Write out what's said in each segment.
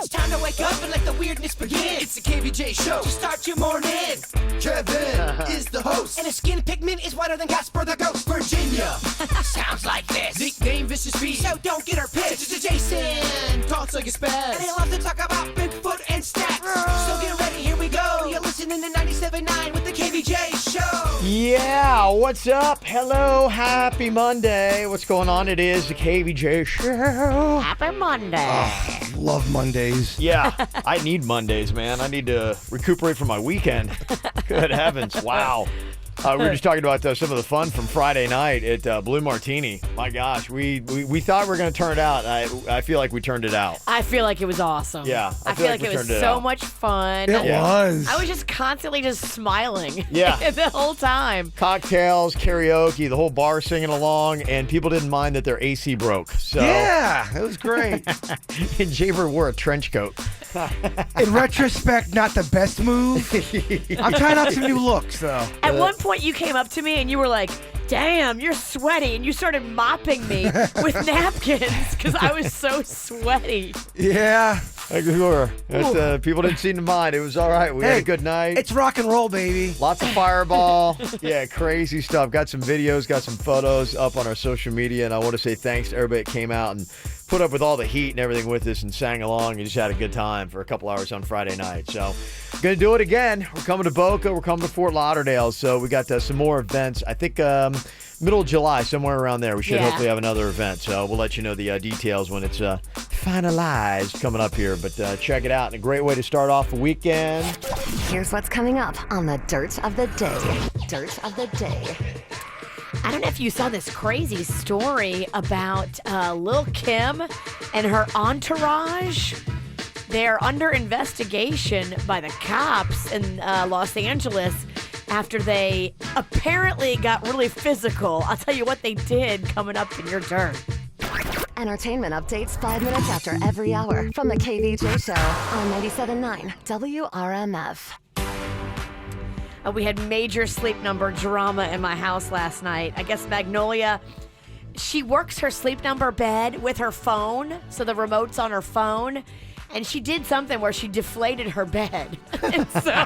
It's time to wake up and let the weirdness begin. It's the KVJ show to start your morning. Kevin is the host, and his skin pigment is whiter than Casper the Ghost. Virginia sounds like this. Nickname Vicious Beast, so don't get her pissed. Jason talks like a spaz, and he loves to talk about Bigfoot and stats. So get ready, here we go. You're listening to 97.9 with the KVJ show. Yeah, what's up? Hello, happy Monday. What's going on? It is the KVJ show. Happy Monday. Love Mondays. Yeah, I need Mondays, man. I need to recuperate from my weekend. Good heavens. Wow. We were just talking about some of the fun from Friday night at Blue Martini. My gosh, we thought we were going to turn it out. I feel like we turned it out. I feel like it was awesome. Yeah. I feel like it was so much fun. It was. I was just constantly just smiling. Yeah. The whole time. Cocktails, karaoke, the whole bar singing along, and people didn't mind that their AC broke. So Yeah, it was great. And Jaber wore a trench coat. In retrospect, not the best move. I'm trying out some new looks, though. At one point, you came up to me and you were like, damn, you're sweaty. And you started mopping me with napkins because I was so sweaty. Yeah. Sure. People didn't seem to mind. It was all right. We had a good night. It's rock and roll, baby. Lots of Fireball. Yeah, crazy stuff. Got some videos, got some photos up on our social media. And I want to say thanks to everybody that came out and put up with all the heat and everything with us and sang along and just had a good time for a couple hours on Friday night. So, going to do it again. We're coming to Boca. We're coming to Fort Lauderdale. So, we got some more events. I think middle of July, somewhere around there, we should hopefully have another event. So, we'll let you know the details when it's finalized coming up here. But check it out. And a great way to start off the weekend. Here's what's coming up on the Dirt of the Day. Dirt of the Day. I don't know if you saw this crazy story about Lil' Kim and her entourage. They're under investigation by the cops in Los Angeles after they apparently got really physical. I'll tell you what they did coming up in your dirt. Entertainment updates 5 minutes after every hour from the KVJ show on 97.9 WRMF. We had major sleep number drama in my house last night. I guess Magnolia, she works her sleep number bed with her phone, so the remote's on her phone, and she did something where she deflated her bed. And so,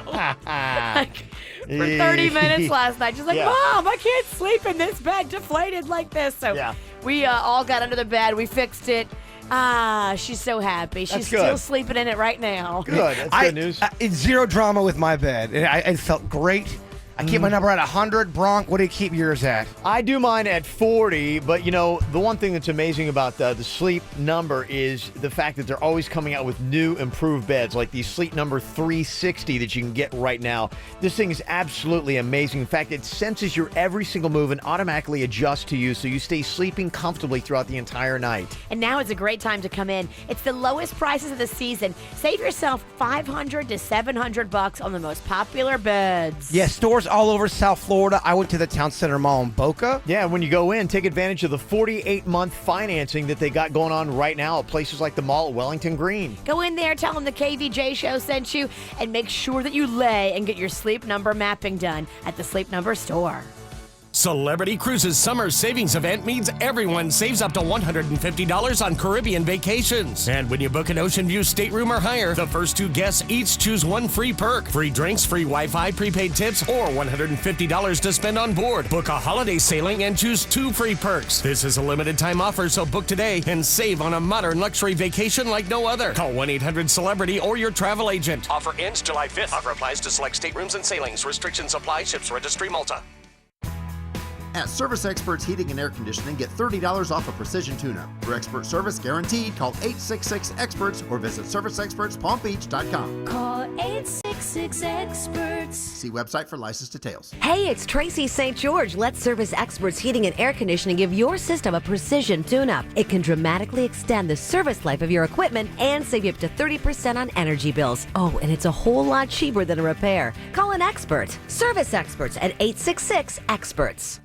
for 30 minutes last night, she's like, Mom, I can't sleep in this bed deflated like this. So we all got under the bed. We fixed it. She's so happy. She's still sleeping in it right now. Good. That's good news. It's zero drama with my bed. It felt great. I keep my number at 100. Bronk, what do you keep yours at? I do mine at 40, but the one thing that's amazing about the sleep number is the fact that they're always coming out with new improved beds, like the sleep number 360 that you can get right now. This thing is absolutely amazing. In fact, it senses your every single move and automatically adjusts to you so you stay sleeping comfortably throughout the entire night. And now is a great time to come in. It's the lowest prices of the season. Save yourself $500 to $700 on the most popular beds. Yeah, stores all over South Florida. I went to the Town Center Mall in Boca. Yeah, when you go in, take advantage of the 48-month financing that they got going on right now at places like the mall at Wellington Green. Go in there, tell them the KVJ show sent you, and make sure that you lay and get your sleep number mapping done at the Sleep Number store. Celebrity Cruises Summer Savings Event means everyone saves up to $150 on Caribbean vacations. And when you book an Ocean View stateroom or higher, the first 2 guests each choose 1 free perk. Free drinks, free Wi-Fi, prepaid tips, or $150 to spend on board. Book a holiday sailing and choose 2 free perks. This is a limited time offer, so book today and save on a modern luxury vacation like no other. Call 1-800-CELEBRITY or your travel agent. Offer ends July 5th. Offer applies to select staterooms and sailings. Restrictions apply. Ships registry Malta. At Service Experts Heating and Air Conditioning, get $30 off a precision tune-up. For expert service guaranteed, call 866-EXPERTS or visit serviceexpertspalmbeach.com. Call 866-EXPERTS. See website for license details. Hey, it's Tracy St. George. Let Service Experts Heating and Air Conditioning give your system a precision tune-up. It can dramatically extend the service life of your equipment and save you up to 30% on energy bills. Oh, and it's a whole lot cheaper than a repair. Call an expert. Service Experts at 866-EXPERTS.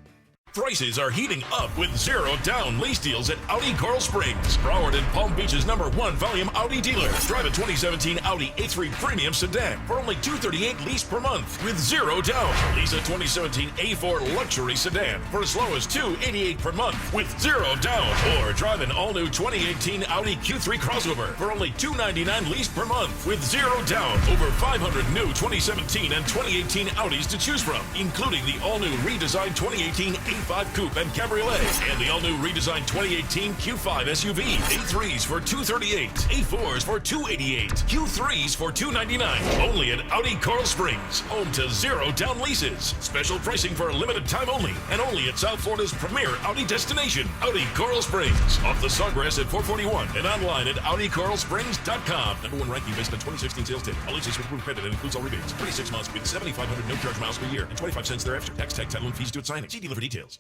Prices are heating up with zero down lease deals at Audi Coral Springs. Broward and Palm Beach's #1 volume Audi dealer. Drive a 2017 Audi A3 Premium Sedan for only $238 lease per month with zero down. Lease a 2017 A4 Luxury Sedan for as low as $288 per month with zero down. Or drive an all-new 2018 Audi Q3 crossover for only $299 lease per month with zero down. Over 500 new 2017 and 2018 Audis to choose from, including the all-new redesigned 2018 A5 Coupe and Cabriolet, and the all-new redesigned 2018 Q5 SUV. A3s for $238, A4s for $288, Q3s for $299. Only at Audi Coral Springs, home to zero down leases. Special pricing for a limited time only, and only at South Florida's premier Audi destination, Audi Coral Springs, off the Sawgrass at 441, and online at AudiCoralSprings.com. #1 ranking based on 2016 sales data. All leases with approved credit and includes all rebates. 36 months with 7,500 no charge miles per year and 25 cents thereafter. Tax, tag, title, and fees due at signing. See dealer for details.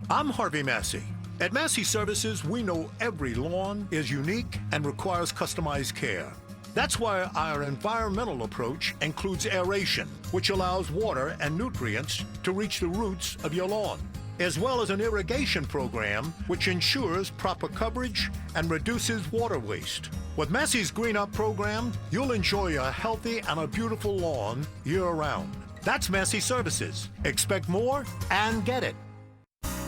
I'm Harvey Massey. At Massey Services, we know every lawn is unique and requires customized care. That's why our environmental approach includes aeration, which allows water and nutrients to reach the roots of your lawn, as well as an irrigation program which ensures proper coverage and reduces water waste. With Massey's Green Up program, you'll enjoy a healthy and a beautiful lawn year-round. That's Massey Services. Expect more and get it.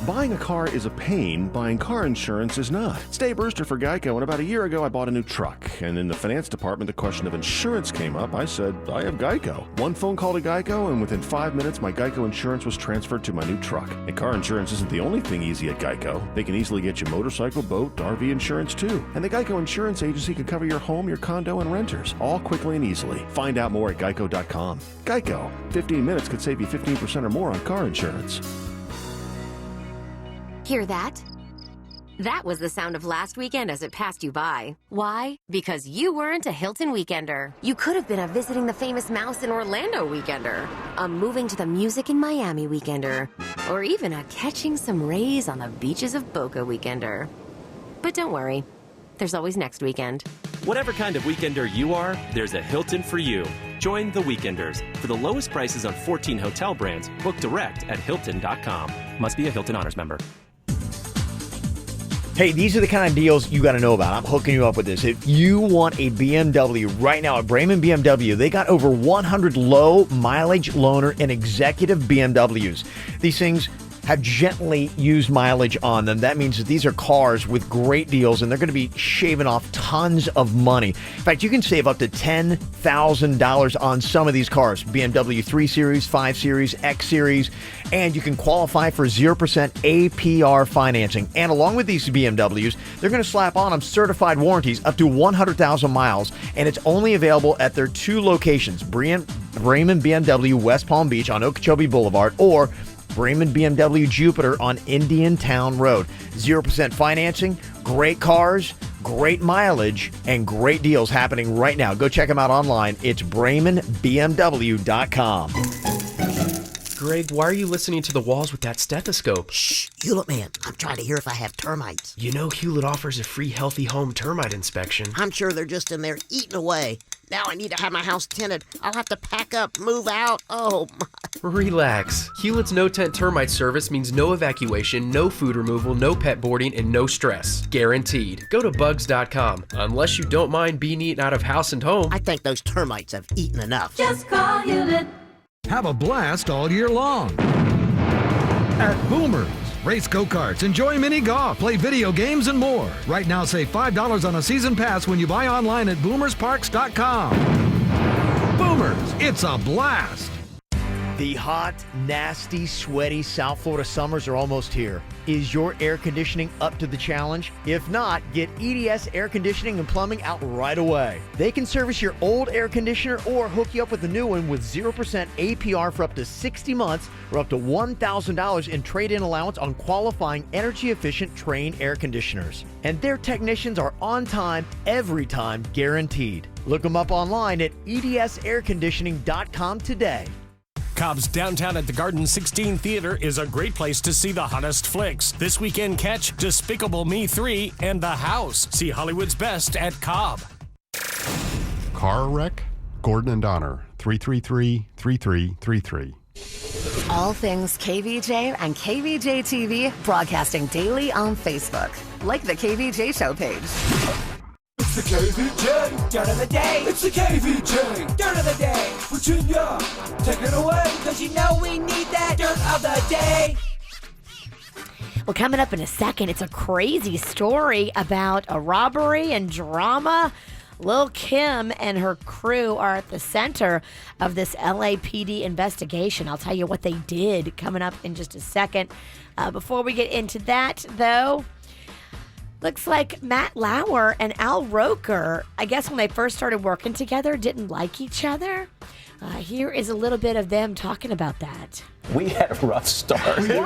Buying a car is a pain, buying car insurance is not. It's Dave Brewster for Geico, and about a year ago I bought a new truck. And in the finance department, the question of insurance came up. I said, I have Geico. One phone call to Geico, and within 5 minutes, my Geico insurance was transferred to my new truck. And car insurance isn't the only thing easy at Geico. They can easily get you motorcycle, boat, RV insurance too. And the Geico Insurance Agency can cover your home, your condo, and renters, all quickly and easily. Find out more at geico.com. Geico. 15 minutes could save you 15% or more on car insurance. Hear that? That was the sound of last weekend as it passed you by. Why? Because you weren't a Hilton weekender. You could have been a visiting the famous mouse in Orlando weekender, a moving to the music in Miami weekender, or even a catching some rays on the beaches of Boca weekender. But don't worry, there's always next weekend. Whatever kind of weekender you are, there's a Hilton for you. Join the Weekenders. For the lowest prices on 14 hotel brands, book direct at Hilton.com. Must be a Hilton Honors member. Hey, these are the kind of deals you got to know about. I'm hooking you up with this. If you want a BMW right now at Brayman BMW, they got over 100 low mileage loaner and executive BMWs. These things have gently used mileage on them. That means that these are cars with great deals, and they're going to be shaving off tons of money. In fact, you can save up to $10,000 on some of these cars. BMW 3 Series, 5 Series, X Series, and you can qualify for 0% APR financing. And along with these BMWs, they're going to slap on them certified warranties up to 100,000 miles, and it's only available at their two locations, Brayman BMW West Palm Beach on Okeechobee Boulevard, or Brayman BMW Jupiter on Indian Town Road. 0% financing, great cars, great mileage, and great deals happening right now. Go check them out online. It's BraymanBMW.com. Greg, why are you listening to the walls with that stethoscope? Shh, Hewlett Man, I'm trying to hear if I have termites. You know Hewlett offers a free Healthy Home termite inspection. I'm sure they're just in there eating away. Now I need to have my house tinted. I'll have to pack up, move out. Oh, my. Relax. Hewlett's no-tent termite service means no evacuation, no food removal, no pet boarding, and no stress. Guaranteed. Go to bugs.com. Unless you don't mind being eaten out of house and home. I think those termites have eaten enough. Just call Hewlett. Have a blast all year long at Boomers. Race go-karts, enjoy mini golf, play video games, and more. Right now, save $5 on a season pass when you buy online at boomersparks.com. Boomers, it's a blast. The hot, nasty, sweaty South Florida summers are almost here. Is your air conditioning up to the challenge? If not, get EDS Air Conditioning and Plumbing out right away. They can service your old air conditioner or hook you up with a new one with 0% APR for up to 60 months or up to $1,000 in trade-in allowance on qualifying energy-efficient Trane air conditioners. And their technicians are on time, every time, guaranteed. Look them up online at edsairconditioning.com today. Cobb's Downtown at the Garden 16 Theater is a great place to see the hottest flicks. This weekend, catch Despicable Me 3 and The House. See Hollywood's best at Cobb. Car wreck? Gordon and Donner, 333-3333. All things KVJ and KVJ TV broadcasting daily on Facebook. Like the KVJ Show page. It's the KVJ Dirt of the Day. It's the KVJ Dirt of the Day. Virginia, take it away, because you know we need that Dirt of the Day. Well, coming up in a second, it's a crazy story about a robbery and drama. Lil' Kim and her crew are at the center of this LAPD investigation. I'll tell you what they did coming up in just a second. Before we get into that, though, looks like Matt Lauer and Al Roker, I guess when they first started working together, didn't like each other. Here is a little bit of them talking about that. We had a rough start. We did.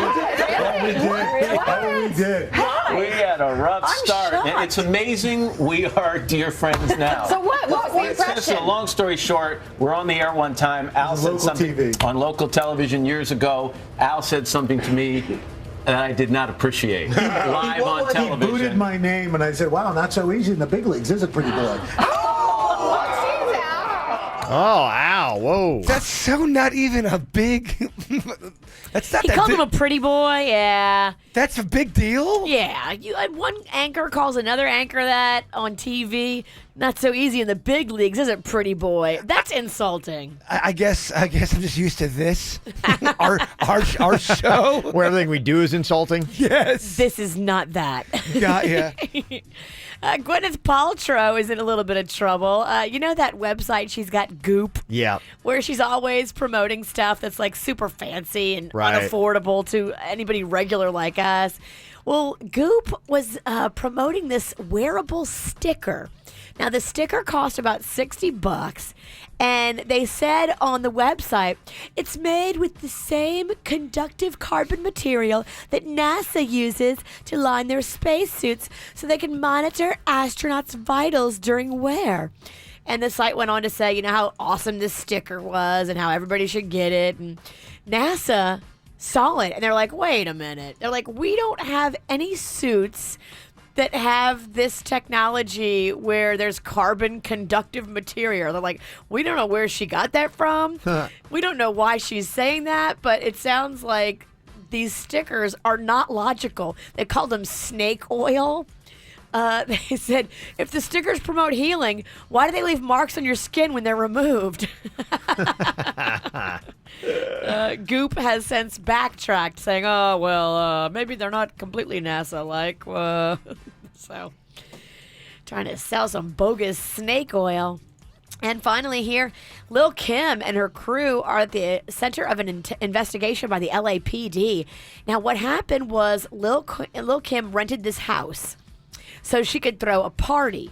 We had a rough start. shocked. It's amazing we are dear friends now. So what was the It's just a long story short, we're on the air one time. Al said something on local television years ago. Al said something to me that I did not appreciate live on television. He booted my name, and I said, wow, not so easy in the big leagues, is it, pretty boy? Oh, ow, whoa. That's so not even a big... That's not He that called big. him a pretty boy, yeah. That's a big deal? Yeah, one anchor calls another anchor that on TV. Not so easy in the big leagues, is it, pretty boy? That's insulting. I guess I'm just used to this. our show. Where everything we do is insulting? Yes. This is not that. Yeah. Gwyneth Paltrow is in a little bit of trouble. You know that website she's got, Goop? Yeah. Where she's always promoting stuff that's like super fancy and Right. unaffordable to anybody regular like us. Well, Goop was promoting this wearable sticker. Now, the sticker cost about $60, and they said on the website, it's made with the same conductive carbon material that NASA uses to line their spacesuits so they can monitor astronauts' vitals during wear. And the site went on to say, you know, how awesome this sticker was and how everybody should get it. And NASA saw it, and they're like, wait a minute. They're like, we don't have any suits that have this technology where there's carbon conductive material. They're like, we don't know where she got that from. We don't know why she's saying that, but it sounds like these stickers are not logical. They called them snake oil. They said, if the stickers promote healing, why do they leave marks on your skin when they're removed? Goop has since backtracked, saying, oh, well, maybe they're not completely NASA-like. So, trying to sell some bogus snake oil. And finally here, Lil' Kim and her crew are at the center of an investigation by the LAPD. Now, what happened was Lil' Kim rented this house so she could throw a party.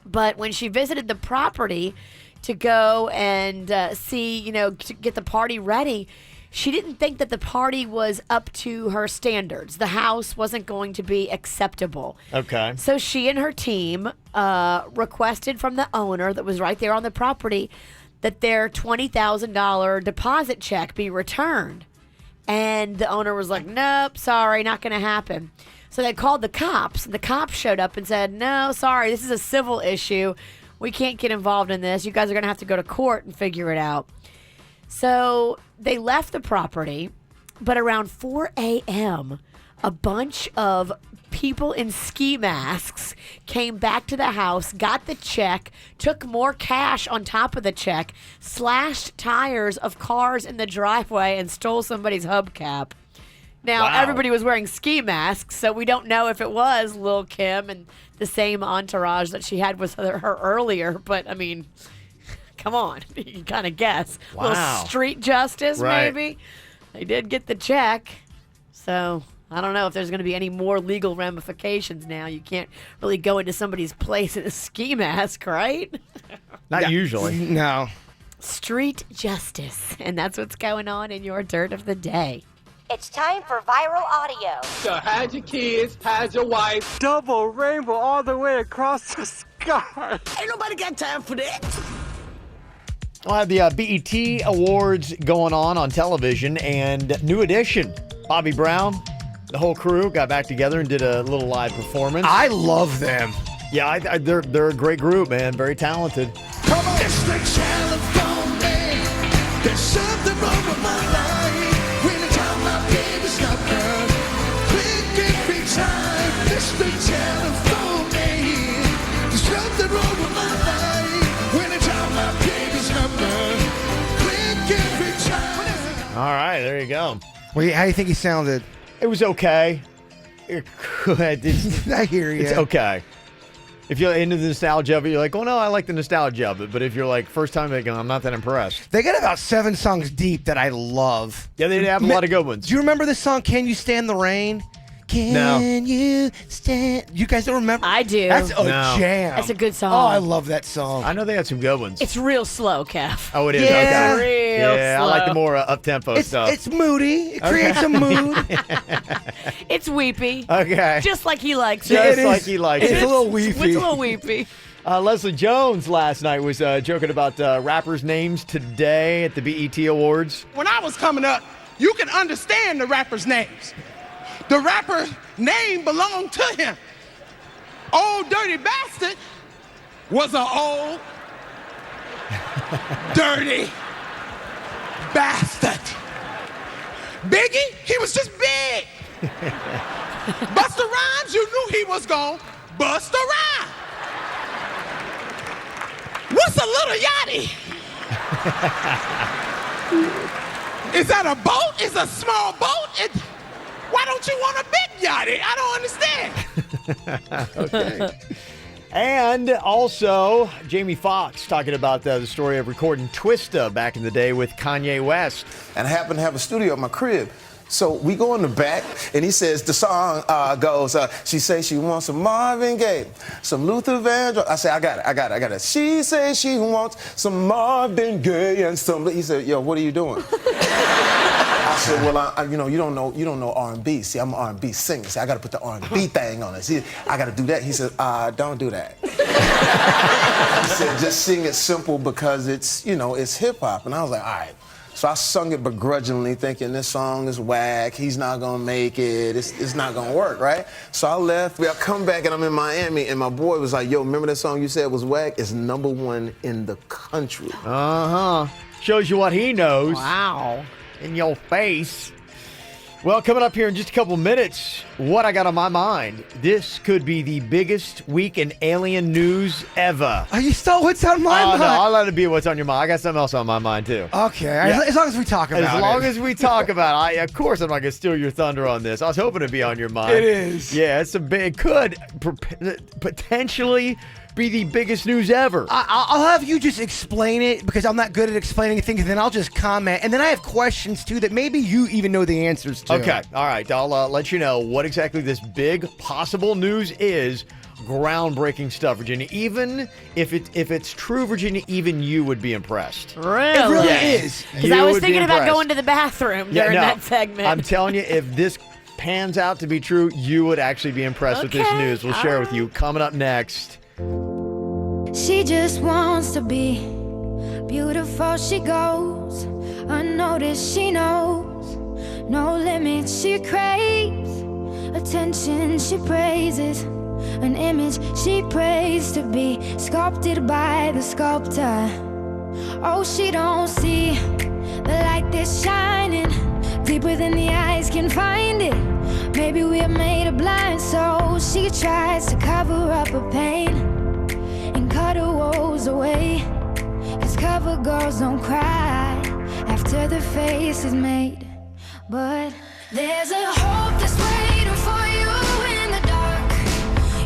But when she visited the property to go and see, you know, to get the party ready, she didn't think that the party was up to her standards. The house wasn't going to be acceptable. Okay. So she and her team requested from the owner that was right there on the property that their $20,000 deposit check be returned. And the owner was like, nope, sorry, not going to happen. So they called the cops, and the cops showed up and said, no, sorry, this is a civil issue. We can't get involved in this. You guys are going to have to go to court and figure it out. So they left the property, but around 4 a.m., a bunch of people in ski masks came back to the house, got the check, took more cash on top of the check, slashed tires of cars in the driveway, and stole somebody's hubcap. Now, Wow. everybody was wearing ski masks, so we don't know if it was Lil' Kim and the same entourage that she had with her earlier, but, I mean, come on. You can kind of guess. Wow. Little street justice, Right. maybe. They did get the check, so I don't know if there's going to be any more legal ramifications now. You can't really go into somebody's place in a ski mask, right? Not usually. No. Street justice, and that's what's going on in your Dirt of the Day. It's time for viral audio. So hide your kids, hide your wife. Double rainbow all the way across the sky. Ain't nobody got time for that. We'll have the BET Awards going on television, and New Edition, Bobby Brown, the whole crew got back together and did a little live performance. I love them. Yeah, they're a great group, man. Very talented. Come on. It's like California. There's something wrong with my life. trying to fool me. There's something wrong with my life when it's on my baby's number. Click every time. All right, there you go. Well, how do you think he sounded? It was okay. It could. I hear you. It's okay. If you're into the nostalgia of it, you're like, oh no, I like the nostalgia of it. But if you're like, first time, like, I'm not that impressed. They got about 7 songs deep that I love. Yeah, they have a lot of good ones. Do you remember the song, Can You Stand the Rain? Can you stand? You guys don't remember? I do. That's a jam. That's a good song. Oh, I love that song. I know they had some good ones. It's real slow, Kev. Oh, it is? Yeah. Okay. Real Yeah, I like the more up-tempo stuff. It's moody. It creates a mood. It's weepy. Okay. Just like he likes Just it. like he likes it. It's a little weepy. It's a little weepy. Leslie Jones last night was joking about rappers' names today at the BET Awards. When I was coming up, you can understand the rappers' names. The rapper's name belonged to him. Old Dirty Bastard was an old dirty bastard. Biggie, he was just big. Busta Rhymes, you knew he was gone. Busta Rhymes. What's a little yachty? Is that a boat? Is a small boat? Why don't you want a big yachty? I don't understand. Okay. And also, Jamie Foxx talking about the story of recording Twista back in the day with Kanye West. And I happen to have a studio at my crib. So we go in the back, and he says, the song goes, she says she wants some Marvin Gaye, some Luther Vandross. I say, I got it. She says she wants some Marvin Gaye and some. He said, yo, what are you doing? I said, well, you don't know R&B. See, I'm an R&B singer. See, I got to put the R&B thing on it. See, I got to do that. He said, don't do that. He said, just sing it simple because it's hip hop. And I was like, all right. So I sung it begrudgingly, thinking this song is whack. He's not gonna make it. It's not gonna work, right? So I left. I come back and I'm in Miami, and my boy was like, "Yo, remember that song you said was whack? It's #1 in the country." Shows you what he knows. Wow. In your face. Well, coming up here in just a couple minutes, what I got on my mind. This could be the biggest week in alien news ever. Are you still what's on my mind? No, I'll let it be what's on your mind. I got something else on my mind, too. Okay, Yeah. as long as we talk about it. As long as we talk about it. Of course I'm not going to steal your thunder on this. I was hoping it'd be on your mind. It is. Yeah, it could potentially be the biggest news ever. I'll have you just explain it because I'm not good at explaining things, and then I'll just comment. And then I have questions, too, that maybe you even know the answers to. Okay, all right. I'll let you know what exactly this big possible news is. Groundbreaking stuff, Virginia. Even if it's true, Virginia, even you would be impressed. Really? It really is. Because I was thinking about going to the bathroom during that segment. I'm telling you, if this pans out to be true, you would actually be impressed with this news. We'll share with you coming up next. She just wants to be beautiful. She goes unnoticed. She knows no limits. She craves attention. She praises an image she prays to be sculpted by the sculptor. Oh, she don't see the light that's shining deeper than the eyes can find it. Maybe we're made of blind, so she tries to cover up her pain and cut her woes away. 'Cause cover girls don't cry after the face is made. But there's a hope that's waiting for you in the dark.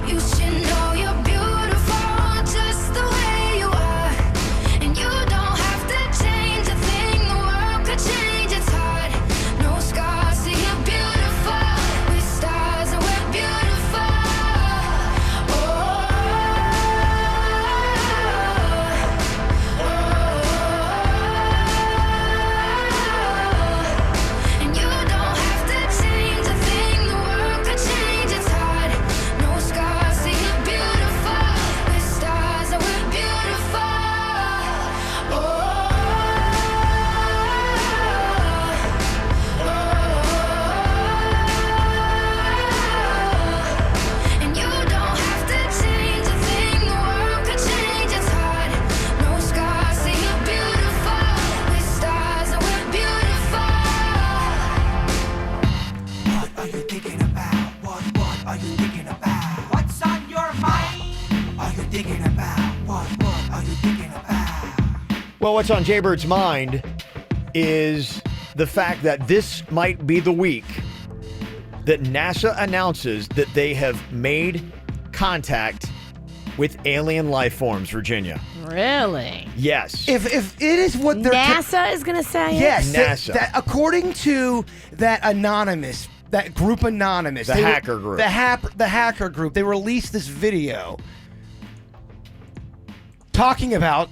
You should know you're beautiful just the way you are. And you don't have to change a thing, the world could change its heart. No scars, so you're beautiful. With stars and we're beautiful. And you don't have to change a about? What are you thinking about? Well, what's on Jaybird's mind is the fact that this might be the week that NASA announces that they have made contact with alien life forms, Virginia. Really? Yes. If it is what they're NASA is going to say it? Yes. NASA. That according to that Anonymous, that group Anonymous. The hacker group. The hacker group. They released this video talking about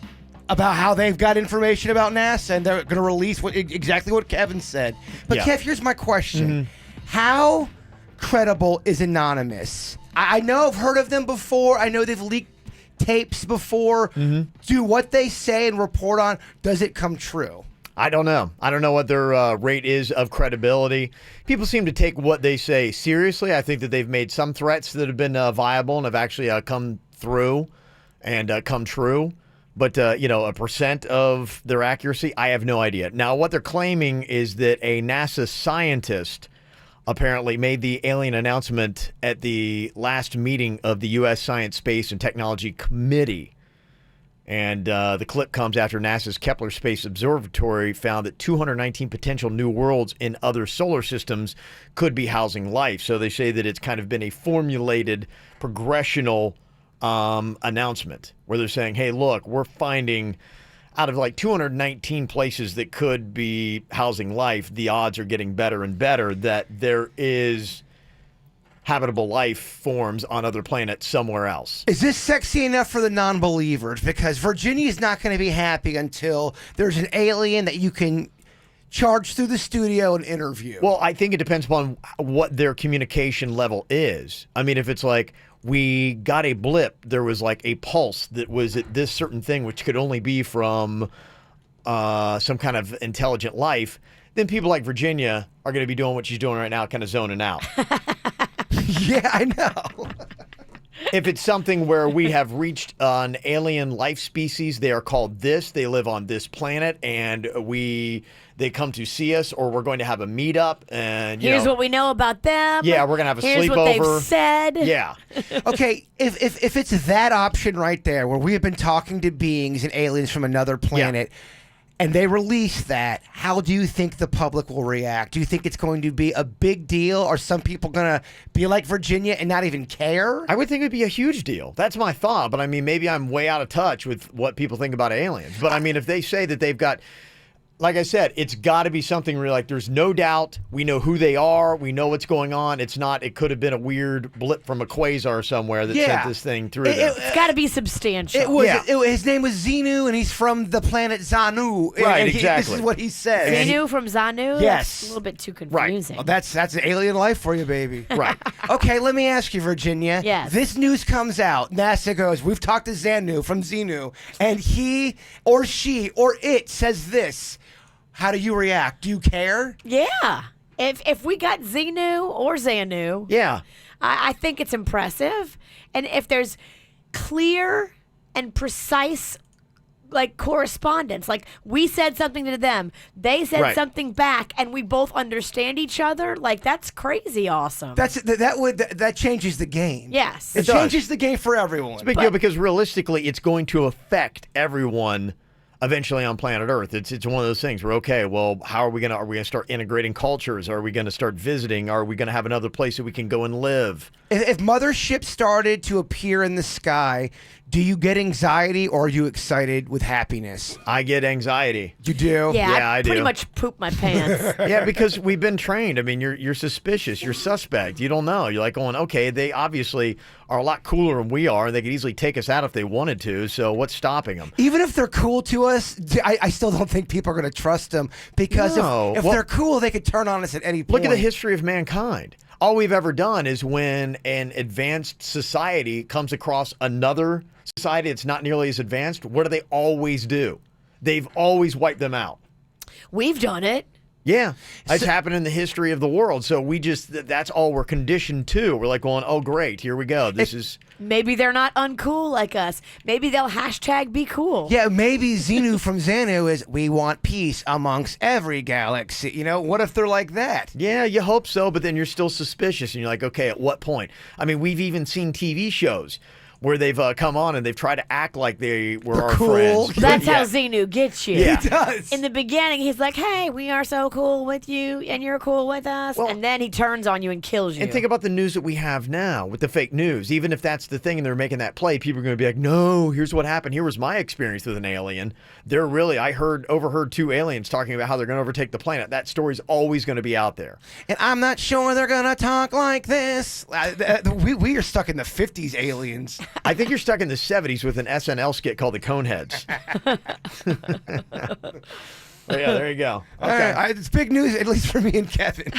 how they've got information about NASA and they're going to release exactly what Kevin said. But Yeah. Kev, here's my question. How credible is Anonymous? I know I've heard of them before. I know they've leaked tapes before. Do what they say and report on, does it come true? I don't know. I don't know what their rate is of credibility. People seem to take what they say seriously. I think that they've made some threats that have been viable and have actually come through and come true. But, a percent of their accuracy, I have no idea. Now, what they're claiming is that a NASA scientist apparently made the alien announcement at the last meeting of the U.S. Science, Space, and Technology Committee. And the clip comes after NASA's Kepler Space Observatory found that 219 potential new worlds in other solar systems could be housing life. So they say that it's kind of been a formulated, progressional announcement where they're saying, hey, look, we're finding out of like 219 places that could be housing life, the odds are getting better and better that there is habitable life forms on other planets somewhere else. Is this sexy enough for the non-believers? Because Virginia's not going to be happy until there's an alien that you can charge through the studio and interview. Well, I think it depends upon what their communication level is. I mean, if it's like, we got a blip, there was like a pulse that was at this certain thing, which could only be from some kind of intelligent life, then people like Virginia are going to be doing what she's doing right now, kind of zoning out. Yeah, I know. If it's something where we have reached an alien life species, they are called this, they live on this planet, and they come to see us, or we're going to have a meetup, and Here's what we know about them. Yeah, we're gonna have a Here's sleepover. What they've said. Yeah. Okay, if it's that option right there, where we have been talking to beings and aliens from another planet, and they release that, how do you think the public will react? Do you think it's going to be a big deal? Are some people going to be like Virginia and not even care? I would think it would be a huge deal. That's my thought. But I mean, maybe I'm way out of touch with what people think about aliens. But I mean, if they say that they've got, like I said, it's got to be something where like there's no doubt. We know who they are. We know what's going on. It's not, it could have been a weird blip from a quasar somewhere that sent this thing through there. It's got to be substantial. His name was Xenu, and he's from the planet Xanu. Right, exactly. This is what he says. Xenu from Xanu? Yes. That's a little bit too confusing. Well, that's an alien life for you, baby. Right. Okay, let me ask you, Virginia. Yes. This news comes out. NASA goes, we've talked to Xenu from Xenu, and he or she or it says this. How do you react? Do you care? Yeah. If we got Xenu or Xanu, yeah, I think it's impressive. And if there's clear and precise like correspondence, like we said something to them, they said something back, and we both understand each other, like that's crazy awesome. That changes the game. Yes. It changes the game for everyone. It's a big deal because realistically, it's going to affect everyone eventually on planet Earth. It's one of those things where, okay, well, are we gonna start integrating cultures? Are we gonna start visiting? Are we gonna have another place that we can go and live? If motherships started to appear in the sky, do you get anxiety or are you excited with happiness? I get anxiety. You do? Yeah, I do. pretty much poop my pants. Yeah, because we've been trained. I mean, you're suspicious. You're suspect. You don't know. You're like going, okay, they obviously are a lot cooler than we are, and they could easily take us out if they wanted to, so what's stopping them? Even if they're cool to us, I still don't think people are going to trust them because if they're cool, they could turn on us at any point. Look at the history of mankind. All we've ever done is when an advanced society comes across another society that's not nearly as advanced, what do they always do? They've always wiped them out. We've done it. Yeah, it's happened in the history of the world. So that's all we're conditioned to. We're like going, oh, great, here we go. Maybe they're not uncool like us. Maybe they'll #be cool. Yeah, maybe Xenu from Xanu is, we want peace amongst every galaxy. You know, what if they're like that? Yeah, you hope so, but then you're still suspicious. And you're like, okay, at what point? I mean, we've even seen TV shows where they've come on and they've tried to act like they were our cool. friends. That's Yeah. how Xenu gets you. Yeah. He does. In the beginning, he's like, hey, we are so cool with you, and you're cool with us. And then he turns on you and kills you. And think about the news that we have now with the fake news. Even if that's the thing and they're making that play, people are going to be like, no, here's what happened. Here was my experience with an alien. I overheard 2 aliens talking about how they're going to overtake the planet. That story's always going to be out there. And I'm not sure they're going to talk like this. We are stuck in the 50s aliens. I think you're stuck in the 70s with an SNL skit called the Coneheads. Oh, yeah, there you go. All right, it's big news, at least for me and Kevin.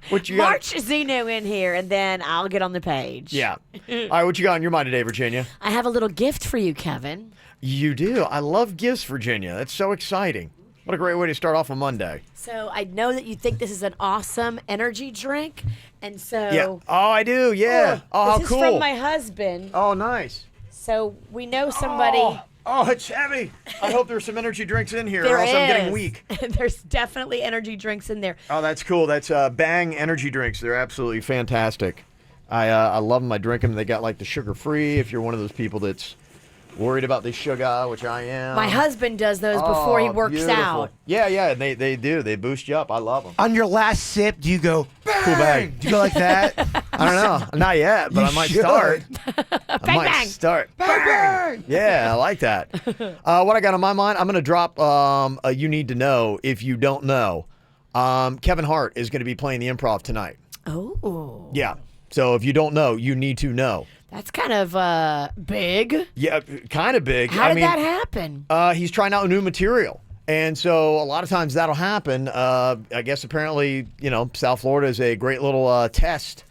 What you got? March Xenu in here, and then I'll get on the page. Yeah. All right, what you got on your mind today, Virginia? I have a little gift for you, Kevin. You do. I love gifts, Virginia. That's so exciting. What a great way to start off a Monday. So I know that you think this is an awesome energy drink, and so Yeah. Oh, I do. Yeah. Oh, how this cool. is from my husband. Oh, nice. So we know somebody. Oh, it's heavy. I hope there's some energy drinks in here, There or else I'm getting is. weak. There's definitely energy drinks in there. Oh, that's cool. That's Bang energy drinks. They're absolutely fantastic. I love them. I drink them. They got like the sugar-free. If you're one of those people that's worried about the sugar, which I am. My husband does those before he works beautiful. out. Yeah, they do. They boost you up. I love them. On your last sip, do you go, bang? Cool bag. Do you go like that? I don't know. Not yet, but You I might should. start. Bang, bang. Start. Bang, bang. Yeah, I like that. What I got on my mind, I'm going to drop a You Need to Know if you don't know. Kevin Hart is going to be playing the Improv tonight. Oh. Yeah. So if you don't know, you need to know. That's kind of big. Yeah, kind of big. How did that happen? He's trying out new material. And so a lot of times that'll happen. I guess apparently, South Florida is a great little test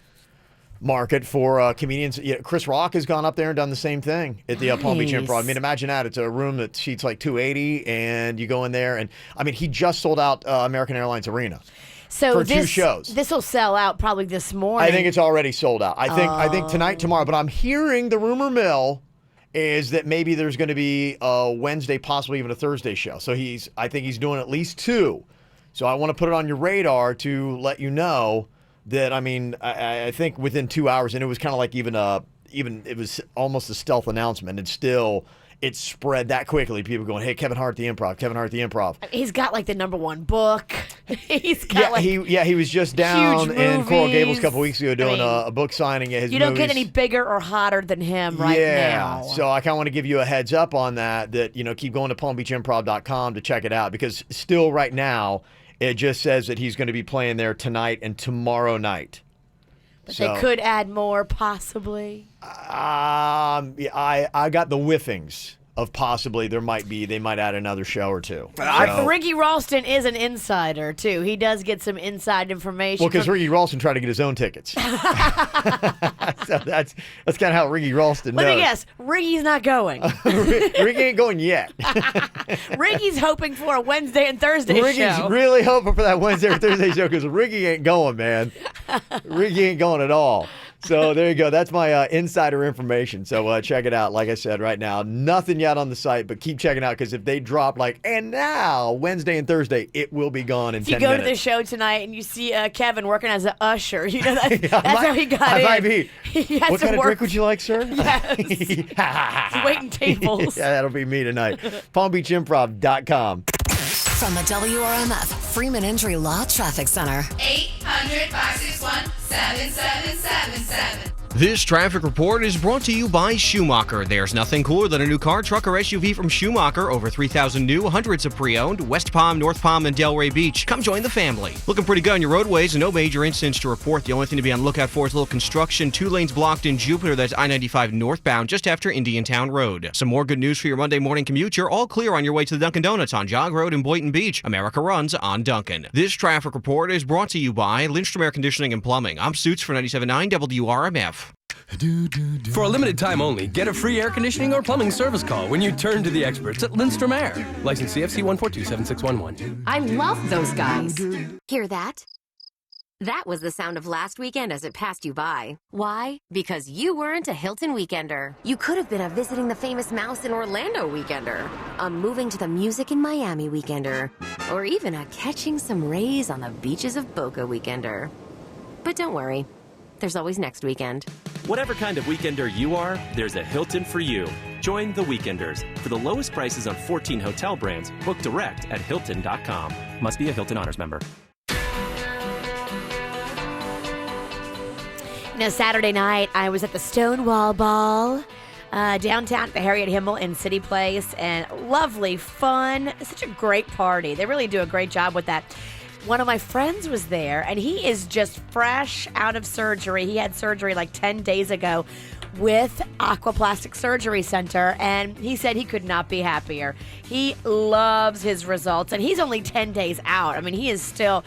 market for comedians. Chris Rock has gone up there and done the same thing at the Palm Beach Improv. I mean, imagine that. It's a room that seats like 280, and you go in there. And, I mean, he just sold out American Airlines Arena. So for 2 shows. This will sell out probably this morning. I think it's already sold out. I think tonight, tomorrow. But I'm hearing the rumor mill is that maybe there's going to be a Wednesday, possibly even a Thursday show. So I think he's doing at least 2. So I want to put it on your radar to let you know that, I mean, I think within 2 hours, and it was kind of like even it was almost a stealth announcement, and still it spread that quickly. People going, hey, Kevin Hart, the Improv, Kevin Hart, the Improv. He's got like the #1 book. He's got he was just down in Coral Gables a couple weeks ago doing a book signing at his You don't movies. get any bigger or hotter than him right now. So I kind of want to give you a heads up on that, keep going to palmbeachimprov.com to check it out, because still right now it just says that he's going to be playing there tonight and tomorrow night. But they could add more, possibly. I got the whiffings of possibly they might add another show or 2. Ricky Ralston is an insider, too. He does get some inside information. Well, because Ricky Ralston tried to get his own tickets. So that's kind of how Ricky Ralston knows. Let me guess. Ricky's not going. Ricky ain't going yet. Ricky's hoping for a Wednesday and Thursday show. Ricky's really hoping for that Wednesday or Thursday show, because Ricky ain't going, man. Ricky ain't going at all. So there you go. That's my insider information. So check it out. Like I said, right now, nothing yet on the site, but keep checking out, because if they drop and now Wednesday and Thursday, it will be gone in 10 minutes. You go to the show tonight and you see Kevin working as an usher. You know that's how he got in. Might be. He has What to kind of work. drink would you like, sir? Yes. He's waiting tables. Yeah, that'll be me tonight. PalmBeachImprov.com. From the WRMF Freeman Injury Law Traffic Center. 800-561-7777. This traffic report is brought to you by Schumacher. There's nothing cooler than a new car, truck, or SUV from Schumacher. Over 3,000 new, hundreds of pre-owned. West Palm, North Palm, and Delray Beach. Come join the family. Looking pretty good on your roadways and no major incidents to report. The only thing to be on the lookout for is a little construction. 2 lanes blocked in Jupiter. That's I-95 northbound just after Indiantown Road. Some more good news for your Monday morning commute. You're all clear on your way to the Dunkin' Donuts on Jog Road in Boynton Beach. America runs on Dunkin'. This traffic report is brought to you by Lindstrom Air Conditioning and Plumbing. I'm Suits for 97.9 WRMF. For a limited time only, get a free air conditioning or plumbing service call when you turn to the experts at Lindstrom Air. License CFC 1427611. I love those guys. Hear that? That was the sound of last weekend as it passed you by. Why? Because you weren't a Hilton weekender. You could have been a visiting the famous mouse in Orlando weekender, a moving to the music in Miami weekender, or even a catching some rays on the beaches of Boca weekender. But don't worry. there's always next weekend. Whatever kind of weekender you are, there's a Hilton for you. Join the Weekenders. For the lowest prices on 14 hotel brands, book direct at Hilton.com. Must be a Hilton Honors member. Saturday night, I was at the Stonewall Ball downtown at the Harriet Himmel in City Place, and lovely, fun, such a great party. They really do a great job with that. One of my friends was there, and he is just fresh out of surgery. He had surgery like 10 days ago with Aquaplastic Surgery Center, and he said he could not be happier. He loves his results, and he's only 10 days out. I mean, he is still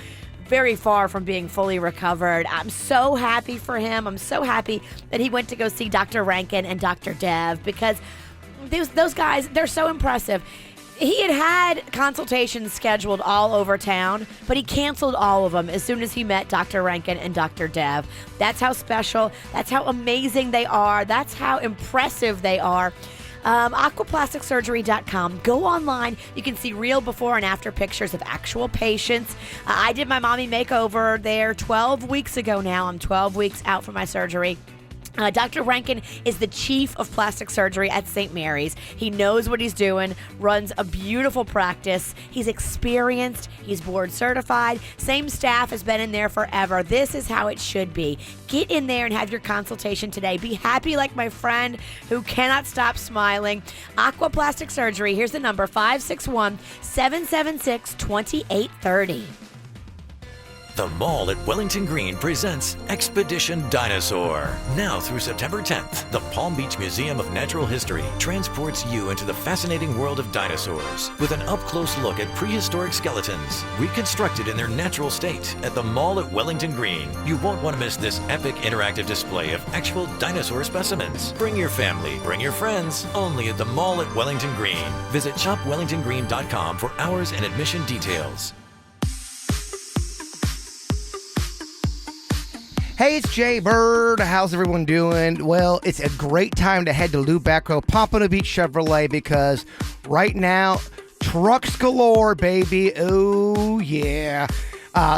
very far from being fully recovered. I'm so happy for him. I'm so happy that he went to go see Dr. Rankin and Dr. Dev, because those guys, they're so impressive. He had consultations scheduled all over town, but he canceled all of them as soon as he met Dr. Rankin and Dr. Dev. That's how special, that's how amazing they are, that's how impressive they are. Aquaplasticsurgery.com. Go online. You can see real before and after pictures of actual patients. I did my mommy makeover there 12 weeks ago now. I'm 12 weeks out from my surgery. Dr. Rankin is the chief of plastic surgery at St. Mary's. He knows what he's doing, runs a beautiful practice. He's experienced. He's board certified. Same staff has been in there forever. This is how it should be. Get in there and have your consultation today. Be happy like my friend who cannot stop smiling. Aquaplastic Surgery. Here's the number, 561-776-2830. The Mall at Wellington Green presents Expedition Dinosaur. Now through September 10th, the Palm Beach Museum of Natural History transports you into the fascinating world of dinosaurs with an up-close look at prehistoric skeletons, reconstructed in their natural state at the Mall at Wellington Green. You won't want to miss this epic interactive display of actual dinosaur specimens. Bring your family, bring your friends, only at the Mall at Wellington Green. Visit shopwellingtongreen.com for hours and admission details. Hey, it's Jay Bird. How's everyone doing? Well, it's a great time to head to Lou Backrow Pompano Beach Chevrolet, because right now, trucks galore, baby. Oh, yeah.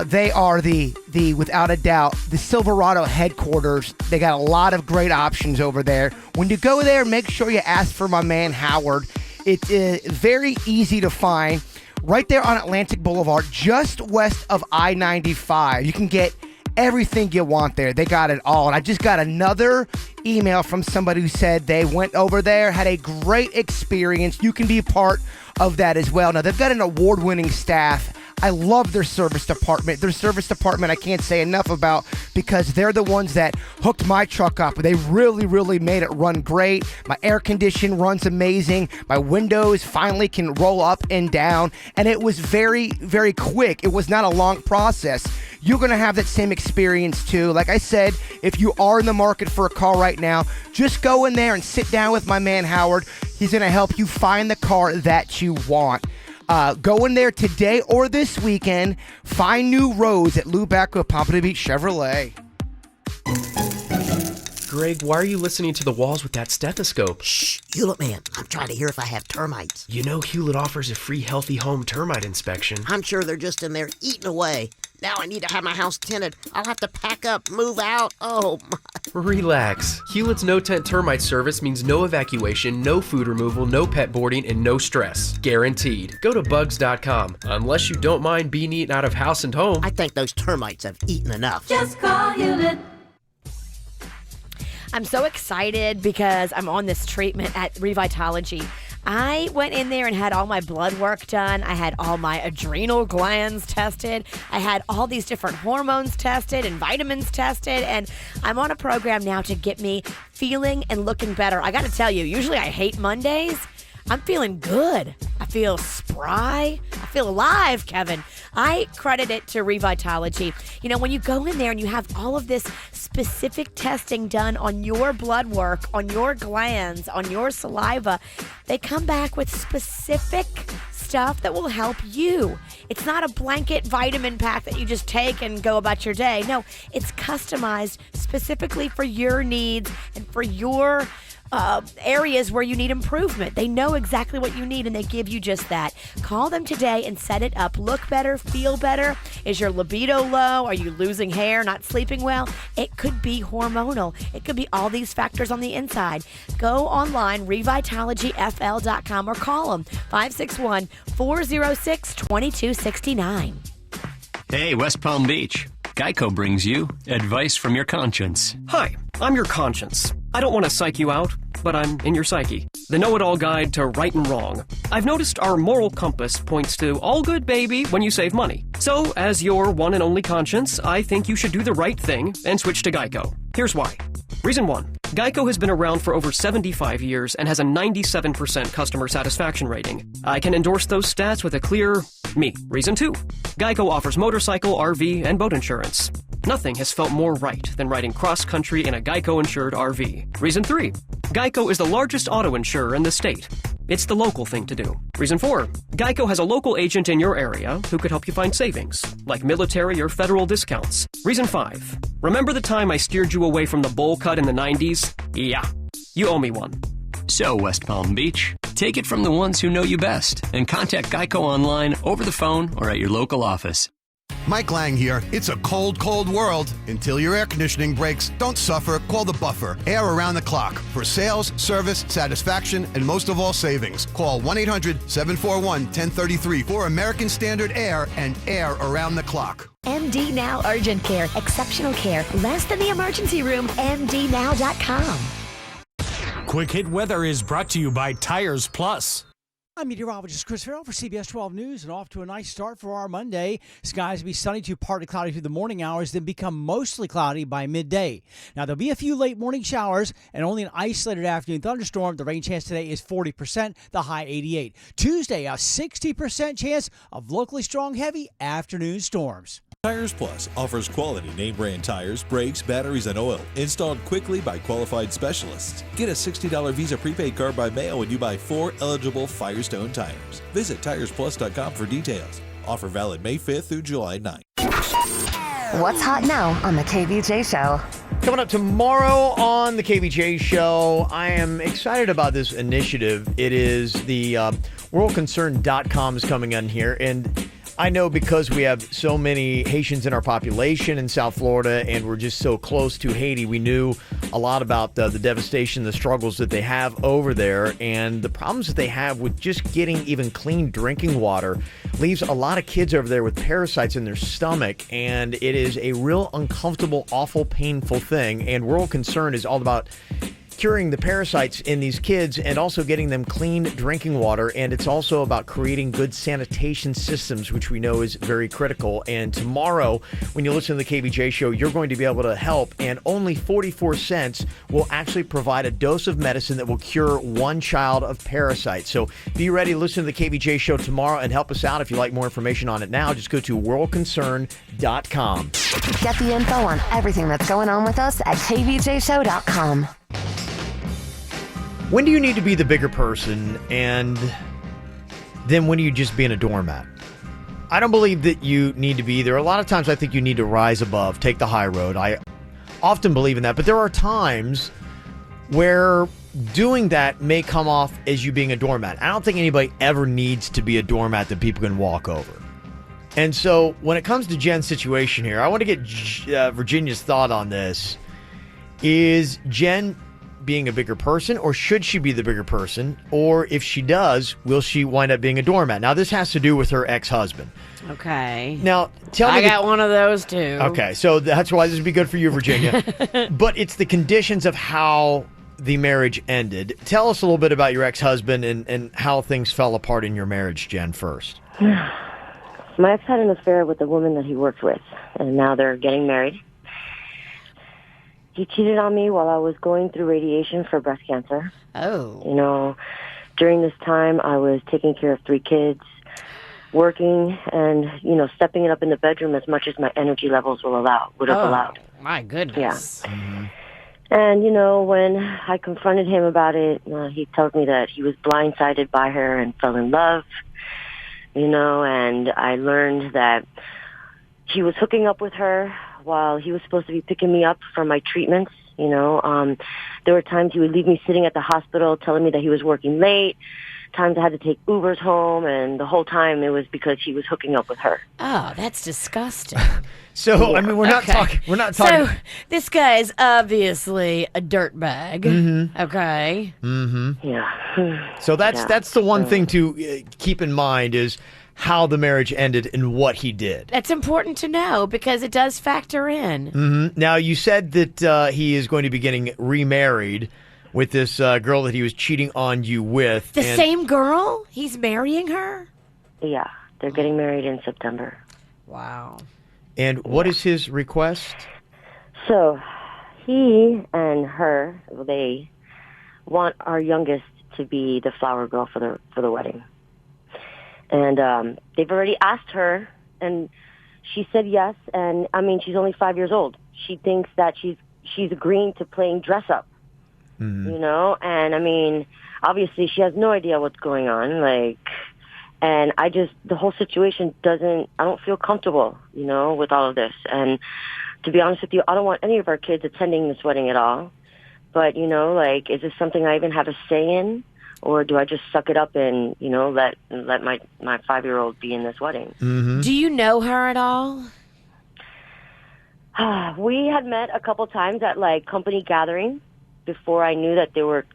They are the without a doubt, the Silverado headquarters. They got a lot of great options over there. When you go there, make sure you ask for my man Howard. It's very easy to find. Right there on Atlantic Boulevard, just west of I-95. You can get everything you want there. They got it all. And I just got another email from somebody who said they went over there, had a great experience. You can be part of that as well. Now, they've got an award-winning staff. I love their service department. Their service department I can't say enough about, because they're the ones that hooked my truck up. They really, really made it run great. My air condition runs amazing. My windows finally can roll up and down. And it was very, very quick. It was not a long process. You're going to have that same experience too. Like I said, if you are in the market for a car right now, just go in there and sit down with my man Howard. He's going to help you find the car that you want. Go in there today or this weekend. Find new roads at Lou Backrow Pompano Beach Chevrolet. Greg, why are you listening to the walls with that stethoscope? Shh, Hewlett man, I'm trying to hear if I have termites. You know Hewlett offers a free Healthy Home termite inspection. I'm sure they're just in there eating away. Now I need to have my house tinted. I'll have to pack up, move out. Oh, my. Relax. Hewlett's no-tent termite service means no evacuation, no food removal, no pet boarding, and no stress. Guaranteed. Go to bugs.com. Unless you don't mind being eaten out of house and home. I think those termites have eaten enough. Just call Hewlett. I'm so excited because I'm on this treatment at Revitology. I went in there and had all my blood work done. I had all my adrenal glands tested. I had all these different hormones tested and vitamins tested. And I'm on a program now to get me feeling and looking better. I got to tell you, usually I hate Mondays. I'm feeling good. I feel spry. I feel alive, Kevin. I credit it to Revitology. You know, when you go in there and you have all of this specific testing done on your blood work, on your glands, on your saliva, they come back with specific stuff that will help you. It's not a blanket vitamin pack that you just take and go about your day. No, it's customized specifically for your needs and for your areas where you need improvement. They know exactly what you need, and they give you just that. Call them today and set it up. Look better, feel better. Is your libido low? Are you losing hair, not sleeping well? It could be hormonal. It could be all these factors on the inside. Go online, revitalogyfl.com, or call them 561-406-2269. Hey, West Palm Beach. Geico brings you advice from your conscience. Hi, I'm your conscience. I don't want to psych you out, but I'm in your psyche. The know-it-all guide to right and wrong. I've noticed our moral compass points to all good, baby, when you save money. So, as your one and only conscience, I think you should do the right thing and switch to Geico. Here's why. Reason 1. Geico has been around for over 75 years and has a 97% customer satisfaction rating. I can endorse those stats with a clear me. Reason 2. Geico offers motorcycle, RV, and boat insurance. Nothing has felt more right than riding cross-country in a Geico-insured RV. Reason 3. Geico is the largest auto insurer in the state. It's the local thing to do. Reason 4. Geico has a local agent in your area who could help you find savings, like military or federal discounts. Reason 5. Remember the time I steered you away from the bowl cut in the 90s? Yeah, you owe me one. So, West Palm Beach, take it from the ones who know you best and contact Geico online, over the phone, or at your local office. Mike Lang here. It's a cold, cold world. Until your air conditioning breaks, don't suffer. Call the Buffer. Air around the clock. For sales, service, satisfaction, and most of all, savings. Call 1-800-741-1033 for American Standard Air and air around the clock. MD Now Urgent Care. Exceptional care. Less than the emergency room. MDNow.com. Quick Hit Weather is brought to you by Tires Plus. I'm meteorologist Chris Farrell for CBS 12 News, and off to a nice start for our Monday. Skies will be sunny to partly cloudy through the morning hours, then become mostly cloudy by midday. Now, there'll be a few late morning showers and only an isolated afternoon thunderstorm. The rain chance today is 40%, the high 88. Tuesday, a 60% chance of locally strong heavy afternoon storms. Tires Plus offers quality name brand tires, brakes, batteries, and oil installed quickly by qualified specialists. Get a $60 Visa prepaid card by mail when you buy 4 eligible Firestone tires. Visit tiresplus.com for details. Offer valid May 5th through July 9th. What's hot now on the KVJ Show? Coming up tomorrow on the KVJ Show, I am excited about this initiative. It is the worldconcern.com is coming in here, and I know because we have so many Haitians in our population in South Florida and we're just so close to Haiti, we knew a lot about the devastation, the struggles that they have over there, and the problems that they have with just getting even clean drinking water leaves a lot of kids over there with parasites in their stomach, and it is a real uncomfortable, awful, painful thing, and World Concern is all about curing the parasites in these kids and also getting them clean drinking water. And it's also about creating good sanitation systems, which we know is very critical. And tomorrow, when you listen to the KVJ Show, you're going to be able to help. And only 44 cents will actually provide a dose of medicine that will cure one child of parasites. So be ready to listen to the KVJ Show tomorrow and help us out. If you'd like more information on it now, just go to worldconcern.com. Get the info on everything that's going on with us at kvjshow.com. When do you need to be the bigger person, and then when are you just being a doormat? I don't believe that you need to be either. A lot of times I think you need to rise above, take the high road. I often believe in that, but there are times where doing that may come off as you being a doormat. I don't think anybody ever needs to be a doormat that people can walk over. And so when it comes to Jen's situation here, I want to get Virginia's thought on this. Is Jen being a bigger person, or should she be the bigger person? Or if she does, will she wind up being a doormat? Now, this has to do with her ex-husband. Okay. Now, tell me. I got one of those too. Okay, so that's why this would be good for you, Virginia. But it's the conditions of how the marriage ended. Tell us a little bit about your ex-husband and how things fell apart in your marriage, Jen, first. My ex had an affair with the woman that he worked with, and now they're getting married. He cheated on me while I was going through radiation for breast cancer. Oh. You know, during this time, I was taking care of 3 kids, working, and, you know, stepping it up in the bedroom as much as my energy levels would have allowed. My goodness. Yeah. Mm-hmm. And, you know, when I confronted him about it, he told me that he was blindsided by her and fell in love, you know, and I learned that he was hooking up with her while he was supposed to be picking me up from my treatments You know, there were times he would leave me sitting at the hospital telling me that he was working late. Times I had to take Ubers home, and the whole time it was because he was hooking up with her. Oh, that's disgusting. So, I mean, we're not talking. So, this guy's obviously a dirtbag. Mhm. Okay. Mm-hmm. Yeah. So that's the one thing to keep in mind is how the marriage ended and what he did. That's important to know because it does factor in. Mm-hmm. Now, you said that he is going to be getting remarried with this girl that he was cheating on you with. The same girl? He's marrying her? Yeah, they're getting married in September. Wow. And what is his request? So, he and her, they want our youngest to be the flower girl for the wedding. And they've already asked her, and she said yes. And, I mean, she's only 5 years old. She thinks that she's agreeing to playing dress up. Mm-hmm. You know, and I mean, obviously she has no idea what's going on, and the whole situation I don't feel comfortable, you know, with all of this. And to be honest with you, I don't want any of our kids attending this wedding at all. But, you know, is this something I even have a say in? Or do I just suck it up and, you know, let my 5-year-old be in this wedding? Mm-hmm. Do you know her at all? We had met a couple times at, company gatherings. Before I knew that they were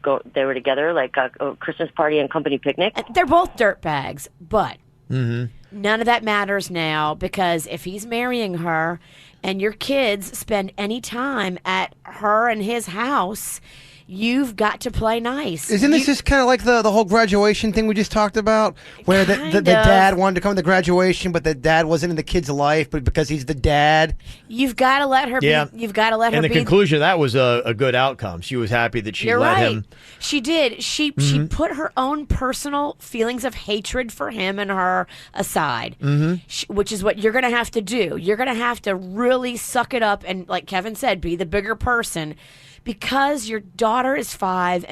together, like a Christmas party and company picnic. They're both dirtbags, but Mm-hmm. none of that matters now because if he's marrying her and your kids spend any time at her and his house, you've got to play nice. Isn't this just kind of like the whole graduation thing we just talked about? Where the dad wanted to come to graduation, but the dad wasn't in the kid's life, but because he's the dad. You've got to let her Yeah. be. You've got to let her And the be. conclusion of that was a good outcome. She was happy that she You're let right. him. She did. She put her own personal feelings of hatred for him and her aside, which is what you're going to have to do. You're going to have to really suck it up and, like Kevin said, be the bigger person. Because your daughter is 5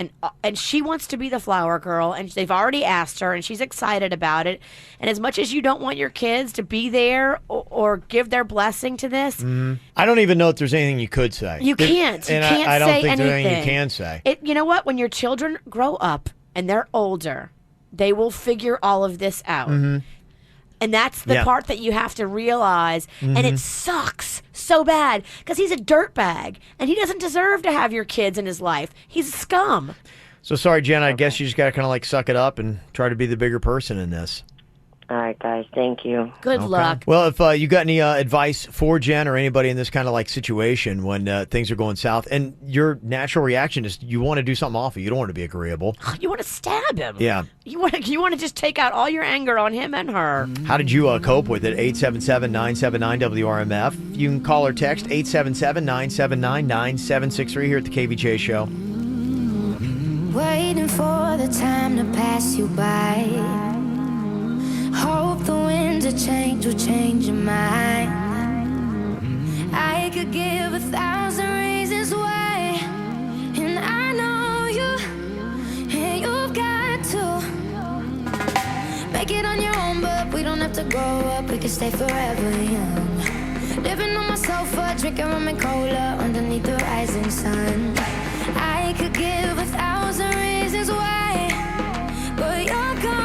and she wants to be the flower girl and they've already asked her and she's excited about it. And as much as you don't want your kids to be there or give their blessing to this, I don't even know if there's anything you could say. you can't. You And can't I don't say think there's anything. anything you can say. You know what? When your children grow up and they're older, they will figure all of this out. And that's the part that you have to realize. And it sucks so bad because he's a dirtbag and he doesn't deserve to have your kids in his life. He's scum. So sorry, Jen. I guess you just got to kind of suck it up and try to be the bigger person in this. All right, guys. Thank you. Good luck. Well, if you got any advice for Jen or anybody in this kind of situation when things are going south, and your natural reaction is you want to do something awful, you don't want to be agreeable. You want to stab him. Yeah. You want to just take out all your anger on him and her. How did you cope with it? 877-979-WRMF. You can call or text 877-979-9763 here at the KVJ Show. Waiting for the time to pass you by. Hope the winds of change will change your mind. I could give 1,000 reasons why, and I know you, and you've got to make it on your own, but we don't have to grow up, we can stay forever young. Living on my sofa, drinking rum and cola underneath the rising sun. I could give 1,000 reasons why, but you're going.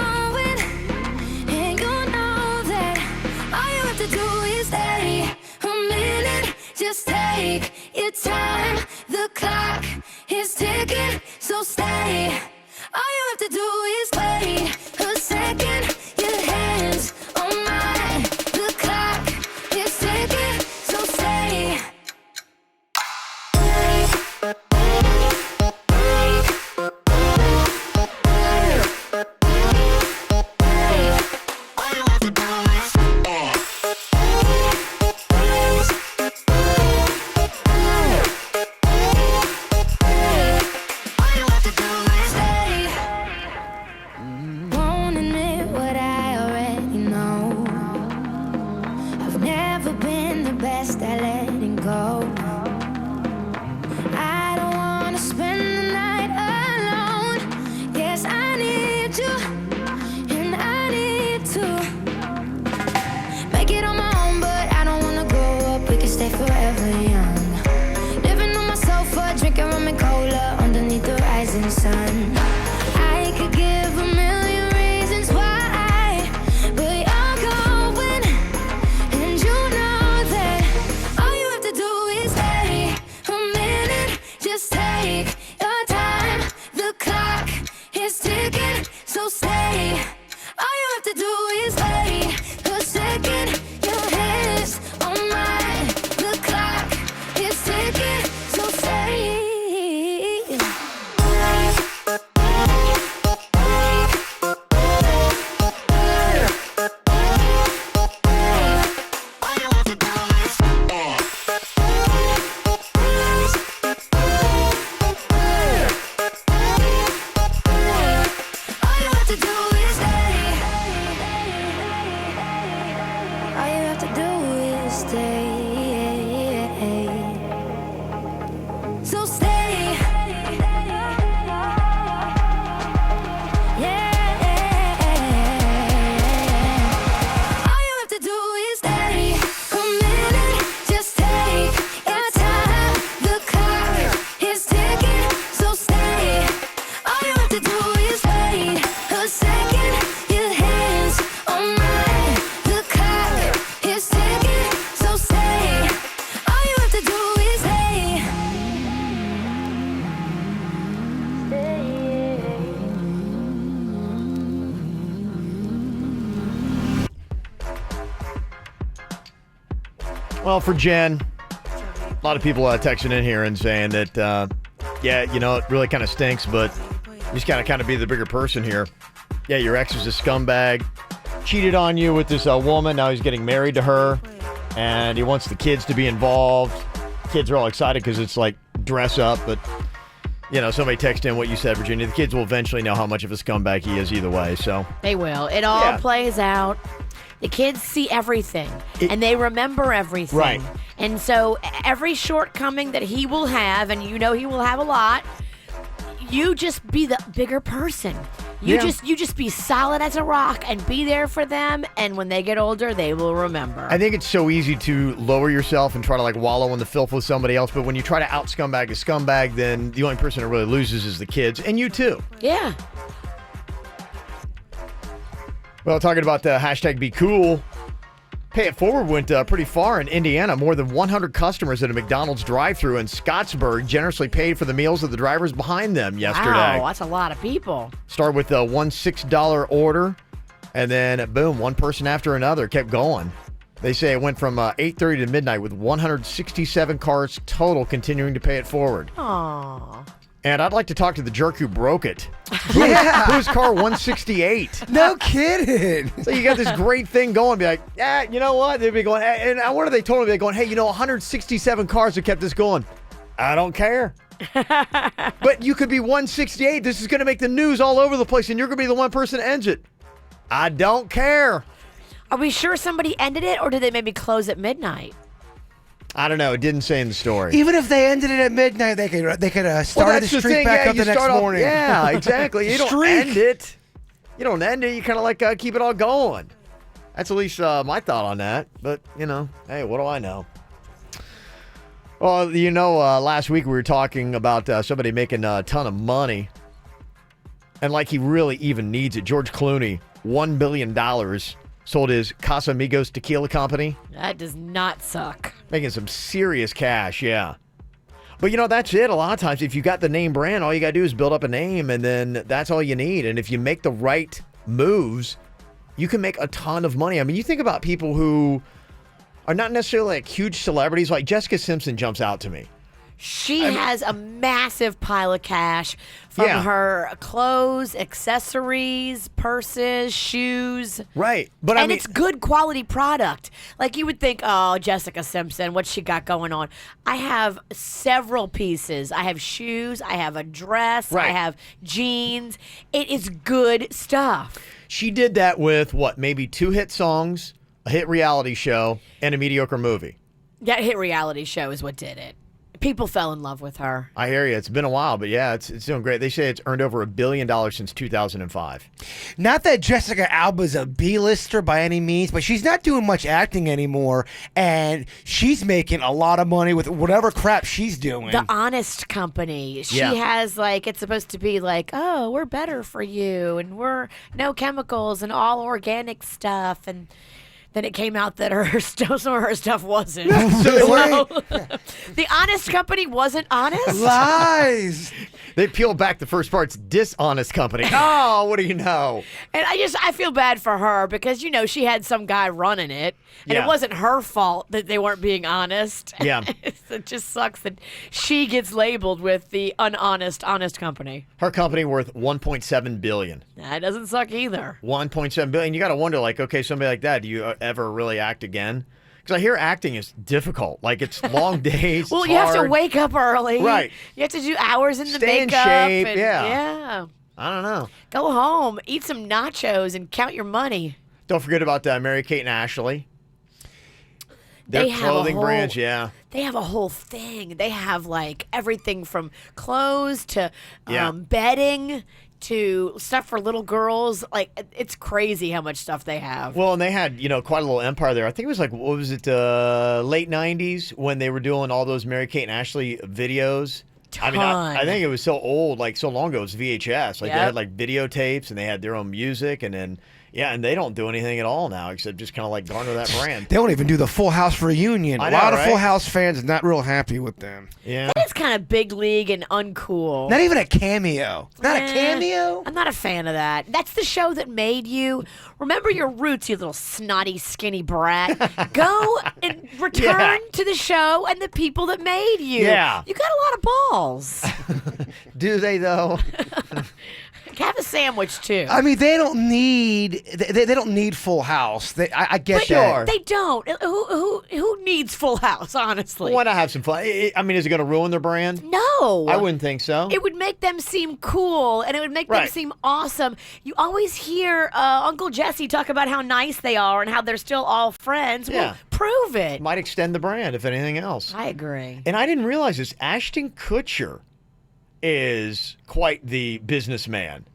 Stay a minute, just take your time. The clock is ticking, so stay. All you have to do is wait a second. Your hands on mine. The clock is ticking, so stay. Stay. ticking, so stay. All you have to do is wait a second. Your hands on mine. The clock is ticking, so stay. So stay. Yeah. All you have to do is stay. A minute, just take your time. The clock is ticking, so stay. All you have to do is wait a second. Your hands on mine. The clock is ticking, so stay. All you have to do is stay. Well, for Jen, a lot of people texting in here and saying that, yeah, you know, it really kind of stinks, but you just got to kind of be the bigger person here. Yeah, your ex is a scumbag, cheated on you with this woman. Now he's getting married to her, and he wants the kids to be involved. Kids are all excited because it's like dress up, but, you know, somebody texted in what you said, Virginia. The kids will eventually know how much of a scumbag he is either way, so. They will. It all plays out. The kids see everything, and they remember everything. Right. And so every shortcoming that he will have, and you know he will have a lot, you just be the bigger person. You just be solid as a rock and be there for them, and when they get older, they will remember. I think it's so easy to lower yourself and try to like wallow in the filth with somebody else, but when you try to out scumbag a scumbag, then the only person that really loses is the kids, and you too. Yeah. Well, talking about the hashtag Be Cool, Pay It Forward went pretty far in Indiana. More than 100 customers at a McDonald's drive-thru in Scottsburg generously paid for the meals of the drivers behind them yesterday. Wow, that's a lot of people. Started with a $1 order, and then boom, one person after another kept going. They say it went from 8:30 to midnight with 167 cars total continuing to pay it forward. Aww. And I'd like to talk to the jerk who broke it. Who's car 168? No kidding. So you got this great thing going. Be like, yeah, you know what? They'd be going, and what are they told me? They're going, hey, you know, 167 cars have kept this going. I don't care. But you could be 168. This is going to make the news all over the place, and you're going to be the one person that ends it. I don't care. Are we sure somebody ended it, or did they maybe close at midnight? I don't know. It didn't say in the story. Even if they ended it at midnight, they could start the streak back up the next morning. Yeah, exactly. You don't end it. You don't end it. You kind of like keep it all going. That's at least my thought on that. But, you know, hey, what do I know? Well, you know, last week we were talking about somebody making a ton of money. And like he really even needs it. George Clooney, $1 billion. Sold his Casamigos tequila company. That does not suck. Making some serious cash, yeah. But, you know, that's it. A lot of times, if you got the name brand, all you got to do is build up a name, and then that's all you need. And if you make the right moves, you can make a ton of money. I mean, you think about people who are not necessarily like huge celebrities. Like Jessica Simpson jumps out to me. She has a massive pile of cash from her clothes, accessories, purses, shoes. Right. But it's good quality product. Like you would think, oh, Jessica Simpson, what's she got going on? I have several pieces. I have shoes. I have a dress. Right. I have jeans. It is good stuff. She did that with, what, maybe 2 hit songs, a hit reality show, and a mediocre movie. That hit reality show is what did it. People fell in love with her. I hear you. It's been a while, but yeah, it's doing great. They say it's earned over $1 billion since 2005. Not that Jessica Alba's a B-lister by any means, but she's not doing much acting anymore, and she's making a lot of money with whatever crap she's doing. The Honest Company. She has, like, it's supposed to be like, oh, we're better for you, and we're no chemicals and all organic stuff, and then it came out that some of her stuff wasn't. The honest company wasn't honest? Lies. They peeled back the first part's dishonest company. Oh, what do you know? And I feel bad for her because, she had some guy running it. And Yeah. it wasn't her fault that they weren't being honest. Yeah. It just sucks that she gets labeled with the honest company. Her company worth $1.7 billion. That doesn't suck either. $1.7 billion. You got to wonder, like, okay, somebody like that, do you ever really act again? Because I hear acting is difficult. Like, it's long days. Well, it's you have to hard. wake up early. Right. You have to do hours in the Stay in makeup. shape, and- yeah. I don't know. Go home, eat some nachos, and count your money. Don't forget about Mary-Kate and Ashley. Their They have a clothing whole- brands, yeah. They have a whole thing. They have like everything from clothes to Yeah. bedding to stuff for little girls. Like it's crazy how much stuff they have. Well, and they had, quite a little empire there. I think it was like, what was it, late 90s when they were doing all those Mary-Kate and Ashley videos. I mean, I think it was so old, like so long ago, it was VHS. Like they Yep. had like videotapes and they had their own music and then, and they don't do anything at all now except just kind of like garner that brand. They don't even do the Full House reunion. I A know, lot of right? Full House fans not real happy with them. Yeah. That is kind of big league and uncool. Not even a cameo. Not a Eh, cameo? I'm not a fan of that. That's the show that made you. Remember your roots, you little snotty, skinny brat. Go and return to the show and the people that made you. Yeah. You got a lot of balls. Do they, though? Have a sandwich, too. I mean, they don't need they don't need Full House. I get But that. they don't. Who needs Full House, honestly? Why not have some fun? I mean, is it going to ruin their brand? No. I wouldn't think so. It would make them seem cool, and it would make them Right. seem awesome. You always hear Uncle Jesse talk about how nice they are and how they're still all friends. Yeah. Well, prove it. Might extend the brand, if anything else. I agree. And I didn't realize this. Ashton Kutcher is quite the businessman.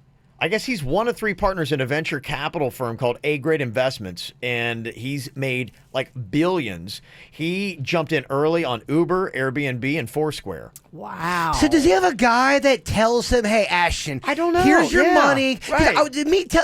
I guess he's one of three partners in a venture capital firm called A-Grade Investments, and he's made like billions. He jumped in early on Uber, Airbnb, and Foursquare. Wow. So does he have a guy that tells him, "Hey, Ashton, I don't know. Here's your Yeah, money. right.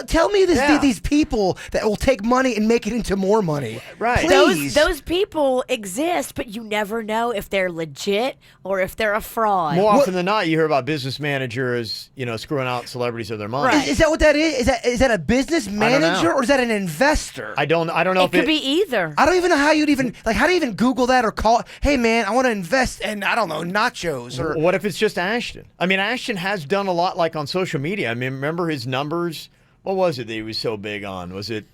Tell me this, Yeah. these people that will take money and make it into more money. Right. Please. Those people exist, but you never know if they're legit or if they're a fraud. More often than not, you hear about business managers, screwing out celebrities of their money. Is that what that is? Is that a business don't manager know. or is that an investor? I don't know It if could be either. I don't even know how you'd even how do you even Google that or call? Hey man, I want to invest in nachos or What if it's just Ashton? I mean, Ashton has done a lot like on social media. I mean, remember his numbers? What was it that he was so big on? Was it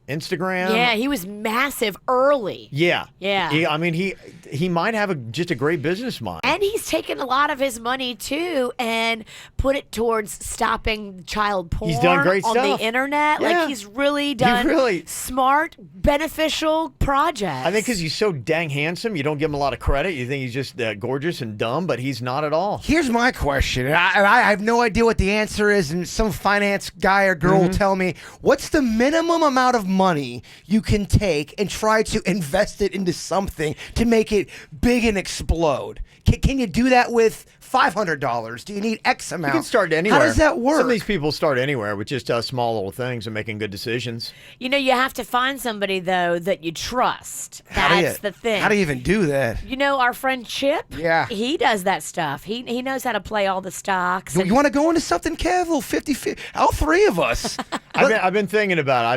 Instagram? Yeah, he was massive early. Yeah. Yeah. I mean, he might have just a great business mind. And he's taken a lot of his money too and put it towards stopping child porn He's done great on stuff. the internet. Yeah. Like he's really done really- smart, beneficial projects. I think because he's so dang handsome, you don't give him a lot of credit. You think he's just gorgeous and dumb, but he's not at all. Here's my question, and I have no idea what the answer is, and some finance guy or girl will tell me, what's the minimum amount of money you can take and try to invest it into something to make it big and explode? Can you do that with $500? Do you need X amount? You can start anywhere. How does that work? Some of these people start anywhere with just small little things and making good decisions. you have to find somebody though that you trust. How do That's the thing. How do you even do that? Our friend Chip? Yeah. He does that stuff. He knows how to play all the stocks. You want to go into something, Kev? Little 50-50? All three of us. I've been thinking about it.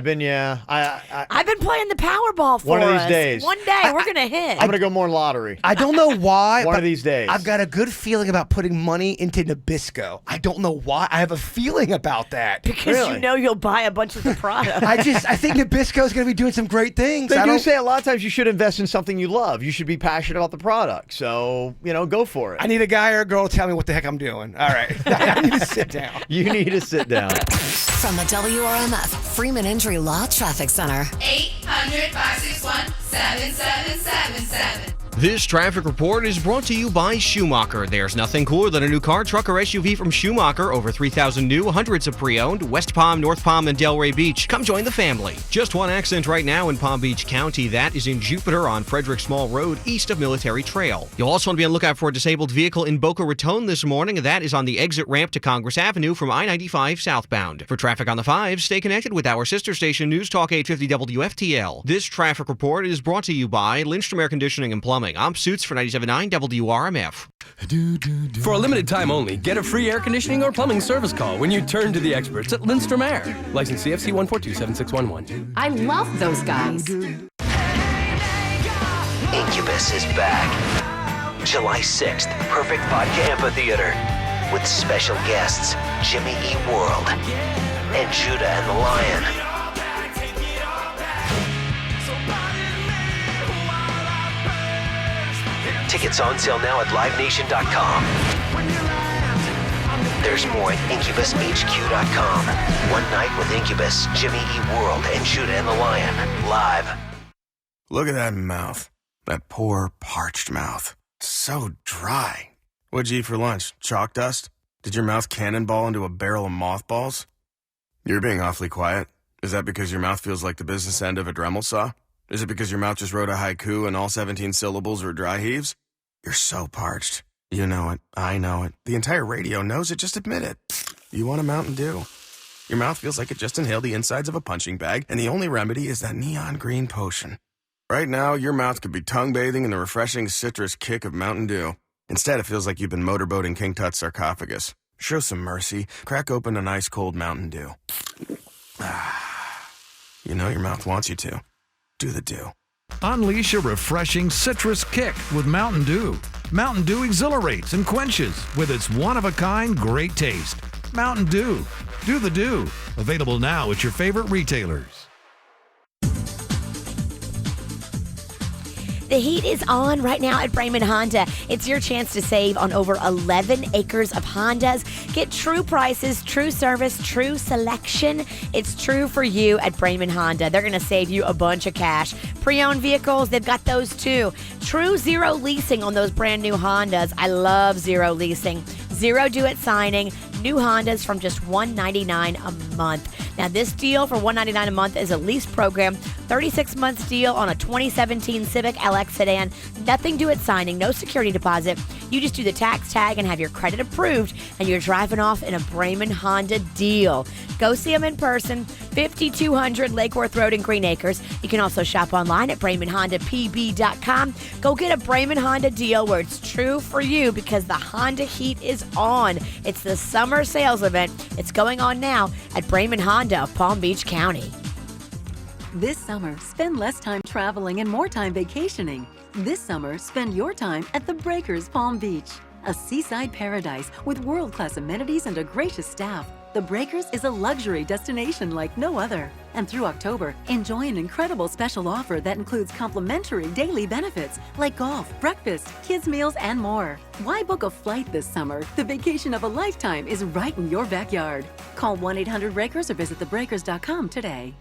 I've been playing the Powerball for One of these us. days. One day we're going to hit. I'm going to go more lottery. I don't know why. One but of these days. I've got a good feeling about putting money into Nabisco. I don't know why. I have a feeling about that. Because you know you'll buy a bunch of the product. I think Nabisco is going to be doing some great things. They do say a lot of times you should invest in something you love. You should be passionate about the product. So, go for it. I need a guy or a girl to tell me what the heck I'm doing. All right. I need to sit down. You need to sit down. From the WRMF Freeman Injury Law Traffic Center. 800-561-7777. This traffic report is brought to you by Schumacher. There's nothing cooler than a new car, truck, or SUV from Schumacher. Over 3,000 new, hundreds of pre-owned. West Palm, North Palm, and Delray Beach. Come join the family. Just one accident right now in Palm Beach County. That is in Jupiter on Frederick Small Road, east of Military Trail. You'll also want to be on the lookout for a disabled vehicle in Boca Raton this morning. That is on the exit ramp to Congress Avenue from I-95 southbound. For traffic on the 5, stay connected with our sister station, News Talk 850 WFTL. This traffic report is brought to you by Lindstrom Air Conditioning and Plumbing. I'm Suits for 97.9 WRMF. For a limited time only, get a free air conditioning or plumbing service call when you turn to the experts at Lindstrom Air. License CFC 1427611. I love those guys. Incubus is back. July 6th, Perfect Vodka Amphitheater. With special guests, Jimmy E. World and Judah and the Lion. Tickets on sale now at livenation.com. There's more at incubushq.com. One night with Incubus, Jimmy E. World, and Judah and the Lion. Live. Look at that mouth. That poor, parched mouth. So dry. What'd you eat for lunch? Chalk dust? Did your mouth cannonball into a barrel of mothballs? You're being awfully quiet. Is that because your mouth feels like the business end of a Dremel saw? Is it because your mouth just wrote a haiku and all 17 syllables were dry heaves? You're so parched. You know it. I know it. The entire radio knows it. Just admit it. You want a Mountain Dew. Your mouth feels like it just inhaled the insides of a punching bag, and the only remedy is that neon green potion. Right now, your mouth could be tongue bathing in the refreshing citrus kick of Mountain Dew. Instead, it feels like you've been motorboating King Tut's sarcophagus. Show some mercy. Crack open an ice-cold Mountain Dew. You know your mouth wants you to. Do the Dew. Unleash a refreshing citrus kick with Mountain Dew. Mountain Dew exhilarates and quenches with its one-of-a-kind great taste. Mountain Dew. Do the Dew. Available now at your favorite retailers. The heat is on right now at Brayman Honda. It's your chance to save on over 11 acres of Hondas. Get true prices, true service, true selection. It's true for you at Brayman Honda. They're going to save you a bunch of cash. Pre-owned vehicles, they've got those too. True zero leasing on those brand new Hondas. I love zero leasing. Zero due-it signing. New Hondas from just $199 a month. Now, this deal for $199 a month is a lease program. 36 months deal on a 2017 Civic LX sedan. Nothing due at signing, no security deposit. You just do the tax tag and have your credit approved, and you're driving off in a Brayman Honda deal. Go see them in person, 5200 Lake Worth Road in Green Acres. You can also shop online at BraymanHondaPB.com. Go get a Brayman Honda deal where it's true for you, because the Honda heat is on. It's the summer sales event. It's going on now at Brayman Honda of Palm Beach County. This summer, spend less time traveling and more time vacationing. This summer, spend your time at the Breakers Palm Beach, a seaside paradise with world-class amenities and a gracious staff. The Breakers is a luxury destination like no other. And through October, enjoy an incredible special offer that includes complimentary daily benefits like golf, breakfast, kids' meals, and more. Why book a flight this summer? The vacation of a lifetime is right in your backyard. Call 1-800-BREAKERS or visit thebreakers.com today.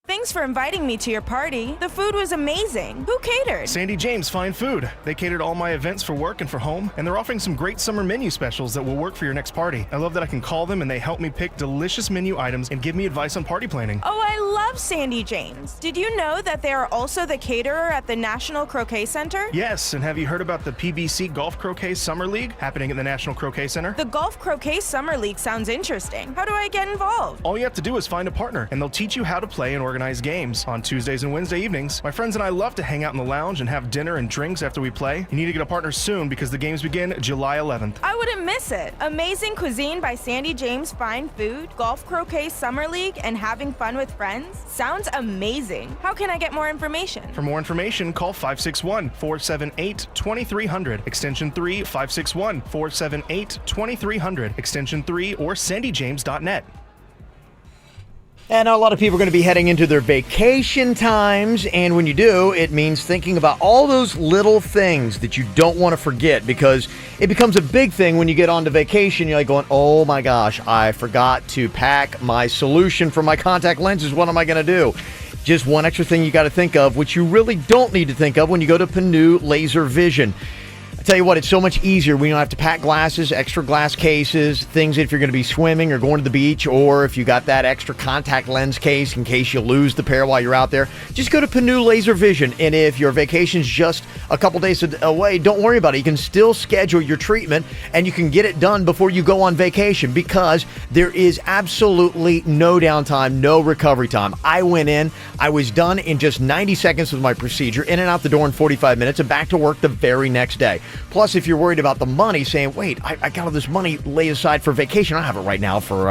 Thanks for inviting me to your party. The food was amazing. Who catered? Sandy James Fine Food. They catered all my events for work and for home, and they're offering some great summer menu specials that will work for your next party. I love that I can call them and they help me pick delicious menu items and give me advice on party planning. Oh, I love Sandy James. Did you know that they are also the caterer at the National Croquet Center? Yes, and have you heard about the PBC Golf Croquet Summer League happening at the National Croquet Center? The Golf Croquet Summer League sounds interesting. How do I get involved? All you have to do is find a partner, and they'll teach you how to play and organize games on Tuesdays and Wednesday evenings. My friends and I love to hang out in the lounge and have dinner and drinks after we play. You need to get a partner soon because the games begin July 11th. I wouldn't miss it. Amazing cuisine by Sandy James Fine Food, Golf Croquet Summer League, and having fun with friends sounds amazing. How can I get more information? For more information, call 561-478-2300, extension 3, 561-478-2300, extension 3, or sandyjames.net. And a lot of people are going to be heading into their vacation times, and when you do, it means thinking about all those little things that you don't want to forget, because it becomes a big thing when you get onto vacation. You're like going, oh my gosh, I forgot to pack my solution for my contact lenses. What am I going to do? Just one extra thing you got to think of, which you really don't need to think of when you go to Panu Laser Vision. I tell you what, it's so much easier. We don't have to pack glasses, extra glass cases, things if you're going to be swimming or going to the beach, or if you got that extra contact lens case in case you lose the pair while you're out there. Just go to Panu Laser Vision, and if your vacation's just a couple days away, don't worry about it. You can still schedule your treatment, and you can get it done before you go on vacation because there is absolutely no downtime, no recovery time. I went in, I was done in just 90 seconds with my procedure, in and out the door in 45 minutes, and back to work the very next day. Plus, if you're worried about the money, saying, wait, I got all this money laid aside for vacation. I don't have it right now for,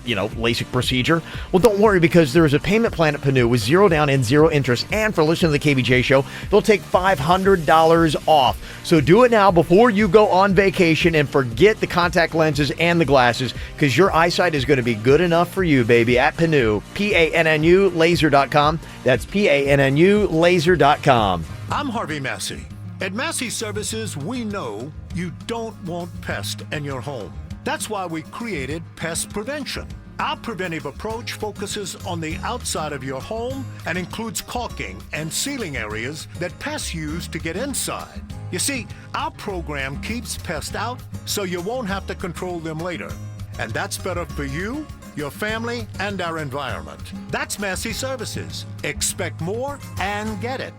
LASIK procedure. Well, don't worry because there is a payment plan at Panu with 0 down and 0 interest. And for listening to the KVJ show, they'll take $500 off. So do it now before you go on vacation and forget the contact lenses and the glasses because your eyesight is going to be good enough for you, baby, at Panu. PANNU laser.com. That's PANNU laser.com. I'm Harvey Massey. At Massey Services, we know you don't want pests in your home. That's why we created Pest Prevention. Our preventive approach focuses on the outside of your home and includes caulking and sealing areas that pests use to get inside. You see, our program keeps pests out so you won't have to control them later. And that's better for you, your family, and our environment. That's Massey Services. Expect more and get it.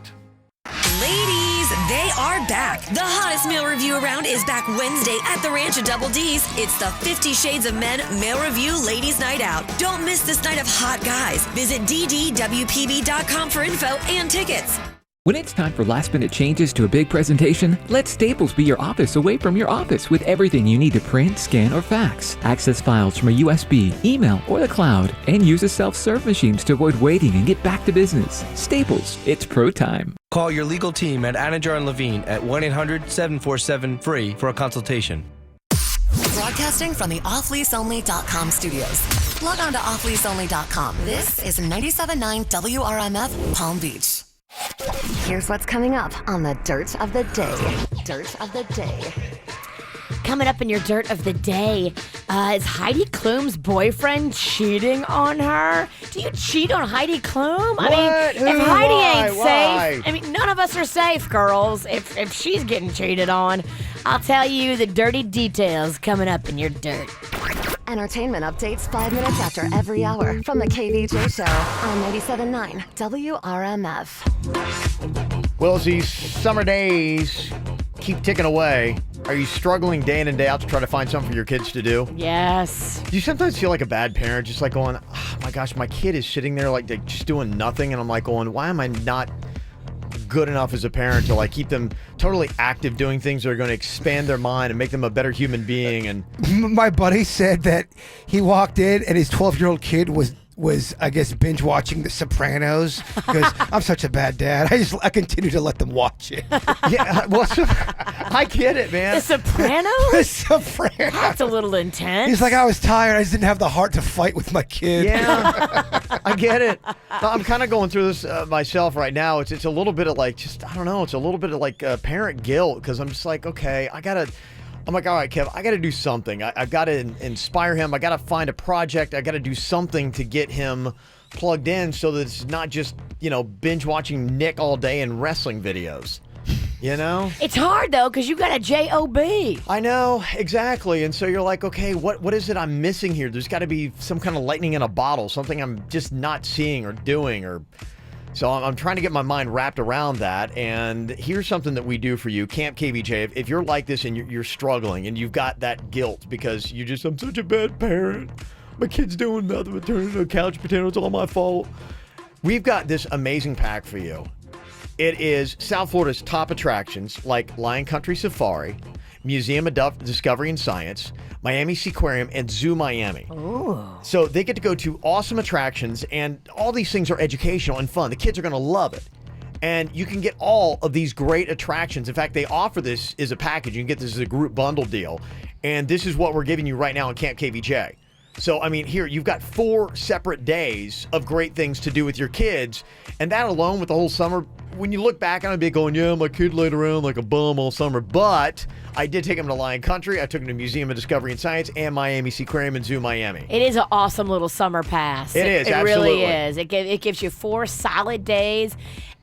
Ladies, they are back. The hottest male review around is back Wednesday at the Ranch at Double D's. It's the 50 Shades of Men Male Review Ladies Night Out. Don't miss this night of hot guys. Visit ddwpb.com for info and tickets. When it's time for last-minute changes to a big presentation, let Staples be your office away from your office with everything you need to print, scan, or fax. Access files from a USB, email, or the cloud, and use the self-serve machines to avoid waiting and get back to business. Staples, it's pro time. Call your legal team at Anajar and Levine at 1-800-747-FREE for a consultation. Broadcasting from the offleaseonly.com studios. Log on to offleaseonly.com. This is 97.9 WRMF Palm Beach. Here's what's coming up on the Dirt of the Day. Dirt of the Day. Coming up in your Dirt of the Day, is Heidi Klum's boyfriend cheating on her? Do you cheat on Heidi Klum? What? I mean, if Who? Heidi Why? ain't Why? safe, I mean, none of us are safe, girls. If she's getting cheated on, I'll tell you the dirty details coming up in your dirt. Entertainment updates 5 minutes after every hour from the KVJ show on 97.9 WRMF. Well, as these summer days keep ticking away, are you struggling day in and day out to try to find something for your kids to do? Yes. Do you sometimes feel like a bad parent, just like going, oh my gosh, my kid is sitting there like they're just doing nothing, and I'm like going, why am I not good enough as a parent to like keep them totally active doing things that are going to expand their mind and make them a better human being? And my buddy said that he walked in and his 12-year-old kid was I guess binge watching The Sopranos because I'm such a bad dad. I continue to let them watch it. Yeah, well, I get it, man. The Sopranos? The Sopranos. That's a little intense. He's like, I was tired. I just didn't have the heart to fight with my kid. Yeah, I get it. I'm kind of going through this myself right now. It's a little bit of like, just, I don't know. It's a little bit of like parent guilt because I'm just like, okay, I'm like, all right, Kev, I got to do something. I've got to inspire him. I got to find a project. I got to do something to get him plugged in so that it's not just, binge watching Nick all day and wrestling videos. It's hard, though, because you got a job. I know, exactly. And so you're like, okay, what is it I'm missing here? There's got to be some kind of lightning in a bottle, something I'm just not seeing or doing or... So I'm trying to get my mind wrapped around that, and here's something that we do for you, Camp KVJ. If you're like this and you're struggling and you've got that guilt because I'm such a bad parent, my kid's doing nothing but turning into a couch potato, it's all my fault. We've got this amazing pack for you. It is South Florida's top attractions like Lion Country Safari, Museum of Discovery and Science, Miami Seaquarium, and Zoo Miami. Ooh. So they get to go to awesome attractions, and all these things are educational and fun. The kids are going to love it. And you can get all of these great attractions. In fact, they offer this as a package. You can get this as a group bundle deal. And this is what we're giving you right now on Camp KVJ. So, I mean, here, you've got 4 separate days of great things to do with your kids. And that alone, with the whole summer when you look back on it, be going, yeah, my kid laid around like a bum all summer. But I did take him to Lion Country. I took him to Museum of Discovery and Science and Miami Seaquarium and Zoo Miami. It is an awesome little summer pass. It is, It absolutely. really is. It gives you 4 solid days,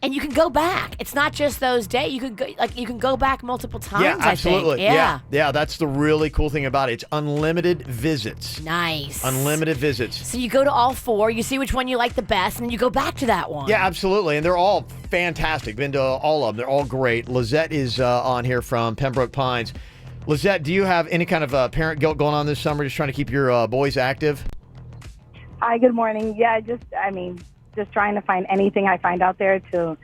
and you can go back. It's not just those days. You can go back multiple times. Yeah, absolutely. I think. Yeah. That's the really cool thing about it. It's unlimited visits. Nice. Unlimited visits. So you go to all 4, you see which one you like the best, and then you go back to that one. Yeah, absolutely. And they're all fantastic. Been to all of them. They're all great. Lizette is on here from Pembroke Pines. Lizette, do you have any kind of parent guilt going on this summer, just trying to keep your boys active? Hi, good morning. Yeah, just trying to find anything I find out there to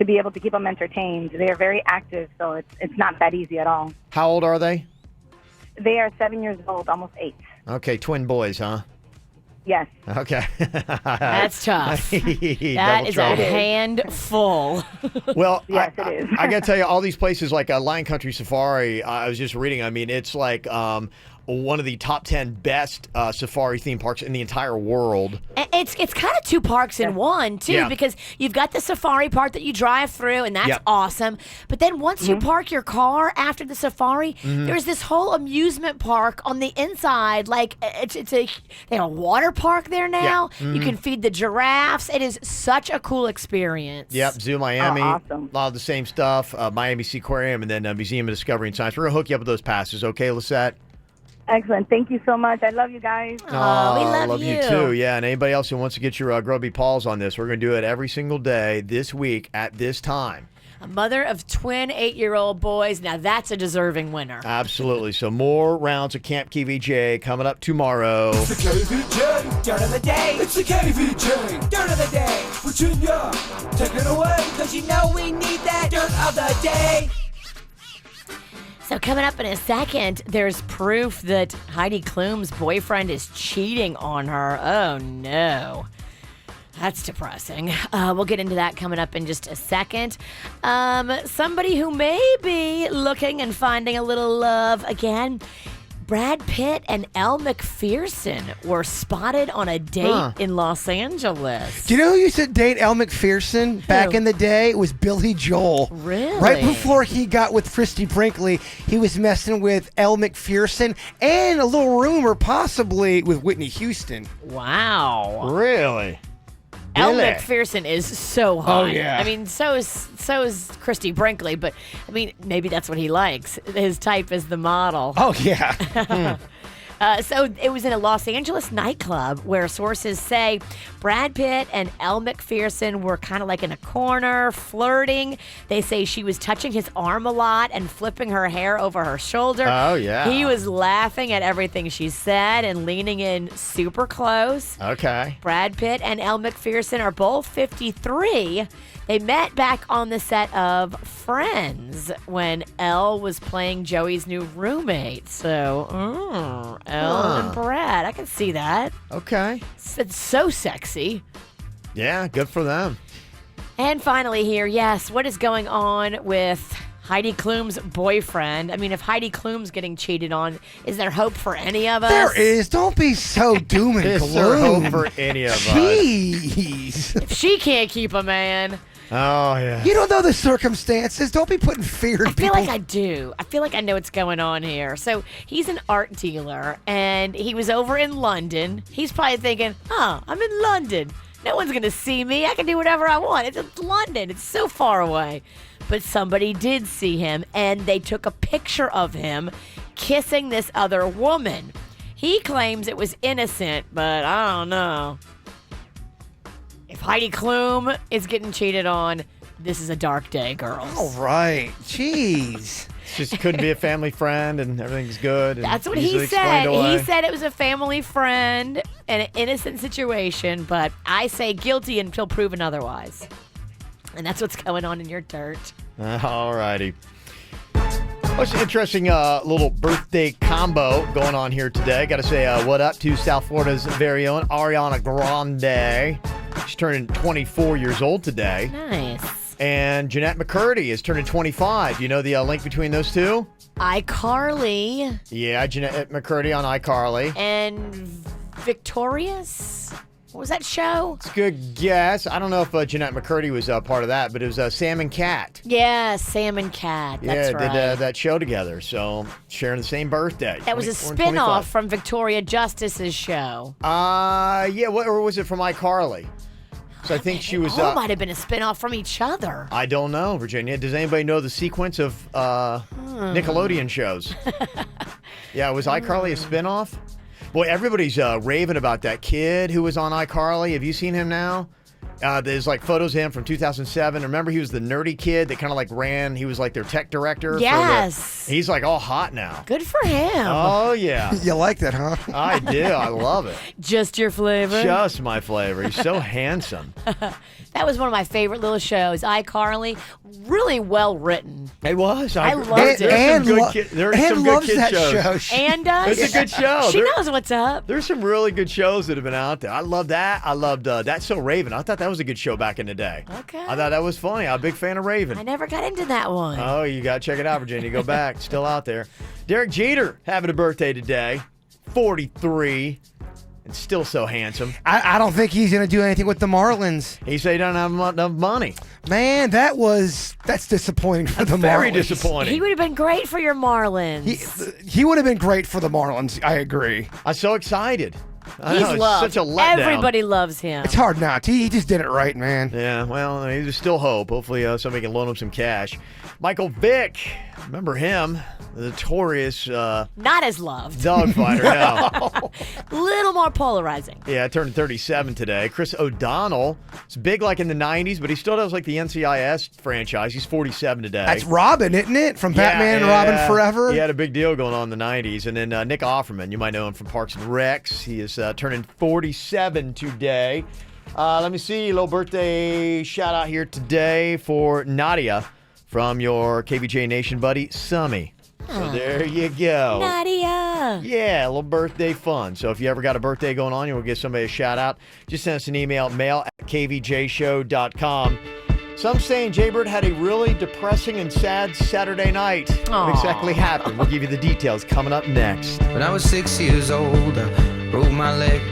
be able to keep them entertained. They are very active, so it's not that easy at all. How old are they? They are 7 years old, almost 8. Okay, twin boys, huh? Yes. Okay. That's tough. That Double is trouble. a handful. Well, yes, it is. I got to tell you, all these places like Lion Country Safari, I was just reading, I mean, it's like one of the top 10 best safari theme parks in the entire world. It's kind of 2 parks in one, too, Yeah. because you've got the safari park that you drive through, and that's Yep. awesome. But then once you park your car after the safari, there's this whole amusement park on the inside. Like, they have a water park there now. Yeah. You can feed the giraffes. It is such a cool experience. Yep, Zoo Miami, awesome. a lot of the same stuff, Miami Seaquarium, and then Museum of Discovery and Science. We're going to hook you up with those passes, okay, Lisette? Excellent. Thank you so much. I love you guys. We love you you. too. Yeah, and anybody else who wants to get your grubby paws on this, we're going to do it every single day this week at this time. A mother of twin 8-year-old boys. Now that's a deserving winner. Absolutely. So more rounds of Camp KVJ coming up tomorrow. It's the KVJ dirt of the day. It's the KVJ dirt of the day. Virginia, take it away. Cause you know we need that dirt of the day. So coming up in a second, there's proof that Heidi Klum's boyfriend is cheating on her. Oh, no. That's depressing. We'll get into that coming up in just a second. Somebody who may be looking and finding a little love again. Brad Pitt and Elle Macpherson were spotted on a date in Los Angeles. Do you know who used to date Elle Macpherson back Who? in the day? It was Billy Joel. Really? Right before he got with Christy Brinkley, he was messing with Elle Macpherson and a little rumor possibly with Whitney Houston. Wow. Really? Elle Really? Macpherson is so hot. Oh, yeah. I mean, so is Christy Brinkley, but I mean, maybe that's what he likes. His type is the model. Oh, yeah. So it was in a Los Angeles nightclub where sources say Brad Pitt and Elle Macpherson were kind of like in a corner flirting. They say she was touching his arm a lot and flipping her hair over her shoulder. Oh, yeah. He was laughing at everything she said and leaning in super close. Okay. Brad Pitt and Elle Macpherson are both 53. They met back on the set of Friends when Elle was playing Joey's new roommate. So, Elle and Brad. I can see that. Okay. It's so sexy. Yeah, good for them. And finally here, yes, what is going on with Heidi Klum's boyfriend? I mean, if Heidi Klum's getting cheated on, is there hope for any of us? There is. Don't be so doom and Is there gloom. hope for any of us? Jeez. If she can't keep a man. Oh, yeah. You don't know the circumstances. Don't be putting fear in I feel people. like I do. I feel like I know what's going on here. So he's an art dealer, and he was over in London. He's probably thinking, oh, I'm in London. No one's going to see me. I can do whatever I want. It's London. It's so far away. But somebody did see him, and they took a picture of him kissing this other woman. He claims it was innocent, but I don't know. If Heidi Klum is getting cheated on, this is a dark day, girls. All right. Jeez. Just couldn't be a family friend and everything's good. And That's what easily he said. explained away. He said it was a family friend and an innocent situation, but I say guilty until proven otherwise. And that's what's going on in your dirt. All righty. What's an interesting little birthday combo going on here today? Got to say what up to South Florida's very own Ariana Grande. She's turning 24 years old today. Nice. And Jeanette McCurdy is turning 25. You know the link between those two? iCarly Yeah, Jeanette McCurdy on iCarly. and Victorious. What was that show? It's a good guess. I don't know if Jeanette McCurdy was part of that, but it was Sam and Cat. Yeah, Sam and Cat. That's right. Did that show together, so sharing the same birthday. That was a spin-off from Victoria Justice's show. Or was it from iCarly? So I think she was... It might have been a spin-off from each other. I don't know, Virginia. Does anybody know the sequence of Nickelodeon shows? Yeah, was iCarly a spin-off? Boy, everybody's raving about that kid who was on iCarly. Have you seen him now? There's like photos of him from 2007. Remember, he was the nerdy kid that kind of like ran. He was like their tech director. Yes. He's like all hot now. Good for him. Oh, yeah. You like that, huh? I do. I love it. Just your flavor? Just my flavor. He's so handsome. That was one of my favorite little shows. iCarly, really well written. It was. I loved it. There's some good kid shows. And does. It's a good show. She knows what's up. There's some really good shows that have been out there. I love that. I loved That's So Raven. I thought that was a good show back in the day. Okay. I thought that was funny. I'm a big fan of Raven. I never got into that one. Oh, you got to check it out, Virginia. Go back. Still out there. Derek Jeter having a birthday today. 43. And still so handsome. I don't think he's going to do anything with the Marlins. He said he doesn't have enough money. Man, that's disappointing for the Marlins. Very disappointing. He would have been great for your Marlins. He would have been great for the Marlins. I agree. I'm so excited. He's loved. It's such a letdown. Everybody loves him. It's hard not to. He just did it right, man. Yeah, well, there's still hope. Hopefully somebody can loan him some cash. Michael Vick, remember him? The notorious... not as loved. Dog fighter, no. Little more polarizing. Yeah, turned 37 today. Chris O'Donnell, it's big like in the 90s, but he still does like the NCIS franchise. He's 47 today. That's Robin, isn't it? From Batman and Robin Forever? He had a big deal going on in the 90s. And then Nick Offerman, you might know him from Parks and Recs. He is turning 47 today. Let me see, little birthday shout out here today for Nadia from your KVJ Nation buddy, Summy. So there you go. Nadia. Yeah, a little birthday fun. So if you ever got a birthday going on, you want to give somebody a shout out, just send us an email, mail@kvjshow.com. Some saying Jaybird had a really depressing and sad Saturday night. What exactly happened? We'll give you the details coming up next. When I was 6 years old, I broke my leg.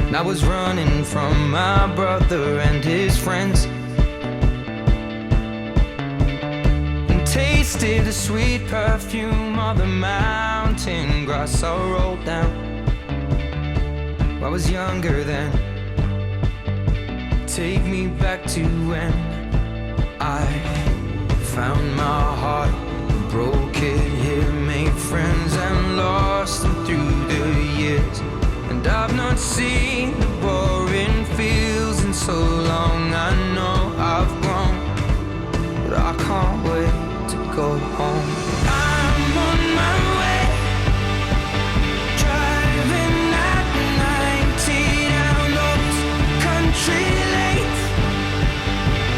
And I was running from my brother and his friends. Tasted the sweet perfume of the mountain grass I rolled down. I was younger then. Take me back to when I found my heart, broke it here, made friends and lost them through the years. And I've not seen the boring fields in so long. I know I've grown, but I can't wait to go home. I'm on my way, driving at 90 down those country lanes,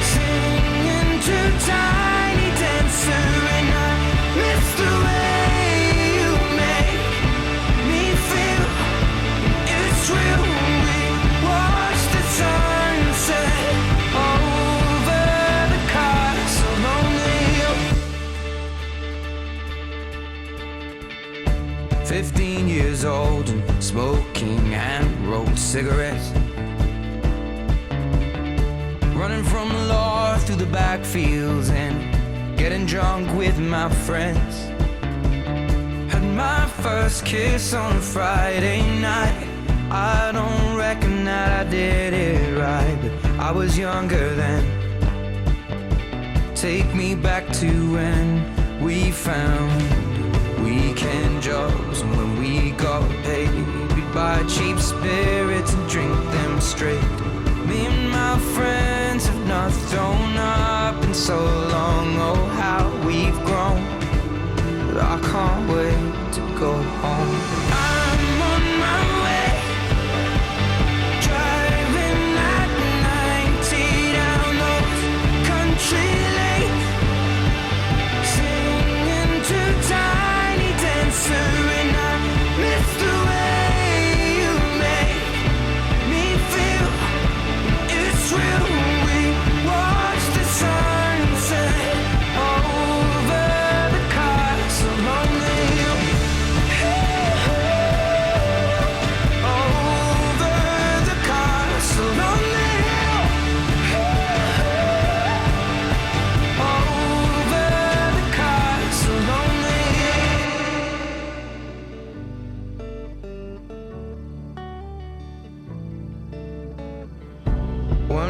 singing to Tiny Dancer, and I miss the way you make me feel. It's real. We watch the sunset over the castle on the hill. 15 years old and smoking hand-rolled cigarettes, running from the law through the backfields and getting drunk with my friends. Had my first kiss on a Friday night. I don't reckon that I did it right, but I was younger then. Take me back to when we found weekend jobs, and when we got paid, we'd buy cheap spirits and drink them straight. Me and my friends have not thrown up in so long. Oh, how we've grown, but I can't wait to go home. I'm on my way, driving at 90 down those country lanes, singing to Tiny Dancer, and I miss the way you make me feel. It's real. We watch the sunset over the castle on the hill.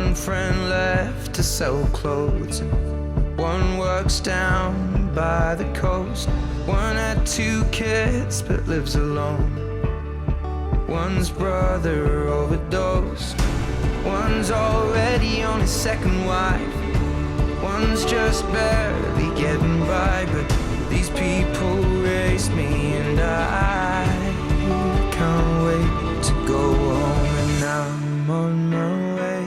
one friend left to sell clothes. One works down by the coast. One had 2 kids but lives alone. One's brother overdosed. One's already on his 2nd wife. One's just barely getting by. But these people raised me, and I can't wait to go home. And I'm on my way.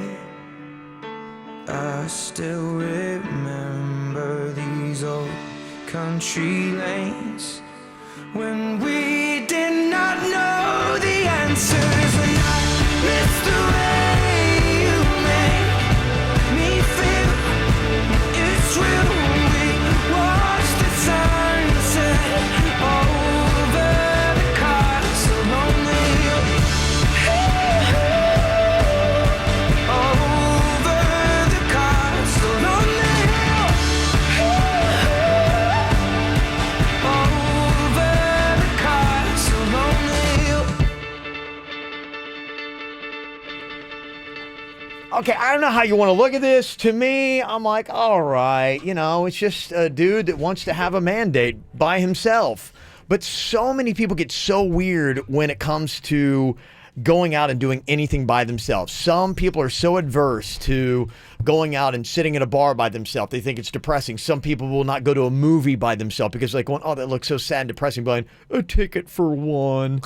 I still remember these old country lanes when we did not know the answers. And I miss the way you make me feel. It's real. We watch the sunset over the castle on the hill. Over the castle on the hill. Over the castle on the hill. Okay, I don't know how you want to look at this. To me, I'm like, all right, it's just a dude that wants to have a mandate by himself. But so many people get so weird when it comes to going out and doing anything by themselves. Some people are so adverse to going out and sitting in a bar by themselves. They think it's depressing. Some people will not go to a movie by themselves because they're going, oh, that looks so sad and depressing. Going, a ticket for one.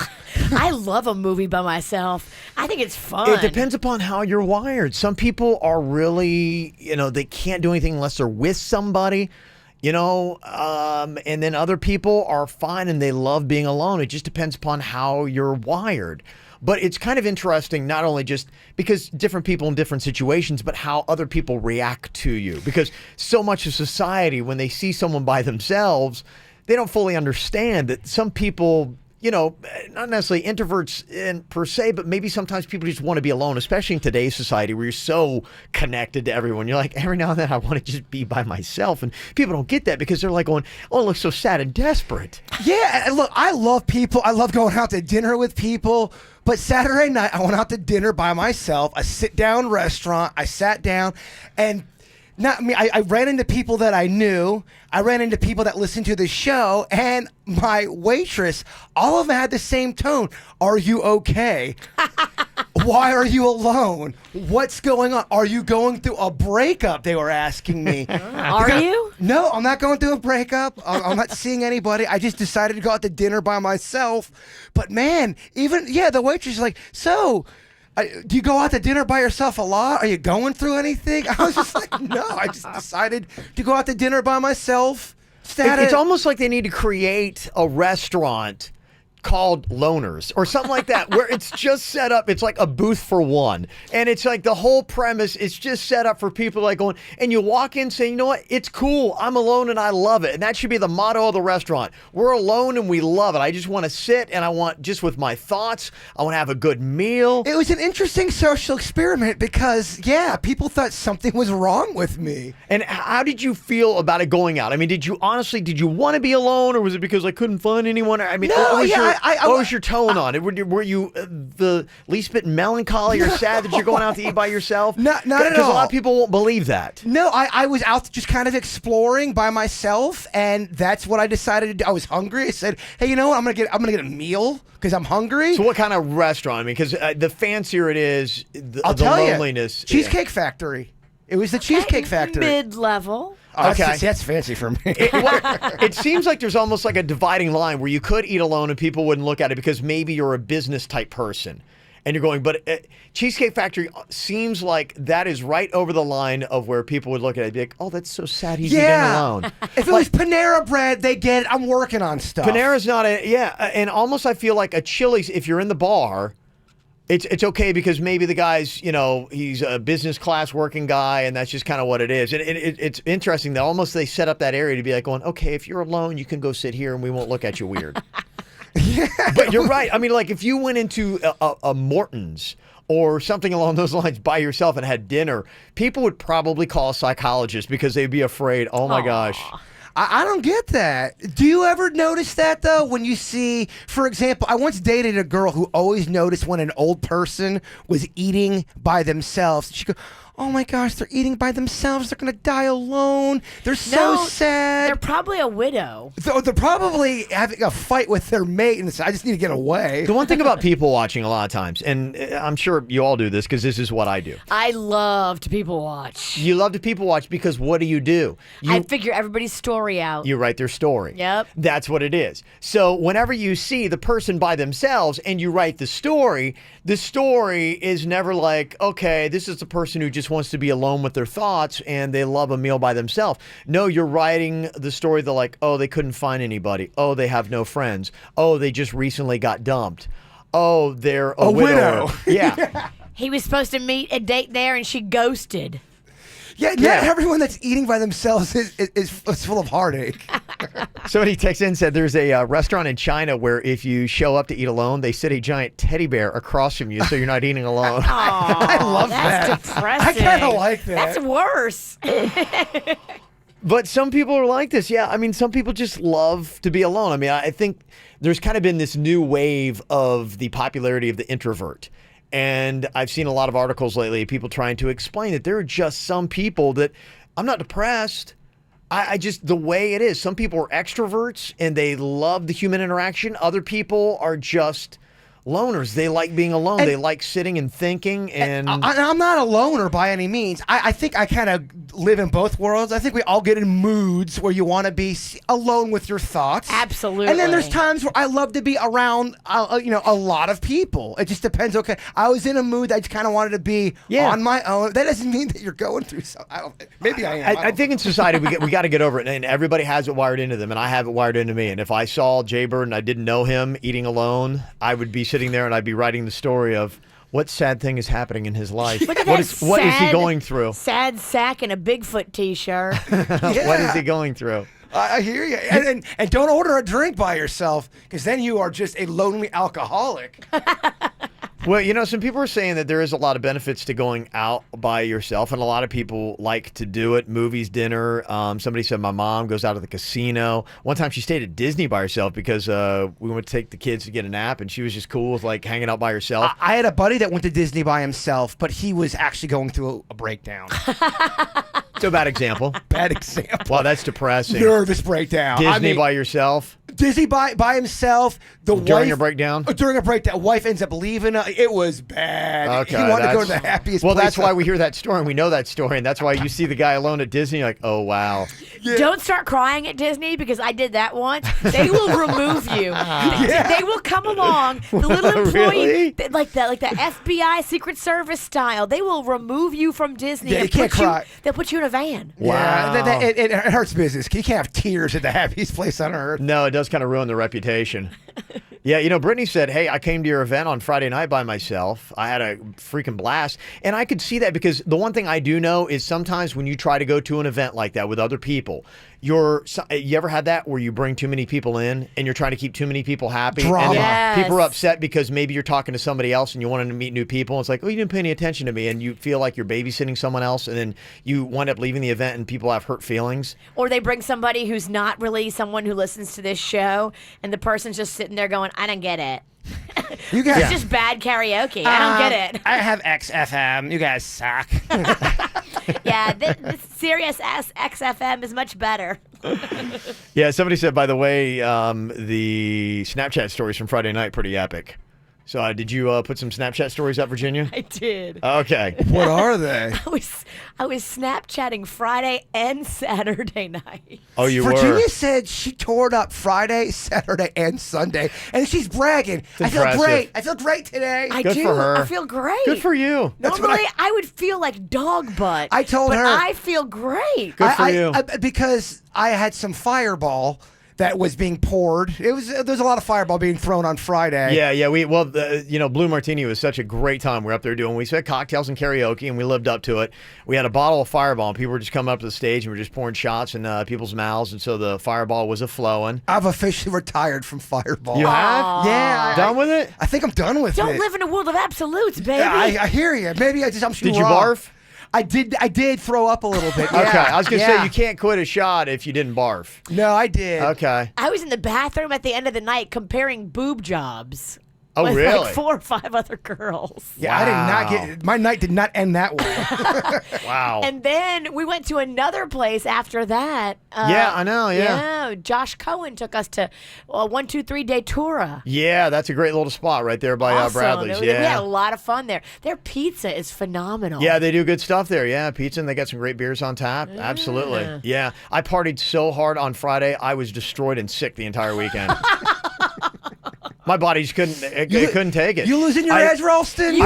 I love a movie by myself. I think it's fun. It depends upon how you're wired. Some people are really, they can't do anything unless they're with somebody. And then other people are fine and they love being alone. It just depends upon how you're wired. But it's kind of interesting, not only just because different people in different situations, but how other people react to you. Because so much of society, when they see someone by themselves, they don't fully understand that some people, not necessarily introverts per se, but maybe sometimes people just want to be alone, especially in today's society where you're so connected to everyone. You're like, every now and then I want to just be by myself. And people don't get that because they're like going, oh, it looks so sad and desperate. Yeah, and look, I love people. I love going out to dinner with people. But Saturday night, I went out to dinner by myself, a sit-down restaurant. I sat down, and I ran into people that I knew. I ran into people that listened to the show, and my waitress, all of them had the same tone. Are you okay? Why are you alone? What's going on? Are you going through a breakup? They were asking me. Are you? No, I'm not going through a breakup. I'm not seeing anybody. I just decided to go out to dinner by myself. But man, the waitress is like, so, do you go out to dinner by yourself a lot? Are you going through anything? I was just like, no, I just decided to go out to dinner by myself. It's almost like they need to create a restaurant called Loners or something like that, where it's just set up. It's like a booth for one. And it's like the whole premise is just set up for people like going, and you walk in saying, you know what? It's cool. I'm alone and I love it. And that should be the motto of the restaurant. We're alone and we love it. I just want to sit and I want just with my thoughts. I want to have a good meal. It was an interesting social experiment because, people thought something was wrong with me. And how did you feel about it going out? I mean, did you want to be alone, or was it because I couldn't find anyone? I mean, what was your tone on it? Were you the least bit melancholy or sad that you're going out to eat by yourself? Not at all. Because a lot of people won't believe that. No, I was out just kind of exploring by myself, and that's what I decided to do. I was hungry. I said, hey, you know what? I'm gonna get a meal because I'm hungry. So what kind of restaurant? I mean, because the fancier it is, the loneliness. Cheesecake Factory. It was the Cheesecake Factory. Mid-level. Oh, okay. That's fancy for me. It seems like there's almost like a dividing line where you could eat alone and people wouldn't look at it because maybe you're a business type person. And you're going, but Cheesecake Factory seems like that is right over the line of where people would look at it and be like, oh, that's so sad he's eating alone. If it was Panera Bread, they get it. I'm working on stuff. Panera's not and almost I feel like a Chili's, if you're in the bar, it's okay because maybe the guy's, he's a business class working guy and that's just kind of what it is. And it's interesting that almost they set up that area to be like going, okay, if you're alone, you can go sit here and we won't look at you weird. But you're right. I mean, like if you went into a Morton's or something along those lines by yourself and had dinner, people would probably call a psychologist because they'd be afraid, oh my gosh. I don't get that. Do you ever notice that, though, when you see, for example, I once dated a girl who always noticed when an old person was eating by themselves. She'd go, oh my gosh, they're eating by themselves. They're going to die alone. They're so sad. They're probably a widow. They're probably having a fight with their mate and say, I just need to get away. The one thing about people watching a lot of times, and I'm sure you all do this because this is what I do. I love to people watch. You love to people watch because what do? I figure everybody's story out. You write their story. Yep. That's what it is. So whenever you see the person by themselves and you write the story is never like, okay, this is the person who just wants to be alone with their thoughts and they love a meal by themselves. No, you're writing the story that like, oh, they couldn't find anybody. Oh, they have no friends. Oh, they just recently got dumped. Oh, they're a widow. Yeah. He was supposed to meet a date there and she ghosted. Yeah, not everyone that's eating by themselves is full of heartache. Somebody texted in and said there's a restaurant in China where if you show up to eat alone, they sit a giant teddy bear across from you so you're not eating alone. I love that. That's depressing. I kind of like that. That's worse. But some people are like this. Yeah, I mean, some people just love to be alone. I mean, I think there's kind of been this new wave of the popularity of the introvert. And I've seen a lot of articles lately, people trying to explain that there are just some people that I'm not depressed. I just, the way it is, some people are extroverts and they love the human interaction. Other people are just loners. They like being alone. They like sitting and thinking. And I'm not a loner by any means. I think I kind of live in both worlds. I think we all get in moods where you want to be alone with your thoughts. Absolutely. And then there's times where I love to be around, a lot of people. It just depends. Okay, I was in a mood that I just kind of wanted to be on my own. That doesn't mean that you're going through something. Maybe I am. I think in society we got to get over it, and everybody has it wired into them, and I have it wired into me. And if I saw Jay Bird and I didn't know him eating alone, I would be sitting there and I'd be writing the story of what sad thing is happening in his life. What is he going through? Sad sack and a Bigfoot t-shirt. What is he going through? I hear you. And don't order a drink by yourself because then you are just a lonely alcoholic. Well, some people are saying that there is a lot of benefits to going out by yourself, and a lot of people like to do it. Movies, dinner. Somebody said my mom goes out to the casino. One time she stayed at Disney by herself because we went to take the kids to get a nap, and she was just cool with like hanging out by herself. I had a buddy that went to Disney by himself, but he was actually going through a breakdown. So bad example. Bad example. Wow, that's depressing. Nervous breakdown. Disney by yourself. Disney by himself. During a breakdown? During a breakdown. Wife ends up leaving. It was bad. Okay, he wanted to go to the happiest place. Well, that's why we hear that story and we know that story. And that's why you see the guy alone at Disney, you're like, oh, wow. Yeah. Don't start crying at Disney because I did that once. They will remove you. They will come along. The little employee, Really? like the FBI Secret Service style, they will remove you from Disney. Yeah, and you can't cry. They'll put you in a van. Wow. Yeah, it hurts business. You can't have tears at the happiest place on earth. No, it does kind of ruin the reputation. Yeah, Brittany said, hey, I came to your event on Friday night by myself. I had a freaking blast. And I could see that because the one thing I do know is sometimes when you try to go to an event like that with other people, you ever had that where you bring too many people in and you're trying to keep too many people happy? Drama. And Yes. people are upset because maybe you're talking to somebody else and you wanted to meet new people. It's like, oh, you didn't pay any attention to me. And you feel like you're babysitting someone else. And then you wind up leaving the event and people have hurt feelings. Or they bring somebody who's not really someone who listens to this show, and the person's just sitting there going, I don't get it. You guys, It's just bad karaoke. I don't get it. I have XFM. You guys suck. Yeah, this Sirius XFM is much better. Yeah, somebody said, by the way, the Snapchat stories from Friday night, pretty epic. So did you put some Snapchat stories up, Virginia? I did. Okay. What are they? I was Snapchatting Friday and Saturday night. Oh, you Virginia were? said she tore it up Friday, Saturday, and Sunday, and she's bragging. I feel impressive. great. I feel great today. I Good do. for her. I feel great. Good for you. Normally, I would feel like dog butt. I told but her. I feel great. Good for you. Because I had some Fireball that was being poured. There's a lot of Fireball being thrown on Friday. Yeah. Blue Martini was such a great time. We were up there we said cocktails and karaoke, and we lived up to it. We had a bottle of Fireball, and people were just coming up to the stage, and we were just pouring shots in people's mouths, and so the Fireball was a-flowing. I've officially retired from Fireball. You have? Yeah. Done with it? I think I'm done with it. Don't live in a world of absolutes, baby. Yeah, I hear you. Maybe I'm too Did you raw. barf? I did throw up a little bit. Yeah. Okay, I was going to Yeah. say, you can't quit a shot if you didn't barf. No, I did. Okay. I was in the bathroom at the end of the night comparing boob jobs. Oh, with really? like 4 or 5 other girls. Yeah, I did not get my night did not end that way. Wow. And then we went to another place after that. Yeah, I know, yeah. Josh Cohen took us to 123 Datura. Yeah, that's a great little spot right there by Awesome. Bradley's. We had Yeah. a lot of fun there. Their pizza is phenomenal. Yeah, they do good stuff there. Yeah, pizza, and they got some great beers on tap. Absolutely. Yeah. I partied so hard on Friday, I was destroyed and sick the entire weekend. My body just couldn't take it. You losing your edge, Ralston? You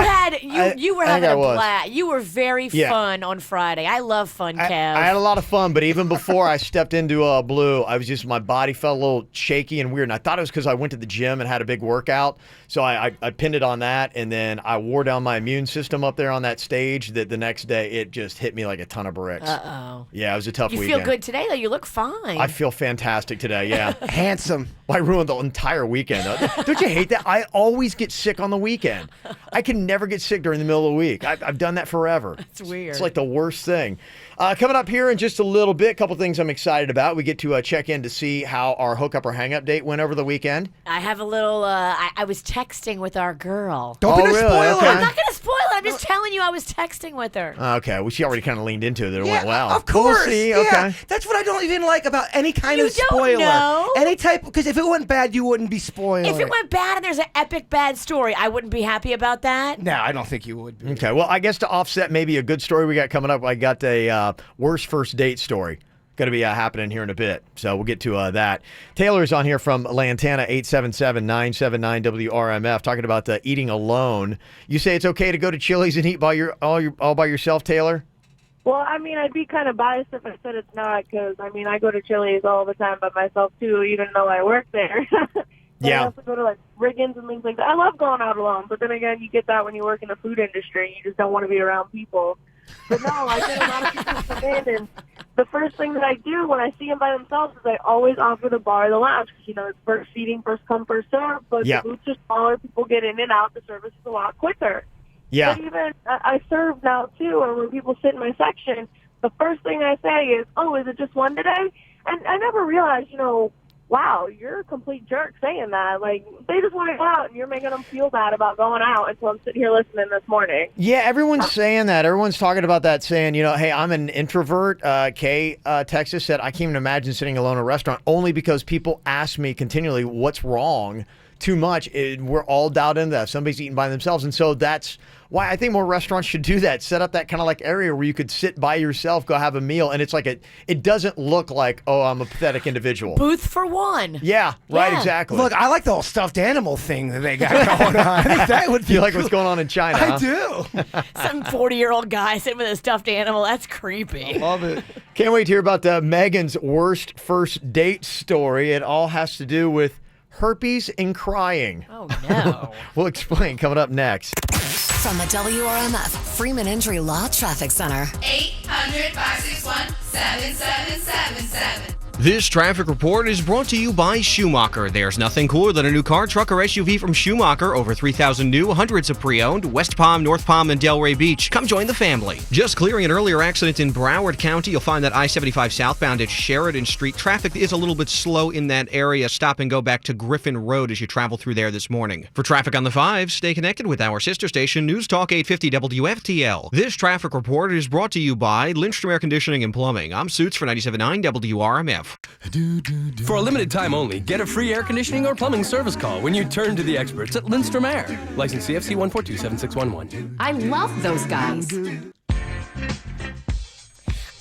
were having a blast. You were very Yeah. fun on Friday. I love fun, Kev. I had a lot of fun, but even before I stepped into Blue, my body felt a little shaky and weird. And I thought it was because I went to the gym and had a big workout. So I pinned it on that, and then I wore down my immune system up there on that stage. That the next day it just hit me like a ton of bricks. Uh-oh. Yeah, it was a tough You weekend. feel good today, though. You look fine. I feel fantastic today, yeah. Handsome. I ruined the entire weekend. Don't you hate that? I always get sick on the weekend. I can never get sick during the middle of the week. I've done that forever. That's weird. It's like the worst thing. Coming up here in just a little bit, a couple things I'm excited about. We get to check in to see how our hookup or hang up date went over the weekend. I have a little. I was texting with our girl. Don't be the really? spoiler. Okay. I'm not going to spoil it. I'm just telling you I was texting with her. Okay, well, she already kind of leaned into it. It went well. Of course. We'll see. Yeah, Okay. that's what I don't even like about any kind of You don't spoiler. know. Any type, because if it went bad, you wouldn't be spoiling. If it went bad and there's an epic bad story, I wouldn't be happy about that. No, I don't think you would be. Okay, well, I guess to offset maybe a good story we got coming up, I got a worst first date story. Going to be happening here in a bit, so we'll get to that. Taylor's on here from Lantana, 877-979-WRMF, talking about eating alone. You say it's okay to go to Chili's and eat all by yourself, Taylor? Well, I mean, I'd be kind of biased if I said it's not, because, I mean, I go to Chili's all the time by myself, too, even though I work there. Yeah. I also go to, like, Riggins and things like that. I love going out alone, but then again, you get that when you work in the food industry. You just don't want to be around people. But no, I get a lot of people come in, and the first thing that I do when I see them by themselves is I always offer the bar or the lounge, because, you know, it's first seating, first come, first serve, but Yeah. the booths are smaller, people get in and out, the service is a lot quicker. Yeah. But even I serve now, too, and when people sit in my section, the first thing I say is, oh, is it just one today? And I never realized, you know, wow, you're a complete jerk saying that. Like, they just want to go out, and you're making them feel bad about going out until I'm sitting here listening this morning. Yeah, everyone's saying that. Everyone's talking about that, saying, you know, hey, I'm an introvert. Kay, Texas said, I can't even imagine sitting alone in a restaurant, only because people ask me continually what's wrong. Too much. We're all dialed into that. Somebody's eating by themselves. And so that's why I think more restaurants should do that. Set up that kind of like area where you could sit by yourself, go have a meal. And it's like it doesn't look like, oh, I'm a pathetic individual. Booth for one. Yeah, right, exactly. Look, I like the whole stuffed animal thing that they got going on. I think that would be You like cool. what's going on in China, I huh? do. Some 40-year-old guy sitting with a stuffed animal. That's creepy. Love it. Can't wait to hear about Megan's worst first date story. It all has to do with herpes and crying. Oh, no. We'll explain coming up next. From the WRMF Freeman Injury Law Traffic Center. 800-561-7777. This traffic report is brought to you by Schumacher. There's nothing cooler than a new car, truck, or SUV from Schumacher. Over 3,000 new, hundreds of pre-owned. West Palm, North Palm, and Delray Beach. Come join the family. Just clearing an earlier accident in Broward County. You'll find that I-75 southbound at Sheridan Street. Traffic is a little bit slow in that area. Stop and go back to Griffin Road as you travel through there this morning. For traffic on the 5, stay connected with our sister station, News Talk 850 WFTL. This traffic report is brought to you by Lindstrom Air Conditioning and Plumbing. I'm Suits for 97.9 WRMF. For a limited time only, get a free air conditioning or plumbing service call when you turn to the experts at Lindstrom Air. License CFC 1427611. I love those guys.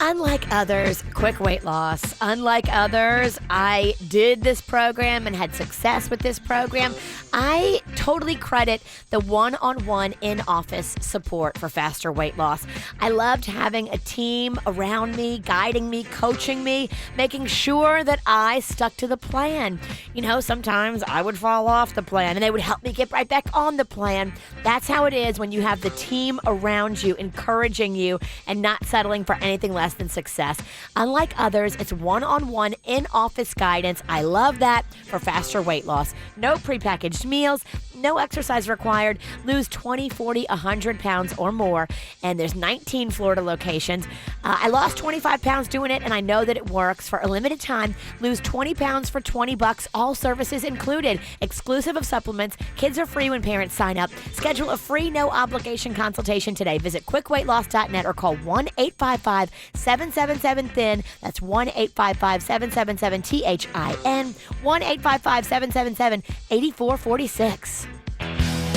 Unlike others, quick weight loss. Unlike others, I did this program and had success with this program. I totally credit the one-on-one in-office support for faster weight loss. I loved having a team around me, guiding me, coaching me, making sure that I stuck to the plan. You know, sometimes I would fall off the plan and they would help me get right back on the plan. That's how it is when you have the team around you, encouraging you and not settling for anything less less than success. Unlike others, it's one-on-one in-office guidance. I love that for faster weight loss. No prepackaged meals, no exercise required. Lose 20, 40, 100 pounds or more. And there's 19 Florida locations. I lost 25 pounds doing it, and I know that it works. For a limited time, lose 20 pounds for $20, all services included, exclusive of supplements. Kids are free when parents sign up. Schedule a free, no-obligation consultation today. Visit quickweightloss.net or call 1-855-777-THIN. That's 1-855-777-THIN. 1-855-777-8446.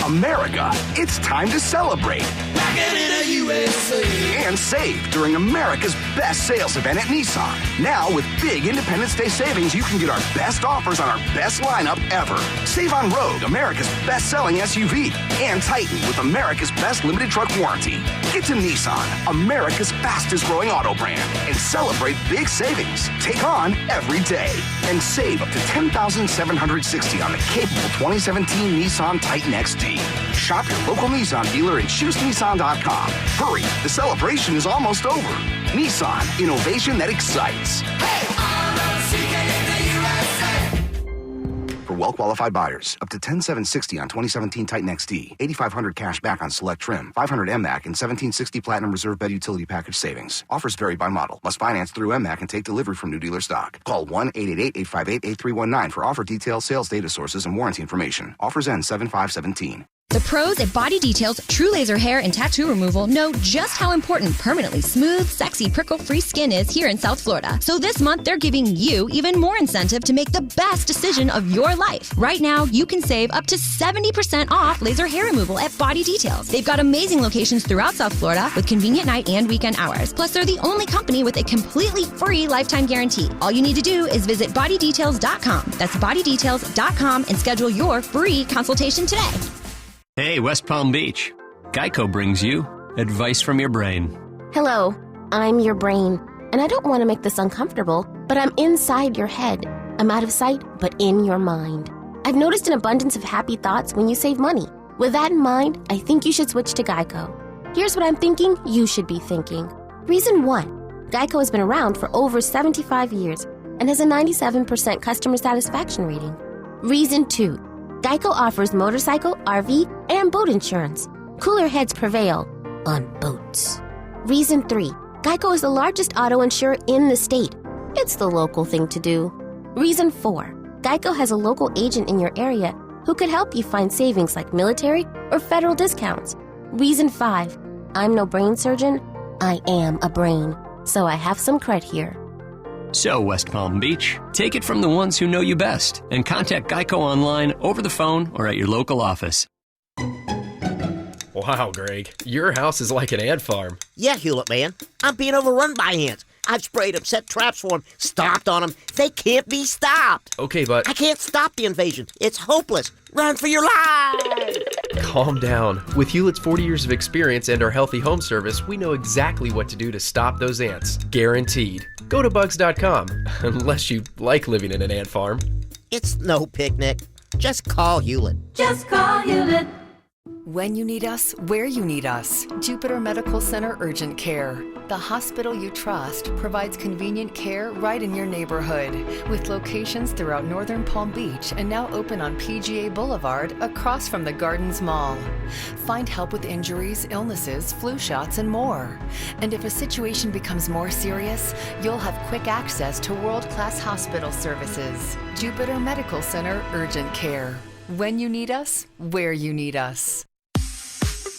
America, it's time to celebrate. Back in the USA. And save during America's best sales event at Nissan. Now with big Independence Day savings, you can get our best offers on our best lineup ever. Save on Rogue, America's best-selling SUV, and Titan with America's best limited truck warranty. Get to Nissan, America's fastest-growing auto brand, and celebrate big savings. Take on every day and save up to $10,760 on the capable 2017 Nissan Titan XD. Shop your local Nissan dealer and choose Nissan.com. Hurry, the celebration is almost over. Nissan, innovation that excites. For well-qualified buyers, up to $10,760 on 2017 Titan XD, $8,500 cash back on select trim, $500 MMAC, and $1,760 Platinum Reserve Bed Utility Package savings. Offers vary by model. Must finance through MMAC and take delivery from new dealer stock. Call 1-888-858-8319 for offer details, sales data sources, and warranty information. Offers end 7/5/17. The pros at Body Details True Laser Hair and Tattoo Removal know just how important permanently smooth, sexy, prickle-free skin is here in South Florida. So this month, they're giving you even more incentive to make the best decision of your life. Right now, you can save up to 70% off laser hair removal at Body Details. They've got amazing locations throughout South Florida with convenient night and weekend hours. Plus, they're the only company with a completely free lifetime guarantee. All you need to do is visit bodydetails.com. That's bodydetails.com and schedule your free consultation today. Hey, West Palm Beach. Geico brings you advice from your brain. Hello, I'm your brain, and I don't want to make this uncomfortable, but I'm inside your head. I'm out of sight, but in your mind. I've noticed an abundance of happy thoughts when you save money. With that in mind, I think you should switch to Geico. Here's what I'm thinking you should be thinking. Reason 1. Geico has been around for over 75 years and has a 97% customer satisfaction rating. Reason 2. Geico offers motorcycle, RV, and boat insurance. Cooler heads prevail on boats. Reason 3. Geico is the largest auto insurer in the state. It's the local thing to do. Reason 4. Geico has a local agent in your area who could help you find savings like military or federal discounts. Reason 5. I'm no brain surgeon. I am a brain, so I have some cred here. So, West Palm Beach, take it from the ones who know you best and contact Geico online, over the phone, or at your local office. Wow, Greg, your house is like an ant farm. Yeah, Hewlett, man. I'm being overrun by ants. I've sprayed them, set traps for them, stomped on them. They can't be stopped. Okay, but... I can't stop the invasion. It's hopeless. Run for your life! Calm down. With Hewlett's 40 years of experience and our healthy home service, we know exactly what to do to stop those ants. Guaranteed. Go to bugs.com, unless you like living in an ant farm. It's no picnic. Just call Hewlett. Just call Hewlett. When you need us, where you need us. Jupiter Medical Center Urgent Care. The hospital you trust provides convenient care right in your neighborhood, with locations throughout northern Palm Beach and now open on PGA Boulevard across from the Gardens Mall. Find help with injuries, illnesses, flu shots, and more. And if a situation becomes more serious, you'll have quick access to world-class hospital services. Jupiter Medical Center Urgent Care. When you need us, where you need us.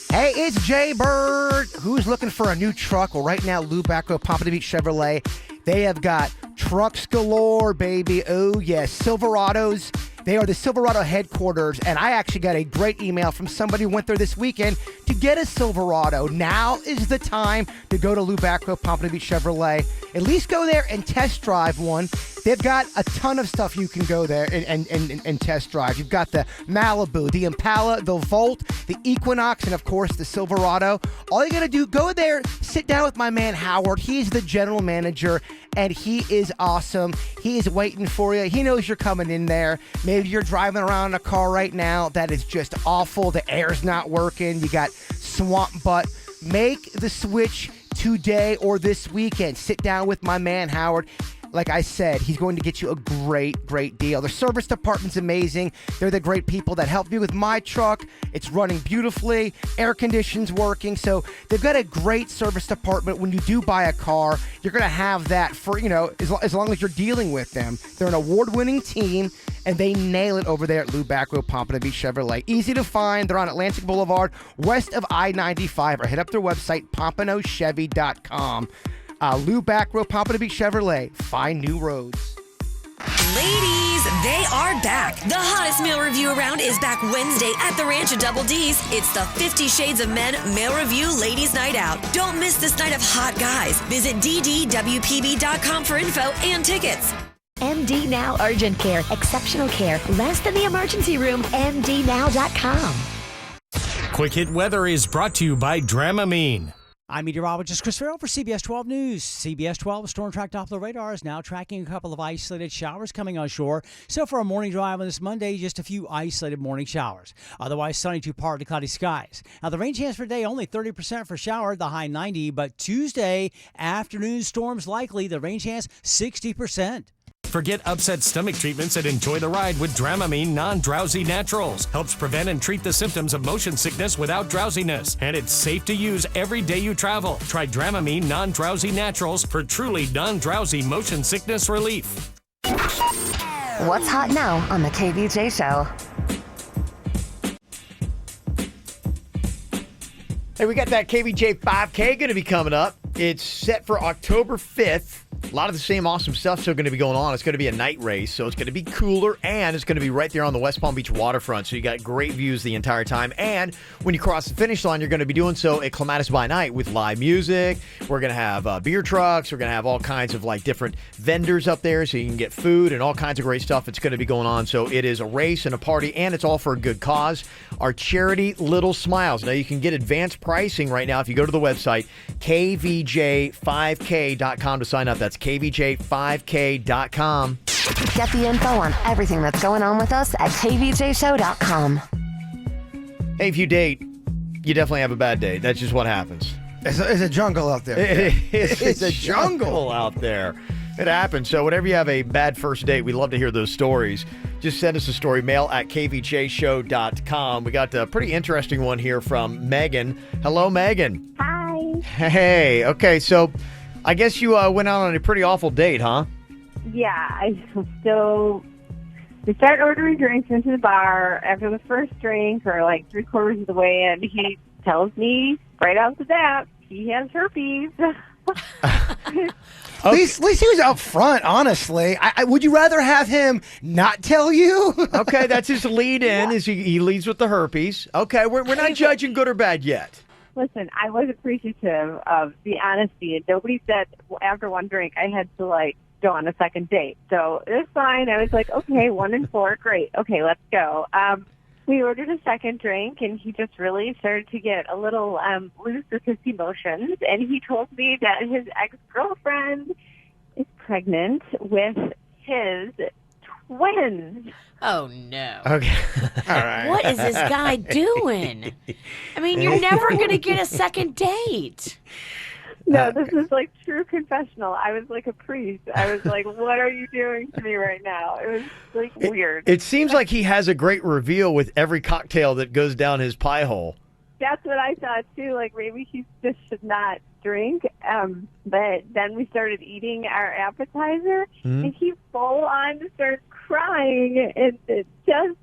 Hey, it's Jay Bird. Who's looking for a new truck? Well, right now, Lou Bacco, Pompano Beach Chevrolet, they have got trucks galore, baby. Oh, yes, Silverados. They are the Silverado headquarters, and I actually got a great email from somebody who went there this weekend to get a Silverado. Now is the time to go to Lou Bacco, Pompano Beach Chevrolet. At least go there and test drive one. They've got a ton of stuff you can go there and test drive. You've got the Malibu, the Impala, the Volt, the Equinox, and of course the Silverado. All you gotta do, go there, sit down with my man Howard. He's the general manager, and he is awesome. He is waiting for you. He knows you're coming in there. Maybe you're driving around in a car right now that is just awful. The air's not working. You got swamp butt. Make the switch today or this weekend, sit down with my man, Howard. Like I said, he's going to get you a great, great deal. The service department's amazing. They're the great people that help me with my truck. It's running beautifully. Air conditioning's working. So they've got a great service department. When you do buy a car, you're going to have that for, as long as you're dealing with them. They're an award-winning team, and they nail it over there at Lou Backrow Pompano Beach Chevrolet. Easy to find. They're on Atlantic Boulevard, west of I-95, or hit up their website, pompanochevy.com. Lou Backrow, Pompano Beach Chevrolet. Find new roads. Ladies, they are back. The hottest male review around is back Wednesday at the Ranch at Double D's. It's the 50 Shades of Men Male Review Ladies Night Out. Don't miss this night of hot guys. Visit ddwpb.com for info and tickets. MD Now Urgent Care. Exceptional care. Less than the emergency room. MDNow.com. Quick Hit Weather is brought to you by Dramamine. I'm meteorologist Chris Farrell for CBS 12 News. CBS 12 Storm Track Doppler radar is now tracking a couple of isolated showers coming on shore. So for a morning drive on this Monday, just a few isolated morning showers. Otherwise, sunny to partly cloudy skies. Now, the rain chance for today, only 30% for shower, the high 90. But Tuesday, afternoon storms likely, the rain chance 60%. Forget upset stomach treatments and enjoy the ride with Dramamine Non-Drowsy Naturals. Helps prevent and treat the symptoms of motion sickness without drowsiness. And it's safe to use every day you travel. Try Dramamine Non-Drowsy Naturals for truly non-drowsy motion sickness relief. What's hot now on the KVJ Show? Hey, we got that KVJ 5K going to be coming up. It's set for October 5th. A lot of the same awesome stuff still going to be going on. It's going to be a night race, so it's going to be cooler, and it's going to be right there on the West Palm Beach waterfront, so you got great views the entire time. And when you cross the finish line, you're going to be doing so at Clematis by night with live music. We're going to have beer trucks. We're going to have all kinds of different vendors up there, so you can get food and all kinds of great stuff. It's going to be going on. So it is a race and a party, and it's all for a good cause. Our charity, Little Smiles. Now, you can get advanced pricing right now if you go to the website, kvj5k.com to sign up. That's kvj5k.com. Get the info on everything that's going on with us at kvjshow.com. Hey, if you date, you definitely have a bad date. That's just what happens. It's a jungle out there. It's a jungle out there. It happens. So whenever you have a bad first date, we love to hear those stories. Just send us a story, mail at kvjshow.com. We got a pretty interesting one here from Megan. Hello, Megan. Hi. Hey, okay, so I guess you went out on a pretty awful date, huh? Yeah, we start ordering drinks into the bar. After the first drink, or like 3/4 of the way in, he tells me right off the bat he has herpes. At least he was up front, honestly. Would you rather have him not tell you? Okay, that's his lead in, is he leads with the herpes. Okay, we're not judging good or bad yet. Listen, I was appreciative of the honesty, and nobody said after one drink I had to go on a second date. So it was fine. I was like, okay, 1 and 4, great. Okay, let's go. We ordered a second drink, and he just really started to get a little loose with his emotions. And he told me that his ex-girlfriend is pregnant with his twins. Oh, no. Okay. All right. What is this guy doing? I mean, you're never going to get a second date. No, this is true confessional. I was like a priest. I was like, what are you doing to me right now? It was weird. It seems like he has a great reveal with every cocktail that goes down his pie hole. That's what I thought too. Maybe he just should not drink. But then we started eating our appetizer, and he full on started crying and just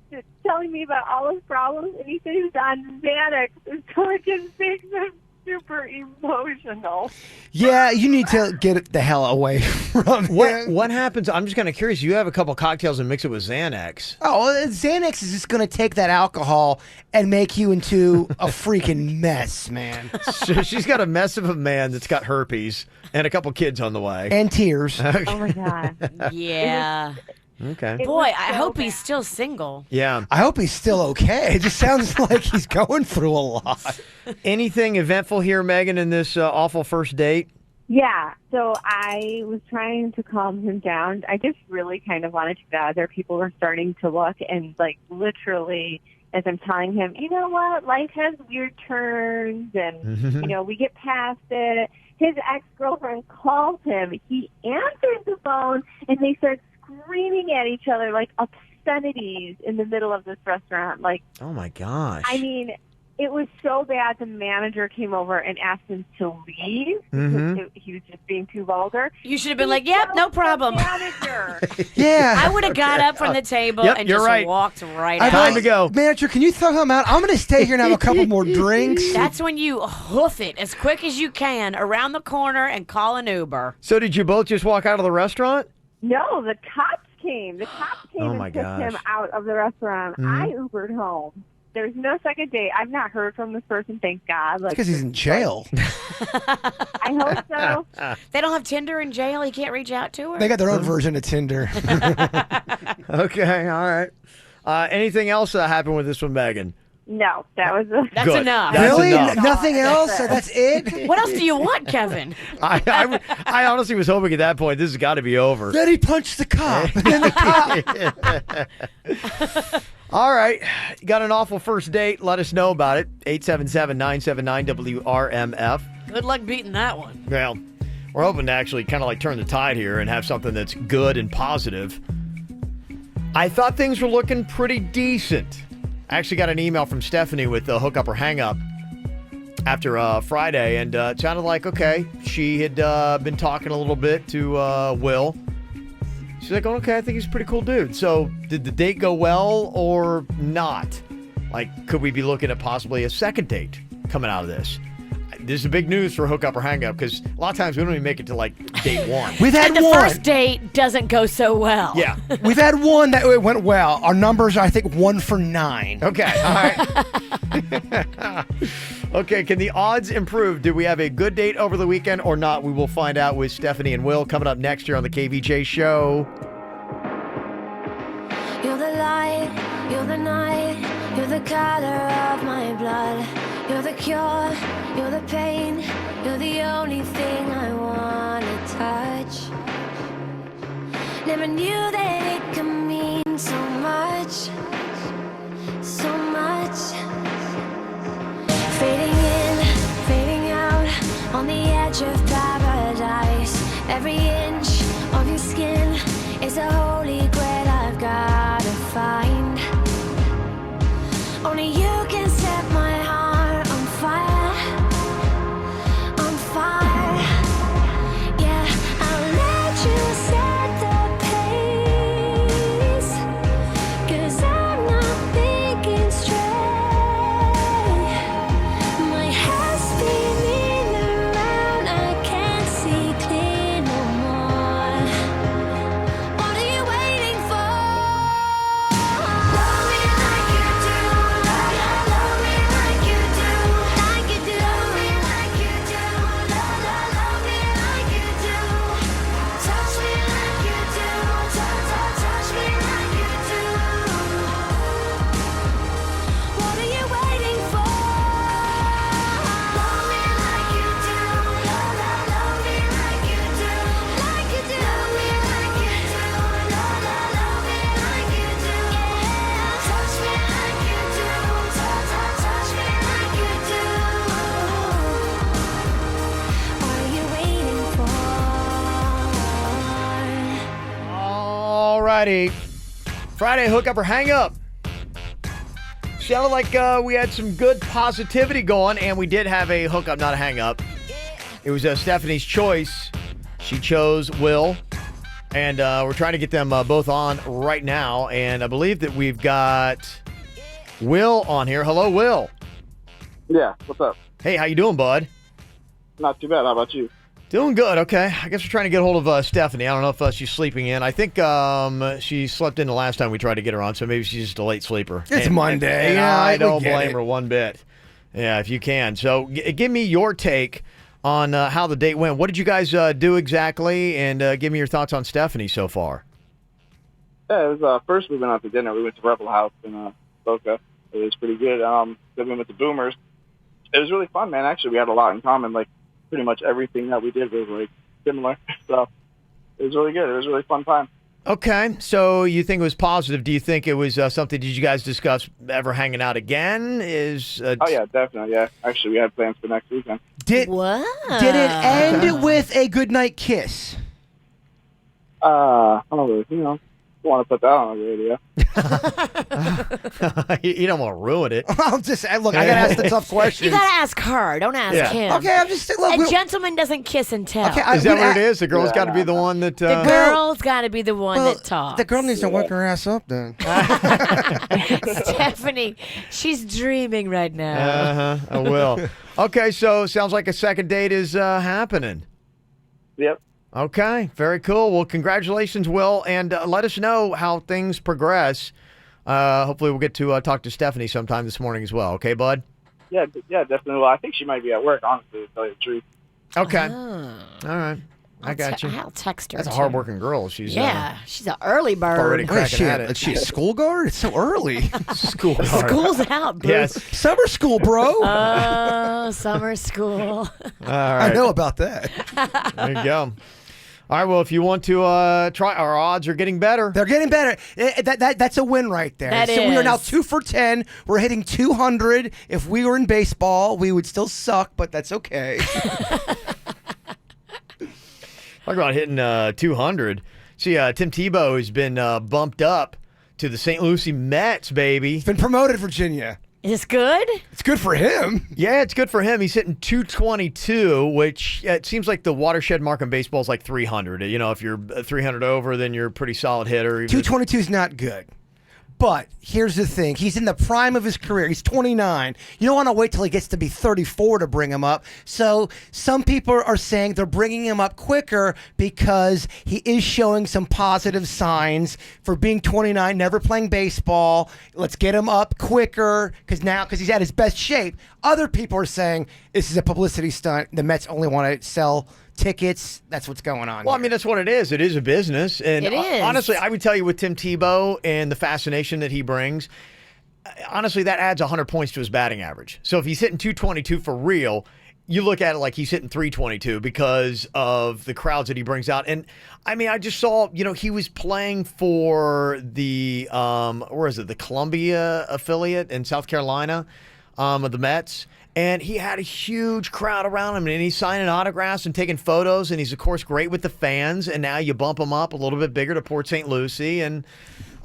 telling me about all his problems. And he said he was on Xanax, so it just makes him super emotional. Yeah, you need to get the hell away from him. What happens? I'm just kind of curious. You have a couple cocktails and mix it with Xanax. Oh, Xanax is just going to take that alcohol and make you into a freaking mess, man. So she's got a mess of a man that's got herpes and a couple kids on the way. And tears. Okay. Oh, my God. Yeah. Okay. Boy, I hope he's still single. Yeah. I hope he's still okay. It just sounds like he's going through a lot. Anything eventful here, Megan, in this awful first date? Yeah, so I was trying to calm him down. I just really kind of wanted to get out of there. People were starting to look, and literally as I'm telling him, you know what, life has weird turns, and, we get past it. His ex-girlfriend calls him. He answers the phone, and they start screaming at each other like obscenities in the middle of this restaurant. Like, oh, my gosh. I mean, it was so bad the manager came over and asked him to leave because he was just being too vulgar. You should have been like, yep, no problem. Manager. Yeah. I would have got up from the table Yep, and you're just right. walked right I'd out. Time to go. Manager, can you throw him out? I'm going to stay here and have a couple more drinks. That's when you hoof it as quick as you can around the corner and call an Uber. So did you both just walk out of the restaurant? No, the cops came. The cops came Oh, my and took gosh. him out of the restaurant. I Ubered home. There's no second date. I've not heard from this person, thank God. Like, Because he's in jail. I hope so. They don't have Tinder in jail? He can't reach out to her? They got their own version of Tinder. Okay, all right. Anything else that happened with this one, Megan? No, that was That's Good. enough. That's Really? enough. Nothing else? So that's it? What else do you want, Kevin? I honestly was hoping at that point this has got to be over. Then he punched the cop. And then the cop. All right. You got an awful first date. Let us know about it. 877-979-WRMF. Good luck beating that one. Well, we're hoping to actually kind of like turn the tide here and have something that's good and positive. I thought things were looking pretty decent. I actually got an email from Stephanie with the hookup or hang up after Friday, and it sounded like, okay, she had been talking a little bit to Will. She's like, oh, okay, I think he's a pretty cool dude. So did the date go well or not? Like, could we be looking at possibly a second date coming out of this? This is big news for hookup or hang up because a lot of times we don't even make it to like date one. We've had And the one. first date doesn't go so well. Yeah. We've had one that it went well. Our numbers are, I think, 1 for 9. Okay. All right. Okay. Can the odds improve? Did we have a good date over the weekend or not? We will find out with Stephanie and Will coming up next year on the KVJ show. You're the light, you're the night, you're the color of my blood. You're the cure, you're the pain, you're the only thing I wanna touch. Never knew that it could mean so much, so much. Fading in, fading out, on the edge of paradise. Every inch of your skin is a holy grail I've gotta find. Only you can set my heart on fire, on fire. Yeah, I'll let you set the pace, 'cause I'm not thinking straight. My head's spinning around, I can't see clear no more. What are you waiting for? Love me like you do, love me like you do, like you do. Love me like you do, love me like you do. Touch me like you do, touch me like you do. What are you waiting for? Love me like you do, love me like you do, like you do. Love me like you do, love me like you do. Yeah, touch me like you do, touch me like you do. What are you waiting for? All righty. Friday hookup or hang up. Sounded like we had some good positivity going, and we did have a hookup, not a hang up. It was Stephanie's choice. She chose Will, and we're trying to get them both on right now. And I believe that we've got Will on here. Hello, Will. Yeah, what's up? Hey, how you doing, bud? Not too bad. How about you? Doing good. Okay. I guess we're trying to get hold of Stephanie. I don't know if she's sleeping in. I think she slept in the last time we tried to get her on, so maybe she's just a late sleeper. It's Monday. Yeah, I we don't get blame it. her one bit. Yeah, if you can. So give me your take on how the date went. What did you guys do exactly? And give me your thoughts on Stephanie so far. Yeah, it was first we went out to dinner. We went to Rebel House in Boca. It was pretty good. Then we went to Boomers. It was really fun, man. Actually, we had a lot in common. Like, pretty much everything that we did was, like, similar. So it was really good. It was a really fun time. Okay, so you think it was positive. Do you think it was something, did you guys discuss ever hanging out again? Oh, yeah, definitely, yeah. Actually, we had plans for next weekend. Did it end with a goodnight kiss? I don't really, don't want to put that on the radio. You don't want to ruin it. I'll just look. I gotta ask the tough questions. You gotta ask her. Don't ask him. Okay, I'm just look. A gentleman doesn't kiss and tell. Okay, Is that what it is? The girl's got to be the one that. The girl's got to be the one that talks. The girl needs to work her ass up then. Stephanie, she's dreaming right now. I will. Okay, so sounds like a second date is happening. Yep. Okay, very cool. Well, congratulations, Will, and let us know how things progress. Hopefully we'll get to talk to Stephanie sometime this morning as well. Okay, bud? Yeah, definitely. Well, I think she might be at work, honestly, to tell you the truth. Okay. All right. I got you. I'll text her. That's a too. hardworking girl. She's she's an early bird. already cracking at it. Is she a school guard? It's so early. School guard. School's out, bro. Yes. Summer school, bro. Oh, summer school. All right. I know about that. There you go. All right, well, if you want to try, our odds are getting better. They're getting better. That's a win right there. That so we are now is. 2 for 10. We're hitting 200. If we were in baseball, we would still suck, but that's okay. Talk about hitting 200. See, Tim Tebow has been bumped up to the St. Lucie Mets, baby. He's been promoted, Virginia. Is this good? It's good for him. Yeah, it's good for him. He's hitting 222, which it seems like the watershed mark in baseball is like 300. You know, if you're 300 over, then you're a pretty solid hitter. 222 is not good. But here's the thing. He's in the prime of his career. He's 29. You don't want to wait till he gets to be 34 to bring him up. So some people are saying they're bringing him up quicker because he is showing some positive signs for being 29, never playing baseball. Let's get him up quicker because he's at his best shape. Other people are saying this is a publicity stunt. The Mets only want to sell tickets. That's what's going on. Well, I mean, that's what it is. It is a business. And It is. honestly, I would tell you with Tim Tebow and the fascination that he brings, honestly, that adds 100 points to his batting average. So if he's hitting 222 for real, you look at it like he's hitting 322 because of the crowds that he brings out. And I mean, I just saw, he was playing for the, the Columbia affiliate in South Carolina of the Mets. And he had a huge crowd around him, and he's signing autographs and taking photos, and he's, of course, great with the fans. And now you bump him up a little bit bigger to Port St. Lucie. And,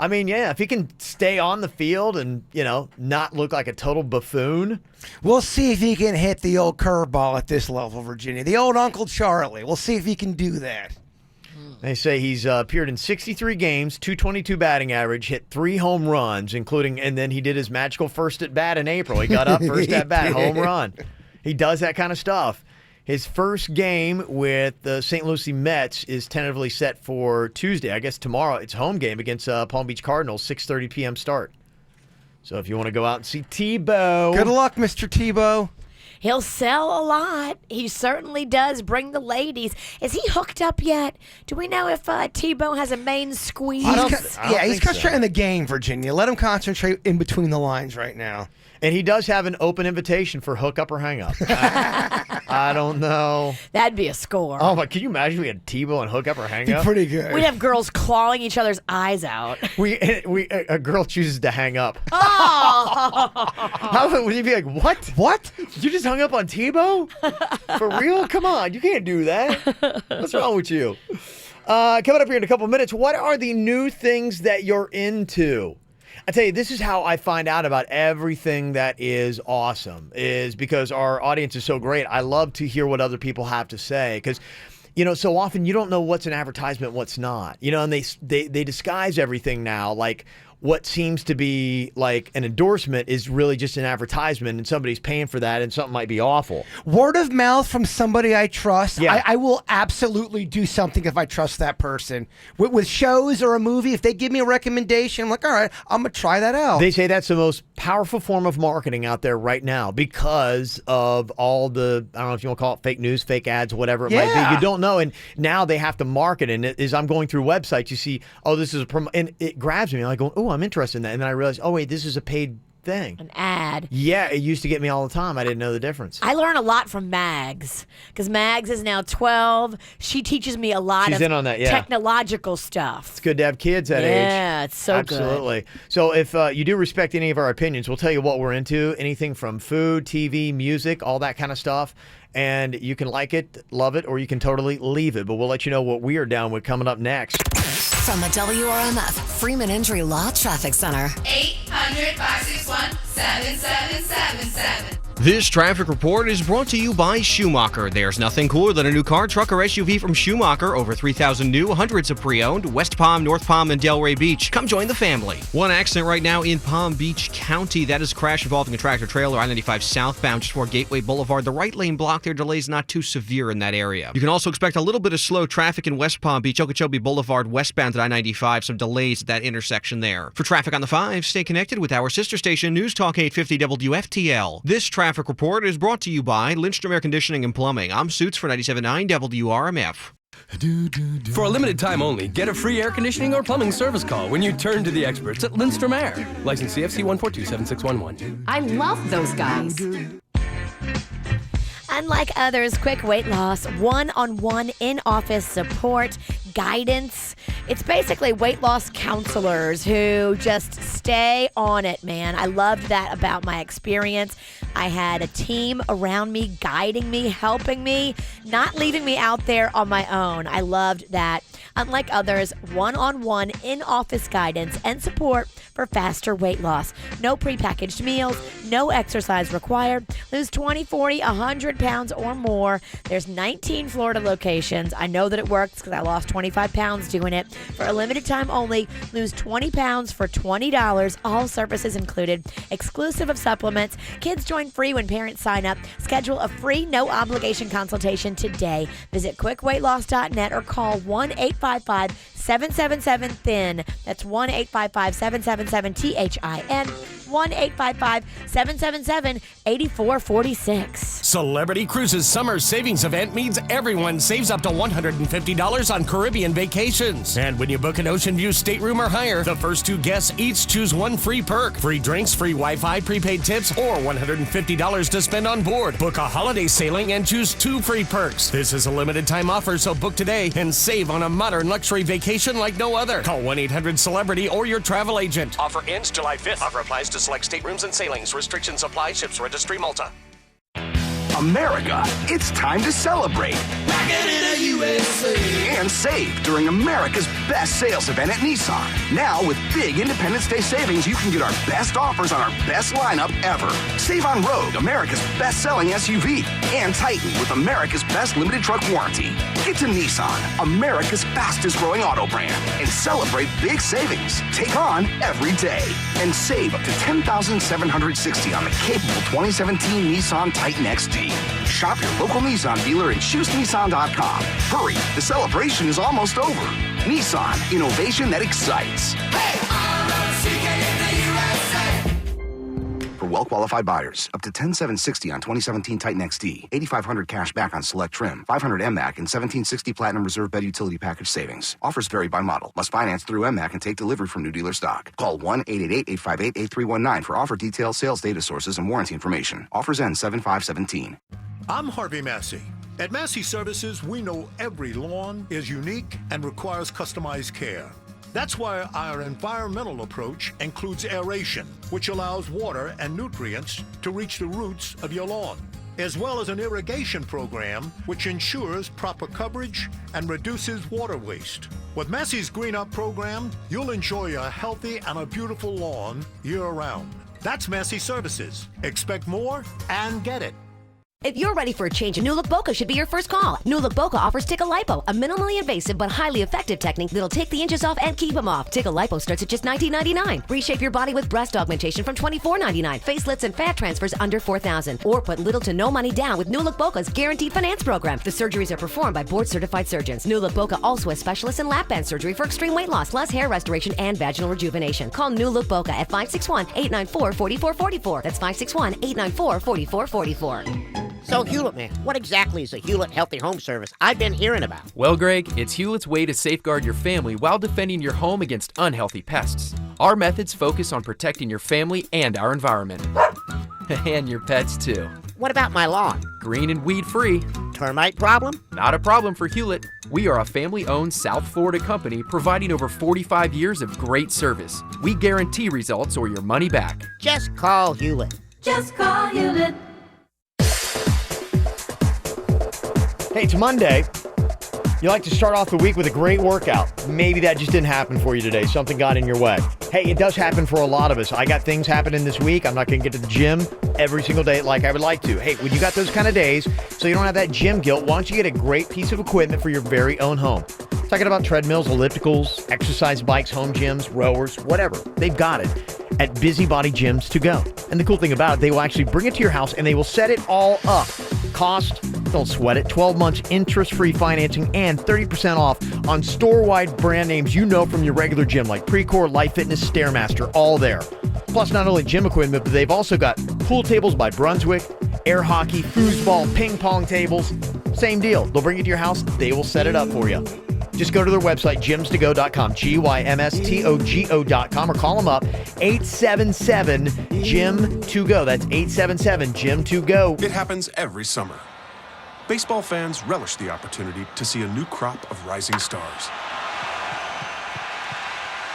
I mean, yeah, if he can stay on the field and, not look like a total buffoon. We'll see if he can hit the old curveball at this level, Virginia. The old Uncle Charlie. We'll see if he can do that. They say he's appeared in 63 games, 222 batting average, hit 3 home runs, and then he did his magical first at bat in April. He got up first at bat, home run. He does that kind of stuff. His first game with the St. Lucie Mets is tentatively set for Tuesday. I guess tomorrow it's home game against Palm Beach Cardinals, 6:30 p.m. start. So if you want to go out and see Tebow. Good luck, Mr. Tebow. He'll sell a lot. He certainly does bring the ladies. Is he hooked up yet? Do we know if Tebow has a main squeeze? He's concentrating the game, Virginia. Let him concentrate in between the lines right now. And he does have an open invitation for hook up or hang up. I don't know. That'd be a score. Oh, but can you imagine we had Tebow and hook up or hang up? Be pretty good. We'd have girls clawing each other's eyes out. A girl chooses to hang up. Oh! How would you be like, what? What? You just hung up on Tebow? For real? Come on, you can't do that. What's wrong with you? Coming up here in a couple minutes, what are the new things that you're into? I tell you, this is how I find out about everything that is awesome, is because our audience is so great. I love to hear what other people have to say because, so often you don't know what's an advertisement, what's not. And they disguise everything now. Like what seems to be like an endorsement is really just an advertisement, and somebody's paying for that, and something might be awful. Word of mouth from somebody I trust. Yeah. I will absolutely do something if I trust that person. With shows or a movie, if they give me a recommendation, I'm like, all right, I'm going to try that out. They say that's the most powerful form of marketing out there right now because of all the, I don't know if you want to call it fake news, fake ads, whatever it might be. You don't know. And now they have to market. And as I'm going through websites, you see, oh, this is a promo. And it grabs me. I'm like, oh, I'm interested in that. And then I realize, oh, wait, this is a paid thing. An ad. Yeah, it used to get me all the time. I didn't know the difference. I learn a lot from Mags because Mags is now 12. She teaches me a lot She's of in on that, yeah. technological stuff. It's good to have kids that age. Yeah, it's so good. Absolutely. So if you do respect any of our opinions, we'll tell you what we're into. Anything from food, TV, music, all that kind of stuff. And you can like it, love it, or you can totally leave it. But we'll let you know what we are down with coming up next. From the WRMF Freeman Injury Law Traffic Center. 800-561-7777. This traffic report is brought to you by Schumacher. There's nothing cooler than a new car, truck, or SUV from Schumacher. Over 3,000 new, hundreds of pre-owned. West Palm, North Palm, and Delray Beach. Come join the family. One accident right now in Palm Beach County. That is a crash involving a tractor-trailer, I-95 southbound just before Gateway Boulevard. The right lane blocked there. Delays not too severe in that area. You can also expect a little bit of slow traffic in West Palm Beach, Okeechobee Boulevard, westbound at I-95. Some delays at that intersection there. For traffic on the 5, stay connected with our sister station, News Talk 850 WFTL. This traffic report is brought to you by Lindstrom Air Conditioning and Plumbing. I'm Suits for 97.9 WRMF. For a limited time only, get a free air conditioning or plumbing service call when you turn to the experts at Lindstrom Air. License CFC 1427611. I love those guys. Unlike others, quick weight loss, one-on-one in-office support, guidance. It's basically weight loss counselors who just stay on it, man. I loved that about my experience. I had a team around me, guiding me, helping me, not leaving me out there on my own. I loved that. Unlike others, one-on-one in-office guidance and support for faster weight loss. No prepackaged meals, no exercise required. Lose 20, 40, 100 pounds or more. There's 19 Florida locations. I know that it works because I lost 25 pounds doing it. For a limited time only, lose 20 pounds for $20. All services included, exclusive of supplements. Kids join free when parents sign up. Schedule a free, no-obligation consultation today. Visit quickweightloss.net or call 1-855-777-THIN. That's 1-855-777-THIN. 1-855-777-8446. Celebrity Cruises Summer Savings Event means everyone saves up to $150 on Caribbean vacations. And when you book an Ocean View stateroom or higher, the first 2 guests each choose one free perk. Free drinks, free Wi-Fi, prepaid tips, or $150 to spend on board. Book a holiday sailing and choose 2 free perks. This is a limited time offer, so book today and save on a modern luxury vacation like no other. Call 1-800-CELEBRITY or your travel agent. Offer ends July 5th. Offer applies to select staterooms and sailings. Restrictions apply. Ships Registry, Malta. America, it's time to celebrate. Back in the USA. And save during America's best sales event at Nissan. Now with big Independence Day savings, you can get our best offers on our best lineup ever. Save on Rogue, America's best-selling SUV, and Titan with America's best limited truck warranty. Get to Nissan, America's fastest-growing auto brand, and celebrate big savings. Take on every day and save up to $10,760 on the capable 2017 Nissan Titan XT. Shop your local Nissan dealer and choosenissan.com. Hurry, the celebration is almost over. Nissan, innovation that excites. Hey, R-O-C-K in the USA. For well-qualified buyers, up to $10,760 on 2017 Titan XT, $8,500 cash back on select trim, $500 MAC, and $1,760 Platinum Reserve Bed Utility Package savings. Offers vary by model. Must finance through MAC and take delivery from new dealer stock. Call 1-888-858-8319 for offer details, sales data sources, and warranty information. Offers end 7/5/17. I'm Harvey Massey. At Massey Services, we know every lawn is unique and requires customized care. That's why our environmental approach includes aeration, which allows water and nutrients to reach the roots of your lawn, as well as an irrigation program which ensures proper coverage and reduces water waste. With Massey's Green Up program, you'll enjoy a healthy and a beautiful lawn year-round. That's Massey Services. Expect more and get it. If you're ready for a change, New Look Boca should be your first call. New Look Boca offers Ticalipo, a minimally invasive but highly effective technique that'll take the inches off and keep them off. Ticalipo starts at just $19.99. Reshape your body with breast augmentation from $24.99. Facelifts and fat transfers under $4,000. Or put little to no money down with New Look Boca's Guaranteed Finance Program. The surgeries are performed by board-certified surgeons. New Look Boca also has specialists in lap band surgery for extreme weight loss, plus hair restoration and vaginal rejuvenation. Call New Look Boca at 561-894-4444. That's 561-894-4444. So, Hewlett, man, what exactly is a Hewlett Healthy Home Service I've been hearing about? Well, Greg, it's Hewlett's way to safeguard your family while defending your home against unhealthy pests. Our methods focus on protecting your family and our environment. And your pets, too. What about my lawn? Green and weed-free. Termite problem? Not a problem for Hewlett. We are a family-owned South Florida company providing over 45 years of great service. We guarantee results or your money back. Just call Hewlett. Just call Hewlett. Hey, it's Monday. You like to start off the week with a great workout. Maybe that just didn't happen for you today. Something got in your way. Hey, it does happen for a lot of us. I got things happening this week. I'm not going to get to the gym every single day like I would like to. Hey, when you got those kind of days, so you don't have that gym guilt, why don't you get a great piece of equipment for your very own home? Talking about treadmills, ellipticals, exercise bikes, home gyms, rowers, whatever. They've got it at Busybody Gyms to go. And the cool thing about it, they will actually bring it to your house and they will set it all up. Cost, don't sweat it, 12 months interest-free financing and 30% off on store-wide brand names you know from your regular gym like Precor, Life Fitness, Stairmaster, all there. Plus not only gym equipment, but they've also got pool tables by Brunswick, air hockey, foosball, ping pong tables. Same deal. They'll bring it to your house. They will set it up for you. Just go to their website, gymstogo.com, GYMSTOGO.com, or call them up, 877-GYM2GO. That's 877-GYM2GO. It happens every summer. Baseball fans relish the opportunity to see a new crop of rising stars.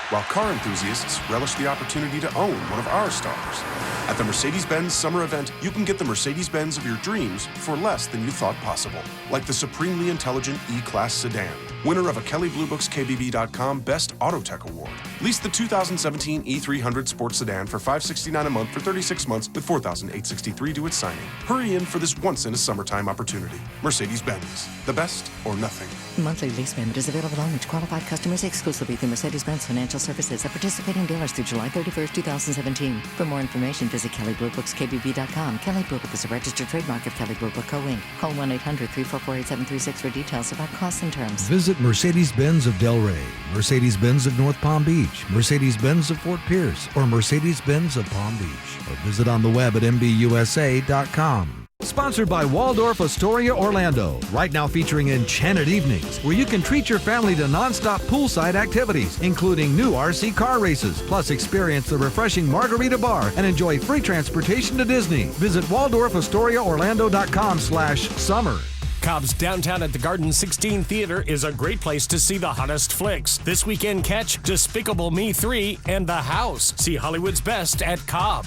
While car enthusiasts relish the opportunity to own one of our stars. At the Mercedes-Benz Summer Event, you can get the Mercedes-Benz of your dreams for less than you thought possible. Like the supremely intelligent E-Class sedan, winner of a Kelley Blue Book's KBB.com Best Auto Tech Award. Lease the 2017 E300 Sports Sedan for $569 a month for 36 months with $4,863 due at signing. Hurry in for this once-in-a-summertime opportunity. Mercedes-Benz, the best or nothing. Monthly lease payment is available only to qualified customers exclusively through Mercedes-Benz Financial Services at participating dealers through July 31st, 2017. For more information, visit KelleyBlueBooksKBB.com. Kelley Blue Book is a registered trademark of Kelley Blue Book Co. Inc. Call 1-800-344-8736 for details about costs and terms. Visit Mercedes-Benz of Delray, Mercedes-Benz of North Palm Beach, Mercedes-Benz of Fort Pierce, or Mercedes-Benz of Palm Beach. Or visit on the web at MBUSA.com. Sponsored by Waldorf Astoria Orlando. Right now featuring enchanted evenings where you can treat your family to nonstop poolside activities, including new RC car races. Plus experience the refreshing Margarita Bar and enjoy free transportation to Disney. Visit WaldorfAstoriaOrlando.com/summer. Cobb's Downtown at the Garden 16 Theater is a great place to see the hottest flicks. This weekend catch Despicable Me 3 and The House. See Hollywood's best at Cobb.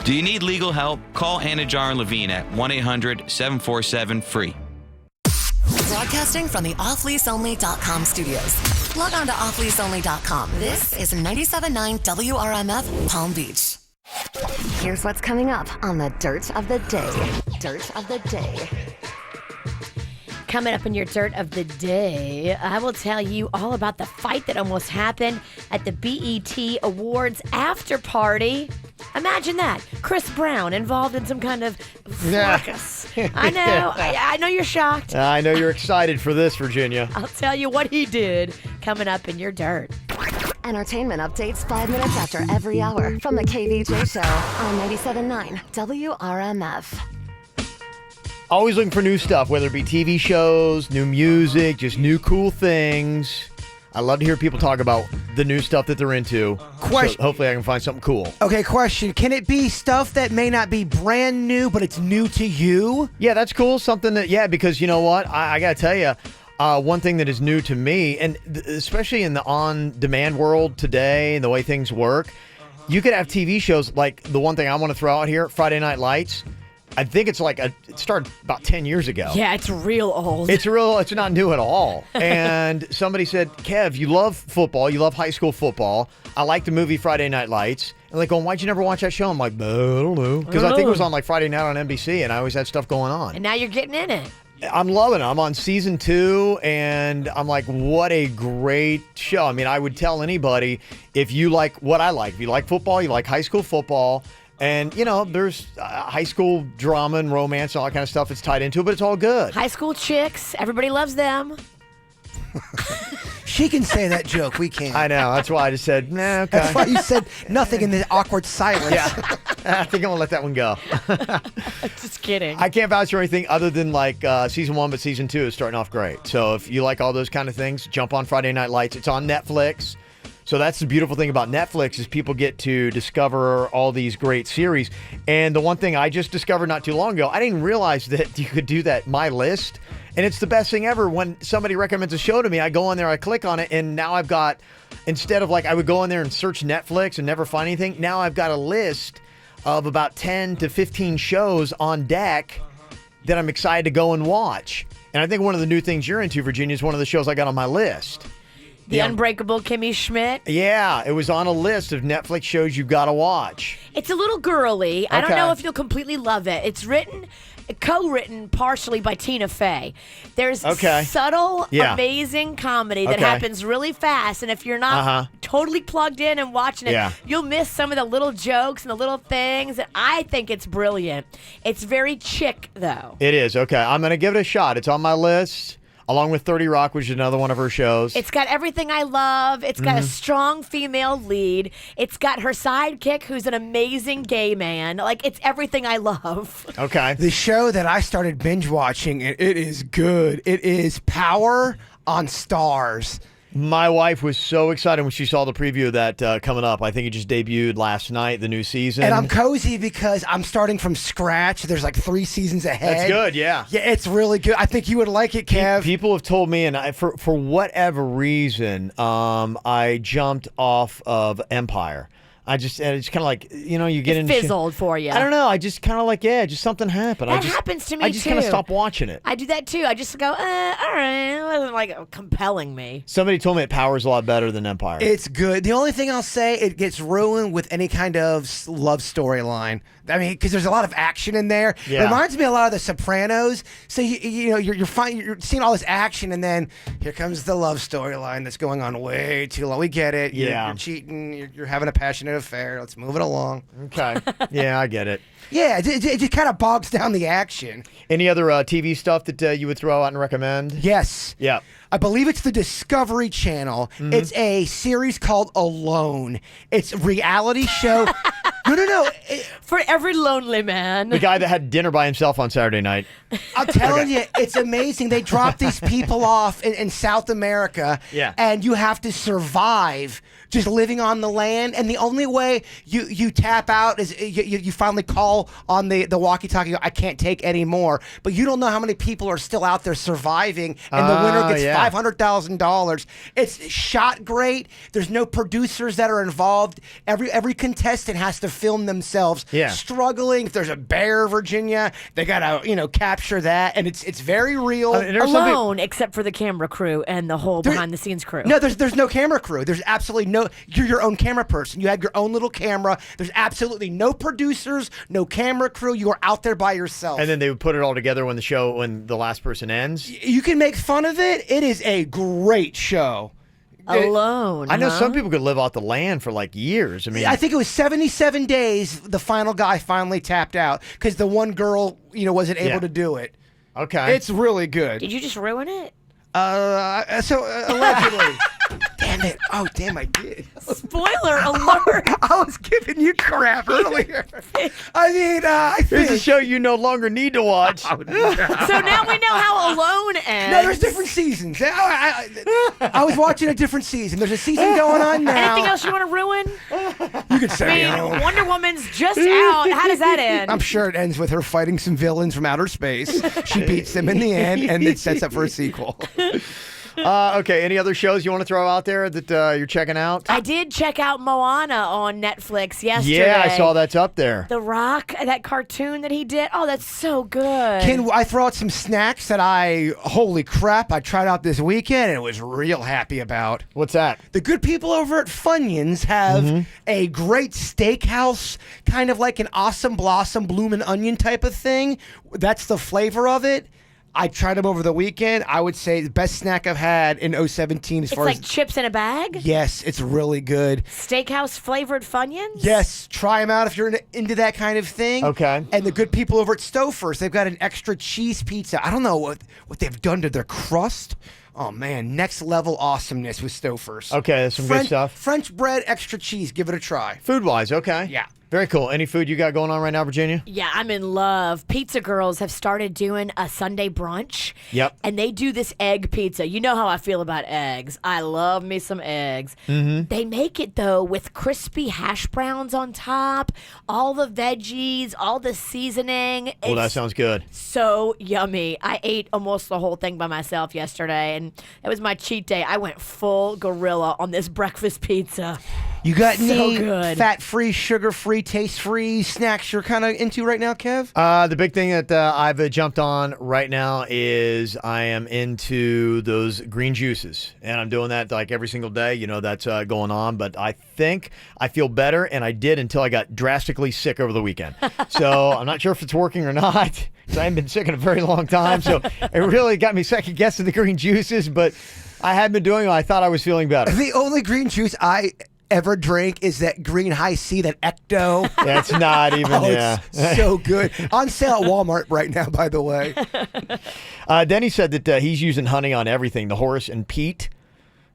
Do you need legal help? Call Anna Jar and Levine at 1-800-747-FREE. Broadcasting from the offleaseonly.com studios. Log on to offleaseonly.com. This is 97.9 WRMF Palm Beach. Here's what's coming up on the Dirt of the Day. Dirt of the Day. Coming up in your Dirt of the Day, I will tell you all about the fight that almost happened at the BET Awards after party. Imagine that. Chris Brown involved in some kind of fracas. I know. I know you're shocked. I know you're excited for this, Virginia. I'll tell you what he did coming up in your Dirt. Entertainment updates 5 minutes after every hour from the KVJ Show on 97.9 WRMF. Always looking for new stuff, whether it be TV shows, new music, just new cool things. I love to hear people talk about the new stuff that they're into. Question. So hopefully I can find something cool. Okay, question. Can it be stuff that may not be brand new, but it's new to you? Yeah, that's cool. Something that, because you know what? I got to tell you, one thing that is new to me, and especially in the on-demand world today and the way things work, you could have TV shows like the one thing I want to throw out here, Friday Night Lights. I think it's it started about 10 years ago. Yeah, it's real old. It's not new at all. And somebody said, Kev, you love football. You love high school football. I like the movie Friday Night Lights. And going, why'd you never watch that show? I'm like, I don't know. Because I think it was on Friday night on NBC, and I always had stuff going on. And now you're getting in it. I'm loving it. I'm on season 2, and I'm like, what a great show. I mean, I would tell anybody, if you like what I like, if you like football, you like high school football, and, there's high school drama and romance and all that kind of stuff that's tied into it, but it's all good. High school chicks, everybody loves them. She can say that joke. We can't. I know. That's why I just said, nah, okay. That's why you said nothing in the awkward silence. Yeah. I think I'm going to let that one go. Just kidding. I can't vouch for anything other than season 1, but season 2 is starting off great. So if you like all those kind of things, jump on Friday Night Lights. It's on Netflix. So that's the beautiful thing about Netflix is people get to discover all these great series. And the one thing I just discovered not too long ago, I didn't realize that you could do that, My List. And it's the best thing ever. When somebody recommends a show to me, I go on there, I click on it, and now I've got, instead of like I would go on there and search Netflix and never find anything, now I've got a list of about 10 to 15 shows on deck that I'm excited to go and watch. And I think one of the new things you're into, Virginia, is one of the shows I got on my list. The Unbreakable Kimmy Schmidt. Yeah, it was on a list of Netflix shows you've got to watch. It's a little girly. I don't Okay. know if you'll completely love it. It's co-written partially by Tina Fey. There's subtle, amazing comedy that happens really fast, and if you're not totally plugged in and watching it, you'll miss some of the little jokes and the little things. And I think it's brilliant. It's very chick, though. It is. Okay, I'm going to give it a shot. It's on my list, along with 30 Rock, which is another one of her shows. It's got everything I love. It's got a strong female lead. It's got her sidekick, who's an amazing gay man. Like, it's everything I love. Okay. The show that I started binge watching, and it is good. It is Power on Stars. My wife was so excited when she saw the preview of that coming up. I think it just debuted last night, the new season. And I'm cozy because I'm starting from scratch. There's like 3 seasons ahead. That's good, yeah. Yeah, it's really good. I think you would like it, Kev. People have told me, and for whatever reason, I jumped off of Empire. And it's kind of like, you get into fizzled for you. I don't know. I just kind of like, just something happened. That happens to me, I just kind of stopped watching it. I do that, too. I just go, all right. It wasn't, like, compelling me. Somebody told me Power's a lot better than Empire. It's good. The only thing I'll say, it gets ruined with any kind of love storyline. I mean, because there's a lot of action in there. Yeah. It reminds me a lot of The Sopranos. So you're seeing all this action, and then here comes the love storyline that's going on way too long. We get it. You're cheating. You're having a passionate affair. Let's move it along. Okay. Yeah, I get it. Yeah, it just kind of bogs down the action. Any other TV stuff that you would throw out and recommend? Yes. Yeah. I believe it's the Discovery Channel. It's a series called Alone. It's a reality show. No. For every lonely man. The guy that had dinner by himself on Saturday night. I'm telling you, it's amazing. They drop these people off in South America, and you have to survive just living on the land. And the only way you tap out is you finally call on the walkie-talkie. I can't take any more. But you don't know how many people are still out there surviving, and the winner gets $500,000. It's shot great. There's no producers that are involved. Every contestant has to film themselves struggling. If there's a bear, Virginia, they gotta capture that, and it's very real. Alone, except for the camera crew and the whole behind-the-scenes crew. No, there's no camera crew. There's absolutely no. You're your own camera person. You have your own little camera. There's absolutely no producers, no camera crew. You are out there by yourself. And then they would put it all together when the last person ends. You can make fun of it. It is a great show. Alone. I know some people could live off the land for like years. I mean, I think it was 77 days. The final guy finally tapped out because the one girl, wasn't able to do it. Okay, it's really good. Did you just ruin it? Allegedly. Damn it. Oh, damn, I did. Spoiler alert. I was giving you crap earlier. I mean, I think. Here's a show you no longer need to watch. So now we know how Alone ends. No, there's different seasons. I was watching a different season. There's a season going on now. Anything else you want to ruin? You could say. Wonder Woman's just out. How does that end? I'm sure it ends with her fighting some villains from outer space. She beats them in the end, and it sets up for a sequel. Okay, any other shows you want to throw out there that you're checking out? I did check out Moana on Netflix yesterday. Yeah, I saw that's up there. The Rock, that cartoon that he did. Oh, that's so good. Can I throw out some snacks that holy crap, I tried out this weekend and was real happy about? What's that? The good people over at Funyuns have a great steakhouse, kind of like an Awesome Blossom Bloomin' Onion type of thing. That's the flavor of it. I tried them over the weekend. I would say the best snack I've had in 2017 as far as... It's like chips in a bag? Yes, it's really good. Steakhouse flavored Funyuns? Yes, try them out if you're into that kind of thing. Okay. And the good people over at Stouffer's, they've got an extra cheese pizza. I don't know what they've done to their crust Oh man, next level awesomeness with Stouffer's. Okay, that's some good stuff. French bread, extra cheese. Give it a try. Food-wise, okay. Yeah. Very cool. Any food you got going on right now, Virginia? Yeah, I'm in love. Pizza Girls have started doing a Sunday brunch. Yep. And they do this egg pizza. You know how I feel about eggs. I love me some eggs. Mm-hmm. They make it, though, with crispy hash browns on top, all the veggies, all the seasoning. Well, that It's sounds good. so yummy. I ate almost the whole thing by myself yesterday, and it was my cheat day. I went full gorilla on this breakfast pizza. You got So any good. fat-free, sugar-free, taste-free snacks you're kind of into right now, Kev? The big thing that I've jumped on right now is I am into those green juices, and I'm doing that like every single day. You know, that's going on, but I think I feel better, and I did until I got drastically sick over the weekend. So I'm not sure if it's working or not, because I haven't been sick in a very long time. So it really got me second-guessing the green juices, but I had been doing it. I thought I was feeling better. The only green juice I ever drank is that green high C, that Ecto. That's not even, It's so good. On sale at Walmart right now, by the way. Denny said that he's using honey on everything. The Horace and Pete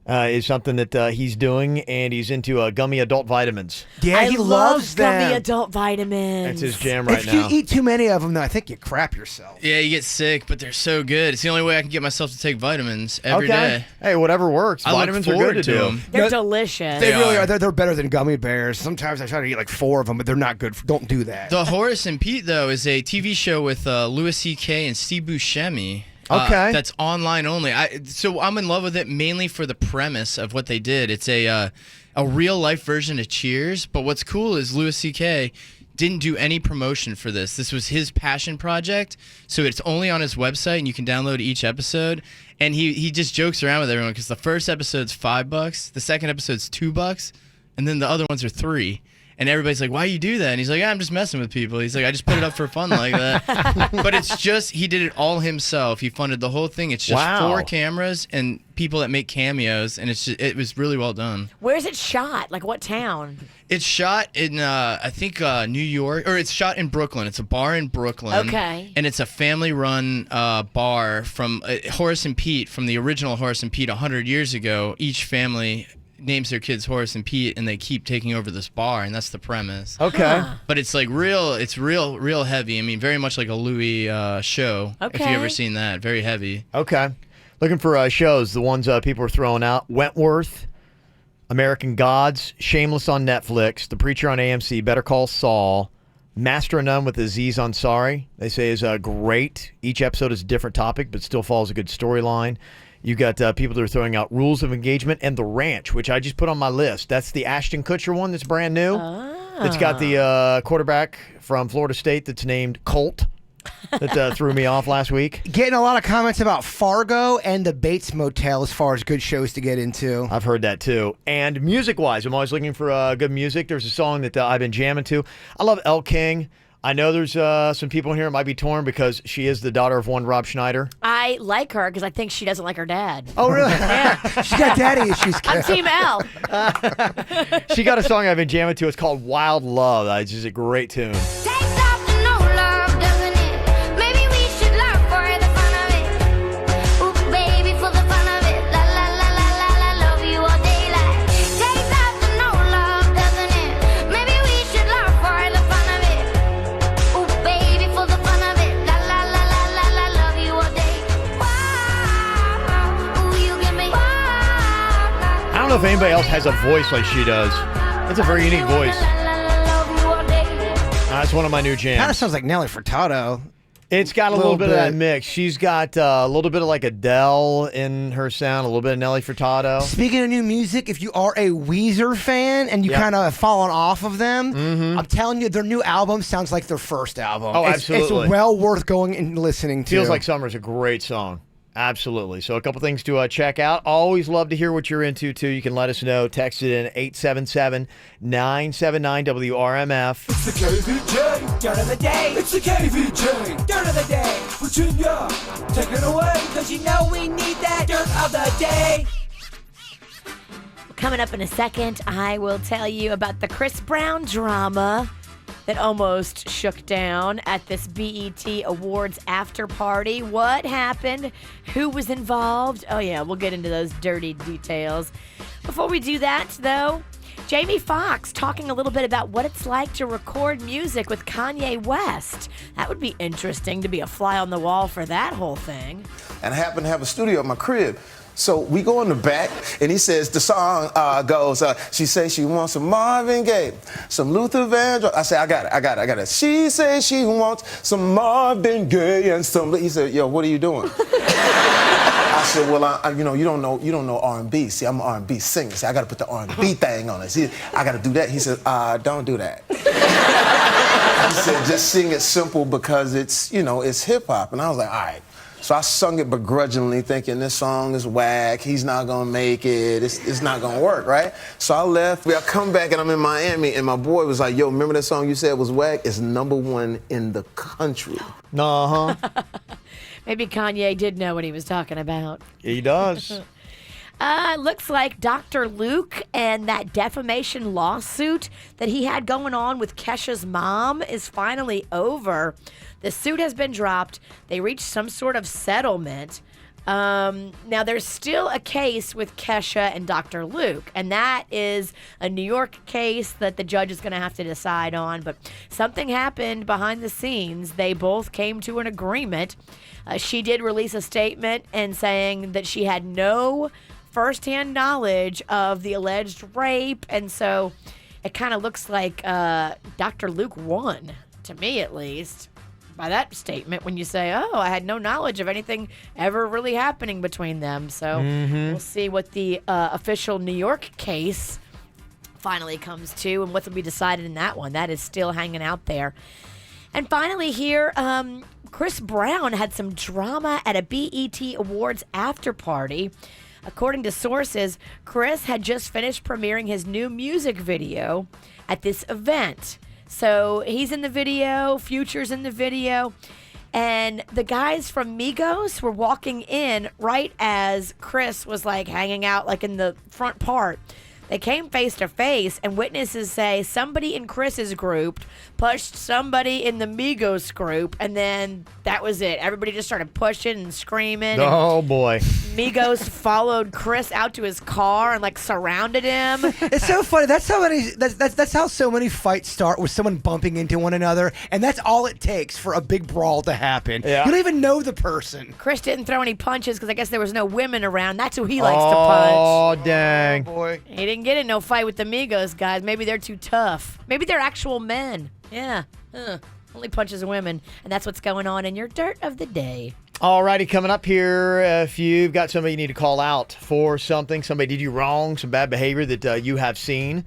is something that he's doing, and he's into gummy adult vitamins. Yeah, I he love loves gummy them. adult vitamins. That's his jam right If now. you eat too many of them, though, I think you crap yourself. Yeah, you get sick, but they're so good. It's the only way I can get myself to take vitamins every day. Hey, whatever works. I look Vitamins are good forward to to do. them. They're delicious. They really are. They're better than gummy bears. Sometimes I try to eat like 4 of them, but they're not good. Don't do that. The Horace and Pete, though, is a TV show with Louis C.K. and Steve Buscemi. Okay. That's online only. So I'm in love with it mainly for the premise of what they did. It's a real life version of Cheers, but what's cool is Louis C.K. didn't do any promotion for this. This was his passion project, so it's only on his website, and you can download each episode. And he just jokes around with everyone because the first episode's $5, the second episode's $2, and then the other ones are $3. And everybody's like, why you do that? And he's like, I'm just messing with people. He's like, I just put it up for fun like that. But it's just, he did it all himself. He funded the whole thing. It's just Wow. 4 cameras and people that make cameos. And it was really well done. Where's it shot? Like what town? It's shot in, I think, New York, or it's shot in Brooklyn. It's a bar in Brooklyn. Okay. And it's a family-run bar from Horace and Pete, from the original Horace and Pete 100 years ago. Each family names their kids Horace and Pete, and they keep taking over this bar, and that's the premise. Okay. But it's like real heavy. I mean, very much like a Louis show. If you Okay. ever seen that, very heavy. Okay. Looking for shows, the ones people are throwing out. Wentworth, American Gods, Shameless on Netflix, The Preacher on AMC, Better Call Saul, Master of None with Aziz Ansari, they say is great. Each episode is a different topic, but still follows a good storyline. You got people that are throwing out Rules of Engagement and The Ranch, which I just put on my list. That's the Ashton Kutcher one that's brand new. It's got the quarterback from Florida State that's named Colt that threw me off last week. Getting a lot of comments about Fargo and the Bates Motel as far as good shows to get into. I've heard that too. And music-wise, I'm always looking for good music. There's a song that I've been jamming to. I love Elle King. I know there's some people in here that might be torn because she is the daughter of one Rob Schneider. I like her because I think she doesn't like her dad. Oh, really? Yeah. She's got daddy issues. I'm Team L. She got a song I've been jamming to. It's called Wild Love. It's just a great tune. I don't know if anybody else has a voice like she does. It's a very unique voice. That's one of my new jams. Kind of sounds like Nelly Furtado. It's got a little bit of that mix. She's got a little bit of like Adele in her sound, a little bit of Nelly Furtado. Speaking of new music, if you are a Weezer fan and you kind of have fallen off of them, I'm telling you, their new album sounds like their first album. Oh, It's absolutely. well worth going and listening to. Feels Like Summer's a great song. Absolutely. So a couple things to check out. Always love to hear what you're into, too. You can let us know. Text it in 877-979-WRMF. It's the KVJ Dirt of the Day. It's the KVJ Dirt of the Day. Virginia, take it away, because you know we need that Dirt of the Day. Coming up in a second, I will tell you about the Chris Brown drama. that almost shook down at this BET Awards after party. What happened? Who was involved? Oh, yeah, we'll get into those dirty details. Before we do that, though, Jamie Foxx talking a little bit about what it's like to record music with Kanye West. That would be interesting to be a fly on the wall for that whole thing. And I happen to have a studio at my crib. So we go in the back, and he says, the song goes, she says she wants some Marvin Gaye, some Luther Vandross. I say, I got it. She says she wants some Marvin Gaye and some, he said, yo, what are you doing? I said, well, you don't know R&B. See, I'm an R&B singer. See, I got to put the R&B thing on it. See, I got to do that. He said, don't do that. He said, just sing it simple because it's hip hop. And I was like, all right. So I sung it begrudgingly, thinking this song is whack. He's not gonna make it. It's not gonna work, right? So I left. I come back and I'm in Miami, and my boy was like, "Yo, remember that song you said was whack? It's #1 in the country." Maybe Kanye did know what he was talking about. He does. Looks like Dr. Luke and that defamation lawsuit that he had going on with Kesha's mom is finally over. The suit has been dropped. They reached some sort of settlement. Now, there's still a case with Kesha and Dr. Luke, and that is a New York case that the judge is going to have to decide on. But something happened behind the scenes. They both came to an agreement. She did release a statement and saying that she had no firsthand knowledge of the alleged rape, and so it kind of looks like Dr. Luke won, to me at least, by that statement when you say, oh, I had no knowledge of anything ever really happening between them. So we'll see what the official New York case finally comes to and what will be decided in that one. That is still hanging out there. And finally here, Chris Brown had some drama at a BET Awards after party. According to sources, Chris had just finished premiering his new music video at this event. So he's in the video, Future's in the video, and the guys from Migos were walking in right as Chris was like hanging out like in the front part. They came face to face, and witnesses say somebody in Chris's group pushed somebody in the Migos group, and then that was it. Everybody just started pushing and screaming. Oh, boy. Migos followed Chris out to his car and like surrounded him. It's so funny. That's how so many fights start, with someone bumping into one another, and that's all it takes for a big brawl to happen. Yeah. You don't even know the person. Chris didn't throw any punches because I guess there was no women around. That's who he likes to punch. Oh, dang. Boy. He didn't get in no fight with the Migos guys. Maybe they're too tough. Maybe they're actual men. Yeah. Only punches women. And that's what's going on in your dirt of the day. Alrighty, coming up here, if you've got somebody you need to call out for something, somebody did you wrong, some bad behavior that you have seen,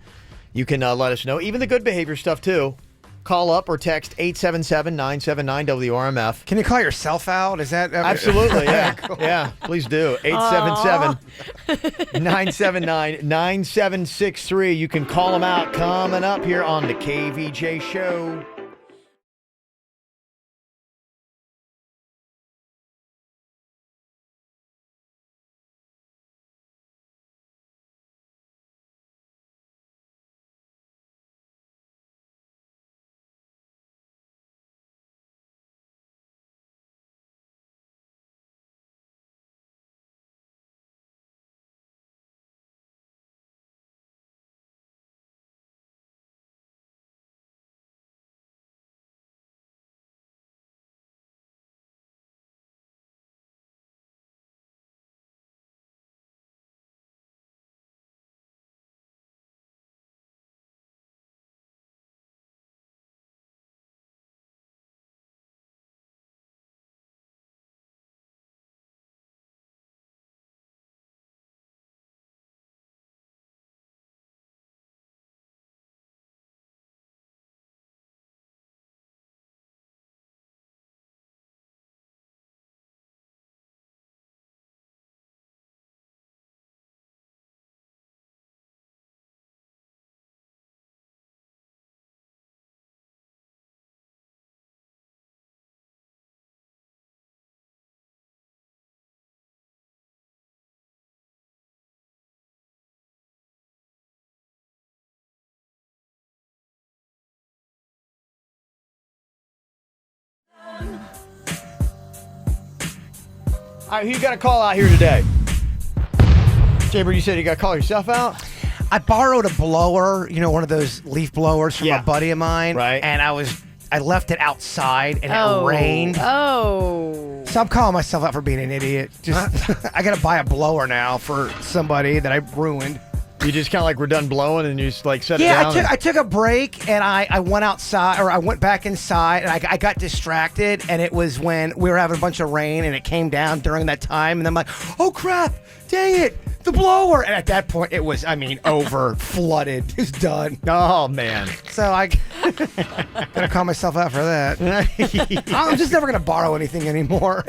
you can let us know. Even the good behavior stuff, too. Call up or text 877-979-WRMF. Can you call yourself out? Is that Absolutely, yeah. Cool. Yeah, please do. 877-979-9763. You can call them out coming up here on the KVJ Show. All right, who you got to call out here today? Chamber, you said you got to call yourself out? I borrowed a blower, one of those leaf blowers from a buddy of mine. Right. And I left it outside and it rained. Oh. So I'm calling myself out for being an idiot. Just I got to buy a blower now for somebody that I ruined. You just kind of like we're done blowing and you just like set it down? Yeah, I took a break and I went outside, or I went back inside and I got distracted, and it was when we were having a bunch of rain and it came down during that time, and I'm like, oh crap, dang it, the blower. And at that point it was, over, flooded, it was done. Oh man. So I gotta call myself out for that. I'm just never gonna borrow anything anymore.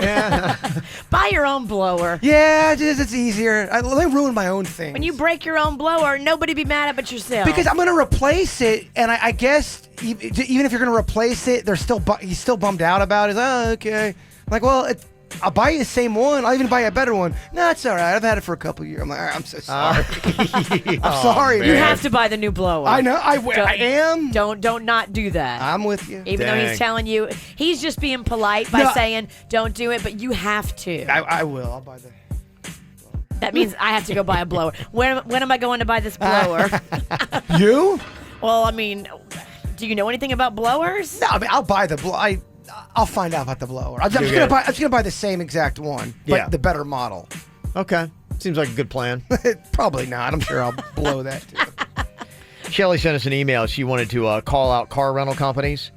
Buy your own blower. Yeah, it's easier. I ruin my own thing. When you break your own blower, nobody be mad at but yourself. Because I'm going to replace it, and I guess even if you're going to replace it, he's still bummed out about it. Oh, okay. I'm like, well, I'll buy you the same one. I'll even buy you a better one. No, it's all right. I've had it for a couple years. I'm like, all right, I'm so sorry. I'm sorry. You have to buy the new blower. I know. I am. Don't not do that. I'm with you. Even though he's telling you, he's just being polite by saying, don't do it, but you have to. I will. I'll buy the... That means I have to go buy a blower. When am I going to buy this blower? You? Well, do you know anything about blowers? No, I'll buy the blower. I'll find out about the blower. I'm just gonna buy the same exact one, but the better model. Okay. Seems like a good plan. Probably not. I'm sure I'll blow that too. Shelly sent us an email. She wanted to call out car rental companies.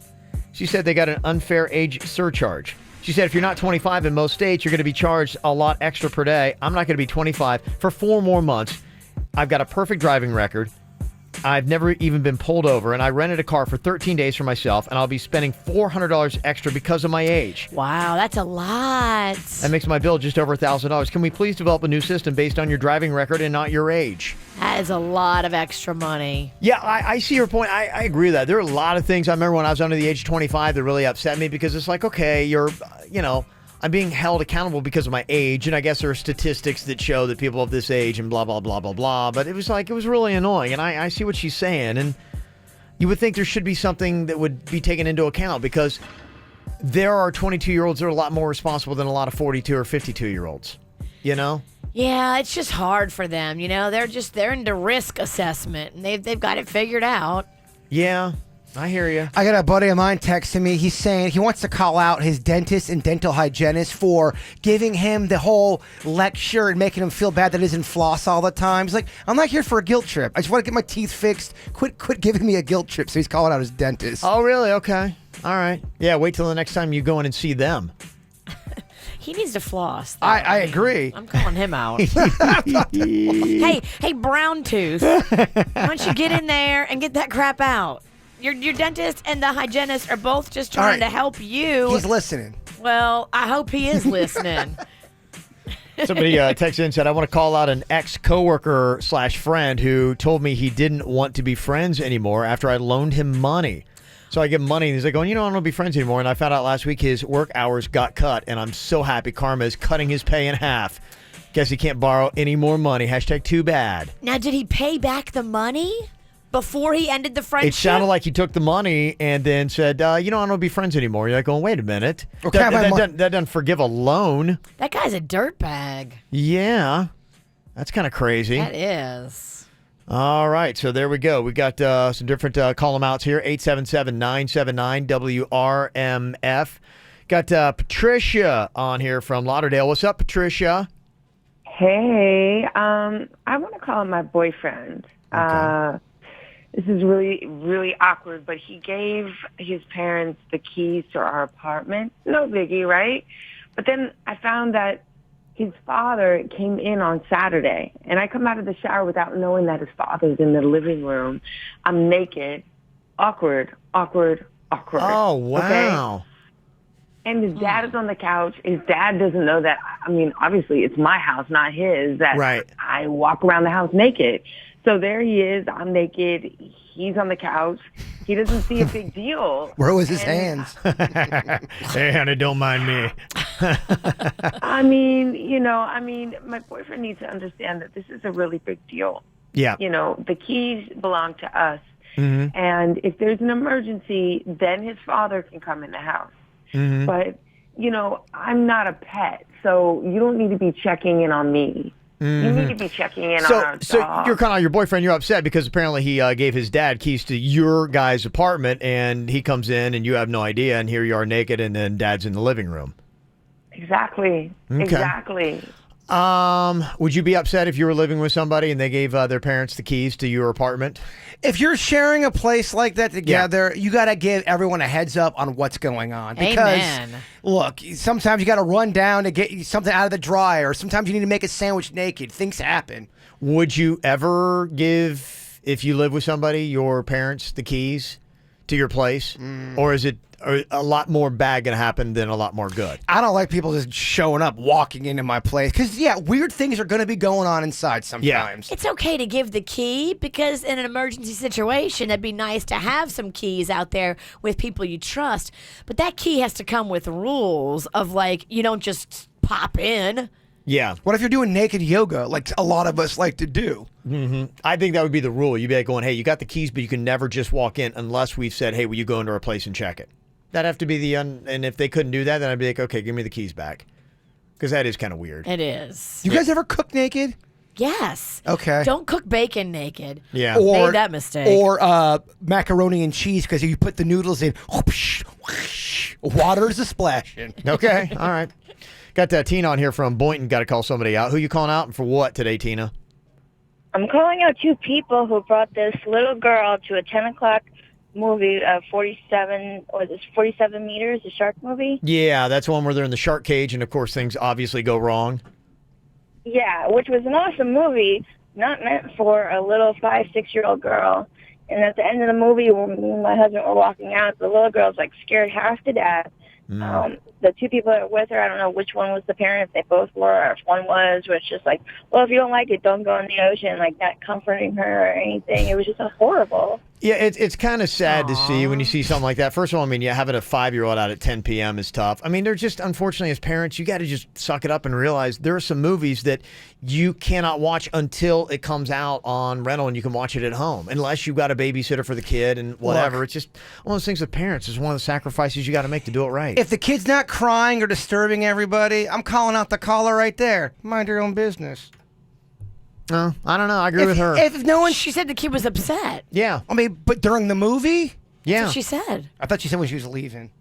She said they got an unfair age surcharge. She said if you're not 25 in most states, you're going to be charged a lot extra per day. I'm not going to be 25 for 4 more months. I've got a perfect driving record. I've never even been pulled over, and I rented a car for 13 days for myself, and I'll be spending $400 extra because of my age. Wow, that's a lot. That makes my bill just over $1,000. Can we please develop a new system based on your driving record and not your age? That is a lot of extra money. Yeah, I see your point. I agree with that. There are a lot of things I remember when I was under the age of 25 that really upset me because it's like, okay, I'm being held accountable because of my age, and I guess there are statistics that show that people of this age and blah, blah, blah, blah, blah. But it was really annoying, and I see what she's saying, and you would think there should be something that would be taken into account because there are 22-year-olds that are a lot more responsible than a lot of 42 or 52-year-olds, Yeah, it's just hard for them, They're into risk assessment, and they've got it figured out. Yeah. I hear you. I got a buddy of mine texting me. He's saying he wants to call out his dentist and dental hygienist for giving him the whole lecture and making him feel bad that he doesn't floss all the time. He's like, I'm not here for a guilt trip. I just want to get my teeth fixed. Quit giving me a guilt trip. So he's calling out his dentist. Oh, really? Okay. All right. Yeah, wait till the next time you go in and see them. He needs to floss. I agree. I'm calling him out. Hey, brown tooth. Why don't you get in there and get that crap out? Your dentist and the hygienist are both just trying to help you. He's listening. Well, I hope he is listening. Somebody texted in and said, I want to call out an ex-coworker / friend who told me he didn't want to be friends anymore after I loaned him money. So I give him money, and he's like, I don't want to be friends anymore. And I found out last week his work hours got cut, and I'm so happy Karma is cutting his pay in half. Guess he can't borrow any more money. # too bad. Now, did he pay back the money before he ended the friendship? It sounded like he took the money and then said, I don't want to be friends anymore. You're like, oh, wait a minute. Okay, that doesn't forgive a loan. That guy's a dirtbag. Yeah. That's kind of crazy. That is. All right. So there we go. We got some different call them outs here. 877-979-WRMF. Got Patricia on here from Lauderdale. What's up, Patricia? Hey. I want to call him my boyfriend. Okay. This is really, really awkward, but he gave his parents the keys to our apartment. No biggie, right? But then I found that his father came in on Saturday, and I come out of the shower without knowing that his father's in the living room. I'm naked. Awkward. Oh, wow. Okay? And his dad is on the couch. His dad doesn't know that, obviously it's my house, not his, that right. I walk around the house naked. So there he is. I'm naked. He's on the couch. He doesn't see a big deal. Where was his hands? Hey, honey, don't mind me. My boyfriend needs to understand that this is a really big deal. Yeah. The keys belong to us. Mm-hmm. And if there's an emergency, then his father can come in the house. Mm-hmm. But I'm not a pet, so you don't need to be checking in on me. You need to be checking in on our So dog. you're kind of your boyfriend. You're upset because apparently he gave his dad keys to your guy's apartment, and he comes in and you have no idea, and here you are naked, and then dad's in the living room. Exactly. Okay. Exactly. Would you be upset if you were living with somebody and they gave their parents the keys to your apartment? If you're sharing a place like that together, you got to give everyone a heads up on what's going on. Because, Amen. look, sometimes you got to run down to get something out of the dryer. Sometimes you need to make a sandwich naked. Things happen. Would you ever give, if you live with somebody, your parents the keys to your place? Or is it a lot more bad going to happen than a lot more good? I don't like people just showing up, walking into my place. Because, weird things are going to be going on inside sometimes. It's okay to give the key because in an emergency situation, it'd be nice to have some keys out there with people you trust. But that key has to come with rules of, you don't just pop in. Yeah. What if you're doing naked yoga, like a lot of us like to do? I think that would be the rule. You'd be like going, hey, you got the keys, but you can never just walk in unless we've said, hey, will you go into our place and check it? That'd have to be and if they couldn't do that, then I'd be like, okay, give me the keys back. Because that is kind of weird. It is. You guys ever cook naked? Yes. Okay. Don't cook bacon naked. Yeah. Made that mistake. Or macaroni and cheese, because you put the noodles in, water's a splashing. Okay. All right. Got Tina on here from Boynton. Got to call somebody out. Who you calling out and for what today, Tina? I'm calling out two people who brought this little girl to a 10 o'clock movie, 47 meters, the shark movie. Yeah, that's one where they're in the shark cage, and of course things obviously go wrong. Yeah, which was an awesome movie, not meant for a little 5-6-year-old girl. And at the end of the movie, when me and my husband were walking out, the little girl's scared half to death. The two people that were with her, I don't know which one was the parent, if they both were, or if one was just well, if you don't like it, don't go in the ocean, not comforting her or anything. It was just horrible. Yeah, it's kind of sad to see when you see something like that. First of all, having a 5-year-old out at 10 p.m. is tough. They're just, unfortunately, as parents, you got to just suck it up and realize there are some movies that you cannot watch until it comes out on rental and you can watch it at home, unless you've got a babysitter for the kid and whatever. Look, it's just one of those things with parents. It's one of the sacrifices you got to make to do it right. If the kid's not crying or disturbing everybody, I'm calling out the caller right there. Mind your own business. No, I don't know. I agree with her. If no one, she said the kid was upset. Yeah. But during the movie? Yeah. That's what she said. I thought she said when she was leaving.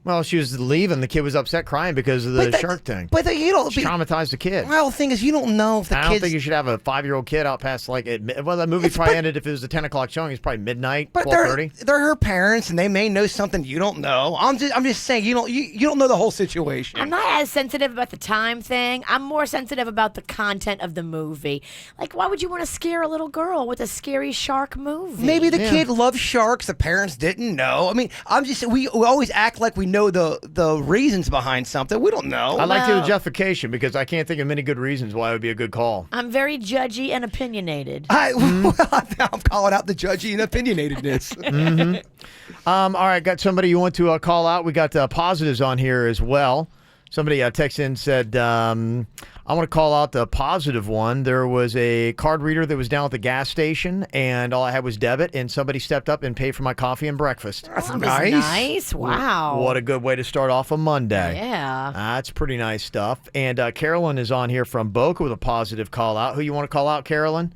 Well, she was leaving. The kid was upset crying because of the shark thing. But you don't traumatized the kid. Well, the thing is, you don't know if the I kids... don't think you should have a 5-year-old kid out past that movie probably ended if it was a 10 o'clock showing. It's probably midnight, 12:30. They're her parents, and they may know something you don't know. I'm just saying you don't know the whole situation. I'm not as sensitive about the time thing. I'm more sensitive about the content of the movie. Why would you want to scare a little girl with a scary shark movie? Maybe the kid loves sharks. The parents didn't know. I'm just we always act like we know the reasons behind something. We don't know. I like the justification because I can't think of many good reasons why it would be a good call. I'm very judgy and opinionated. I'm calling out the judgy and opinionatedness. All right, got somebody you want to call out. We got positives on here as well. Somebody texted in and said, I want to call out the positive one. There was a card reader that was down at the gas station, and all I had was debit, and somebody stepped up and paid for my coffee and breakfast. That's nice. Wow. What a good way to start off a Monday. Yeah. That's pretty nice stuff. And Carolyn is on here from Boca with a positive call out. Who you want to call out, Carolyn?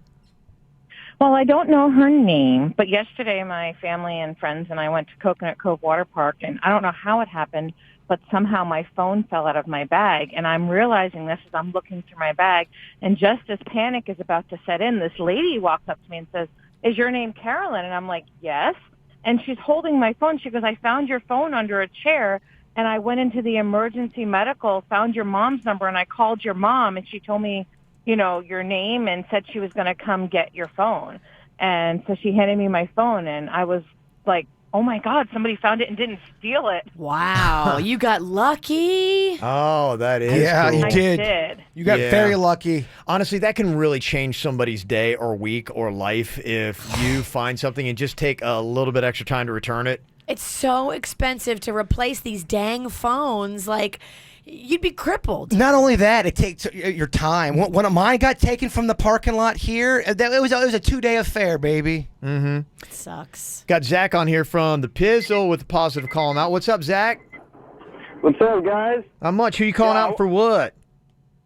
Well, I don't know her name, but yesterday my family and friends and I went to Coconut Cove Water Park, and I don't know how it happened, but somehow my phone fell out of my bag, and I'm realizing this as I'm looking through my bag, and just as panic is about to set in, this lady walks up to me and says, "Is your name Carolyn?" And I'm like, "Yes." And she's holding my phone. She goes, "I found your phone under a chair, and I went into the emergency medical, found your mom's number, and I called your mom, and she told me, your name and said she was going to come get your phone." And so she handed me my phone, and I was like, oh my God, somebody found it and didn't steal it. Wow, you got lucky. Oh, that is cool. You did. I did. You got very lucky. Honestly, that can really change somebody's day or week or life if you find something and just take a little bit extra time to return it. It's so expensive to replace these dang phones. You'd be crippled. Not only that, it takes your time. When mine got taken from the parking lot here, it was a 2-day affair, baby. Mm-hmm. It sucks. Got Zach on here from the Pizzle with a positive calling out. What's up, Zach? What's up, guys? Not much. Who you calling out for what?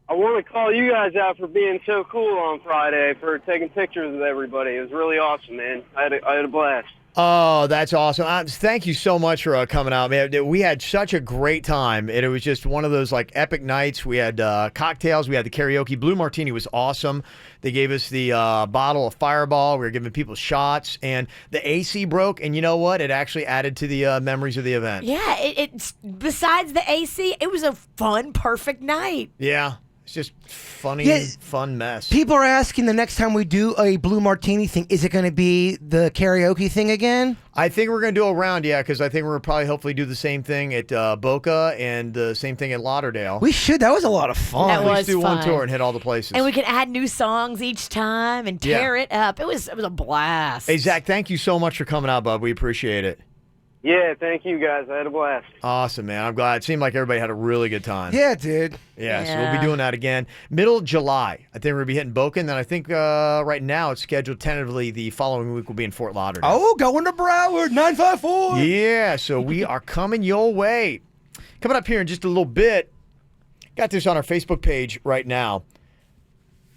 I want to call you guys out for being so cool on Friday, for taking pictures with everybody. It was really awesome, man. I had a blast. Oh, that's awesome. Thank you so much for coming out, man. We had such a great time, and it was just one of those like epic nights. We had cocktails. We had the karaoke. Blue Martini was awesome. They gave us the bottle of Fireball. We were giving people shots, and the AC broke, and you know what? It actually added to the memories of the event. Yeah, it's besides the AC, it was a fun, perfect night. Yeah. It's just funny, fun mess. People are asking the next time we do a Blue Martini thing, is it going to be the karaoke thing again? I think we're going to do a round, yeah, because I think we're going to probably hopefully do the same thing at Boca and the same thing at Lauderdale. We should. That was a lot of fun. That At least was do one fun. tour and hit all the places. And we could add new songs each time and tear it up. It was a blast. Hey, Zach, thank you so much for coming out, bub. We appreciate it. Yeah, thank you, guys. I had a blast. Awesome, man. I'm glad. It seemed like everybody had a really good time. Yeah, it did. Yeah, so we'll be doing that again. Middle of July, I think we're going to be hitting Boca, and then I think right now it's scheduled tentatively the following week will be in Fort Lauderdale. Oh, going to Broward, 954. Yeah, so we are coming your way. Coming up here in just a little bit, got this on our Facebook page right now.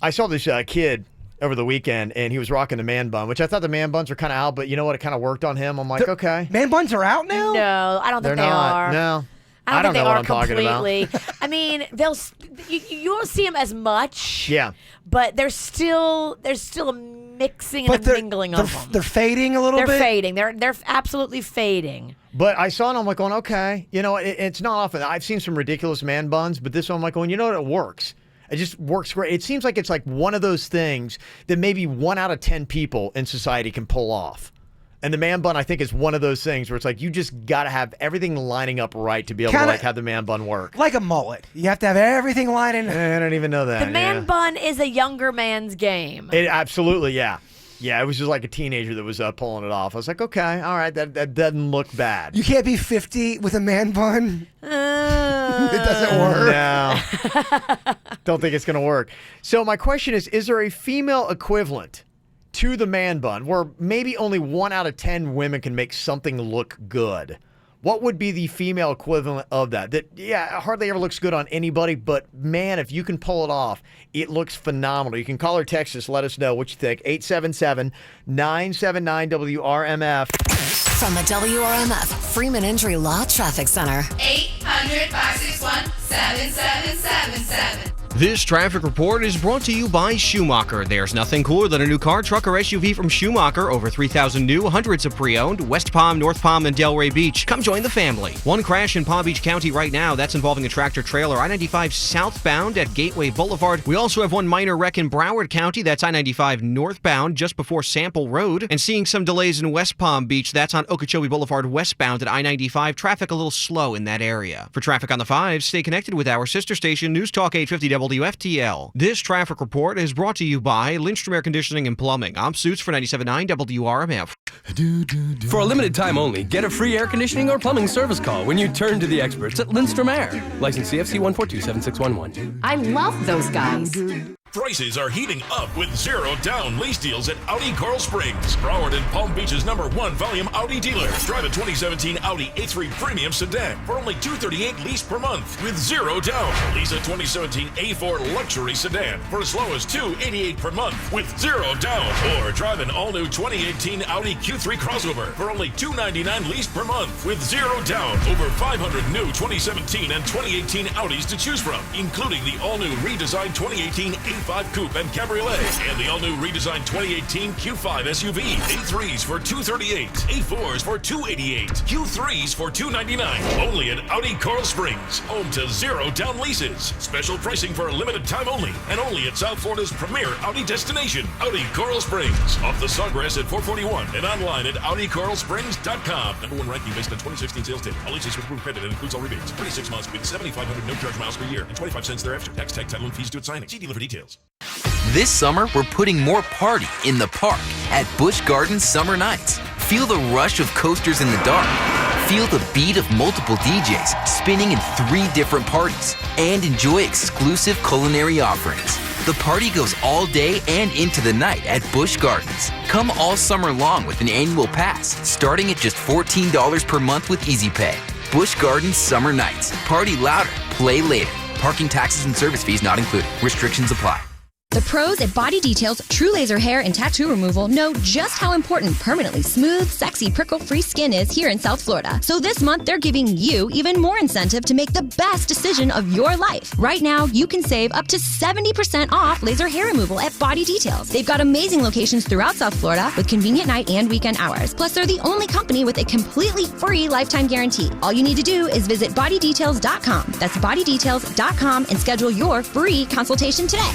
I saw this kid over the weekend, and he was rocking the man bun, which I thought the man buns were kind of out, but you know what? It kind of worked on him. I'm like, okay. Man buns are out now? No, I don't think They're they not. are. No. I don't think know they what are I'm talking about. completely. I mean, you won't see them as much. Yeah. But there's still a mixing and a mingling of them. They're fading a little bit? They're fading. They're absolutely fading. But I saw it, and I'm like going, okay. You know, it's not often. I've seen some ridiculous man buns, but this one I'm like going, you know what? It works. It just works great. It seems like it's like one of those things that maybe 1 out of 10 people in society can pull off. And the man bun, I think, is one of those things where it's like you just got to have everything lining up right to be able to like have the man bun work. Like a mullet. You have to have everything lining up. I don't even know that. The man bun is a younger man's game. It absolutely, yeah. Yeah, it was just like a teenager that was pulling it off. I was like, okay, all right, that doesn't look bad. You can't be 50 with a man bun. It doesn't work. No. Don't think it's going to work. So my question is there a female equivalent to the man bun where maybe only 1 out of 10 women can make something look good? What would be the female equivalent of that? That, yeah, hardly ever looks good on anybody, but man, if you can pull it off, it looks phenomenal. You can call or text us, let us know what you think. 877-979-WRMF. From the WRMF Freeman Injury Law Traffic Center. 800-561-7777. This traffic report is brought to you by Schumacher. There's nothing cooler than a new car, truck, or SUV from Schumacher. Over 3,000 new, hundreds of pre-owned. West Palm, North Palm, and Delray Beach. Come join the family. One crash in Palm Beach County right now. That's involving a tractor-trailer. I-95 southbound at Gateway Boulevard. We also have one minor wreck in Broward County. That's I-95 northbound just before Sample Road. And seeing some delays in West Palm Beach. That's on Okeechobee Boulevard westbound at I-95. Traffic a little slow in that area. For traffic on the 5, stay connected with our sister station, News Talk 850 WFTL. This traffic report is brought to you by Lindstrom Air Conditioning and Plumbing. I'm Suits for 97.9 WRMF. For a limited time only, get a free air conditioning or plumbing service call when you turn to the experts at Lindstrom Air. License CFC 1427611. I love those guys. Prices are heating up with 0 down lease deals at Audi Coral Springs. Broward and Palm Beach's #1 volume Audi dealer. Drive a 2017 Audi A3 Premium Sedan for only $238 lease per month with 0 down. Lease a 2017 A4 Luxury Sedan for as low as $288 per month with 0 down. Or drive an all-new 2018 Audi Q3 crossover for only $299 lease per month with 0 down. Over 500 new 2017 and 2018 Audis to choose from, including the all-new redesigned 2018 A5 Coupe and Cabriolet, and the all-new redesigned 2018 Q5 SUV. A3s for $238, A4s for $288, Q3s for $299. Only at Audi Coral Springs, home to 0 down leases. Special pricing for a limited time only, and only at South Florida's premier Audi destination, Audi Coral Springs. Off the Sawgrass at 441 and online at AudiCoralSprings.com. #1 ranking based on 2016 sales data. All leases with approved credit and includes all rebates. 36 months with 7,500 no charge miles per year and 25 cents thereafter. Tax, tag, title, and fees due at signing. See dealer for details. This summer, we're putting more party in the park at Busch Gardens Summer Nights. Feel the rush of coasters in the dark. Feel the beat of multiple DJs spinning in 3 different parties. And enjoy exclusive culinary offerings. The party goes all day and into the night at Busch Gardens. Come all summer long with an annual pass, starting at just $14 per month with Easy Pay. Busch Gardens Summer Nights. Party louder, play later. Parking, taxes, and service fees not included. Restrictions apply. The pros at Body Details True Laser Hair and Tattoo Removal know just how important permanently smooth, sexy, prickle-free skin is here in South Florida. So this month, they're giving you even more incentive to make the best decision of your life. Right now, you can save up to 70% off laser hair removal at Body Details. They've got amazing locations throughout South Florida with convenient night and weekend hours. Plus, they're the only company with a completely free lifetime guarantee. All you need to do is visit bodydetails.com. That's bodydetails.com and schedule your free consultation today.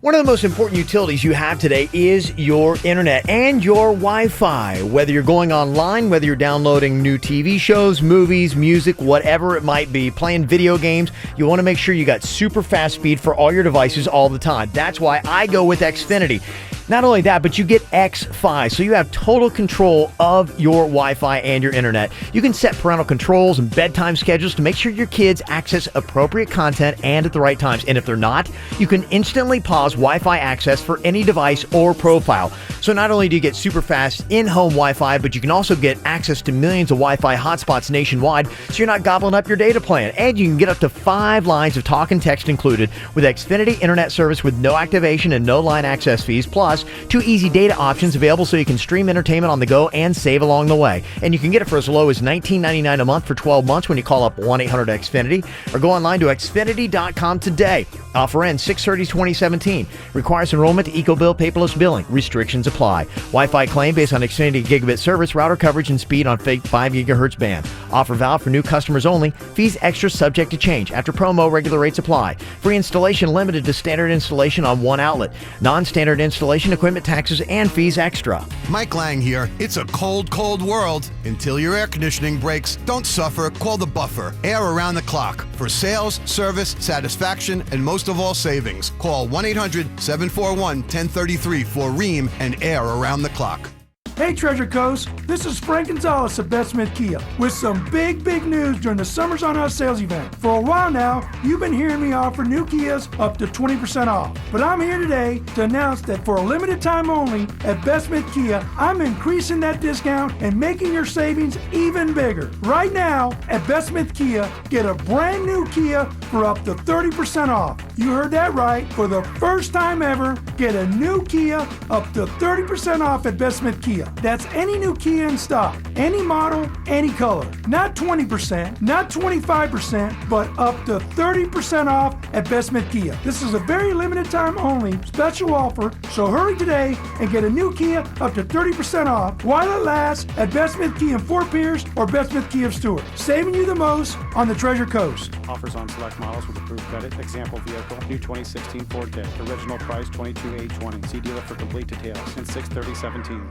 One of the most important utilities you have today is your internet and your Wi-Fi. Whether you're going online, whether you're downloading new TV shows, movies, music, whatever it might be, playing video games, you want to make sure you got super fast speed for all your devices all the time. That's why I go with Xfinity. Not only that, but you get X-Fi, so you have total control of your Wi-Fi and your internet. You can set parental controls and bedtime schedules to make sure your kids access appropriate content and at the right times. And if they're not, you can instantly pause Wi-Fi access for any device or profile. So not only do you get super fast in-home Wi-Fi, but you can also get access to millions of Wi-Fi hotspots nationwide, so you're not gobbling up your data plan. And you can get up to 5 lines of talk and text included with Xfinity Internet service with no activation and no line access fees, plus 2 easy data options available so you can stream entertainment on the go and save along the way. And you can get it for as low as $19.99 a month for 12 months when you call up 1-800-XFINITY or go online to xfinity.com today. Offer ends 6/30/2017. Requires enrollment to EcoBill paperless billing. Restrictions apply. Wi-Fi claim based on Xfinity gigabit service, router coverage, and speed on 5 GHz band. Offer valid for new customers only. Fees extra subject to change. After promo, regular rates apply. Free installation limited to standard installation on 1 outlet. Non-standard installation, equipment, taxes, and fees extra. Mike Lang here. It's a cold, cold world. Until your air conditioning breaks, don't suffer. Call the Buffer. Air around the clock. For sales, service, satisfaction, and most of all, savings. Call 1-800-741-1033 for Ream and air around the clock. Hey Treasure Coast, this is Frank Gonzalez of Beth Smith Kia with some big news during the Summers on Us sales event. For a while now, you've been hearing me offer new Kias up to 20% off. But I'm here today to announce that for a limited time only at Beth Smith Kia, I'm increasing that discount and making your savings even bigger. Right now, at Beth Smith Kia, get a brand new Kia for up to 30% off. You heard that right. For the first time ever, get a new Kia up to 30% off at Beth Smith Kia. That's any new Kia in stock, any model, any color. Not 20%, not 25%, but up to 30% off at Beth Smith Kia. This is a very limited time only special offer, so hurry today and get a new Kia up to 30% off while it lasts at Beth Smith Kia in Fort Pierce or Beth Smith Kia of Stewart, saving you the most on the Treasure Coast. Offers on select models with approved credit. Example vehicle, new 2016 Ford Ka. Original price $22,820. See dealer for complete details. And 6/30/17.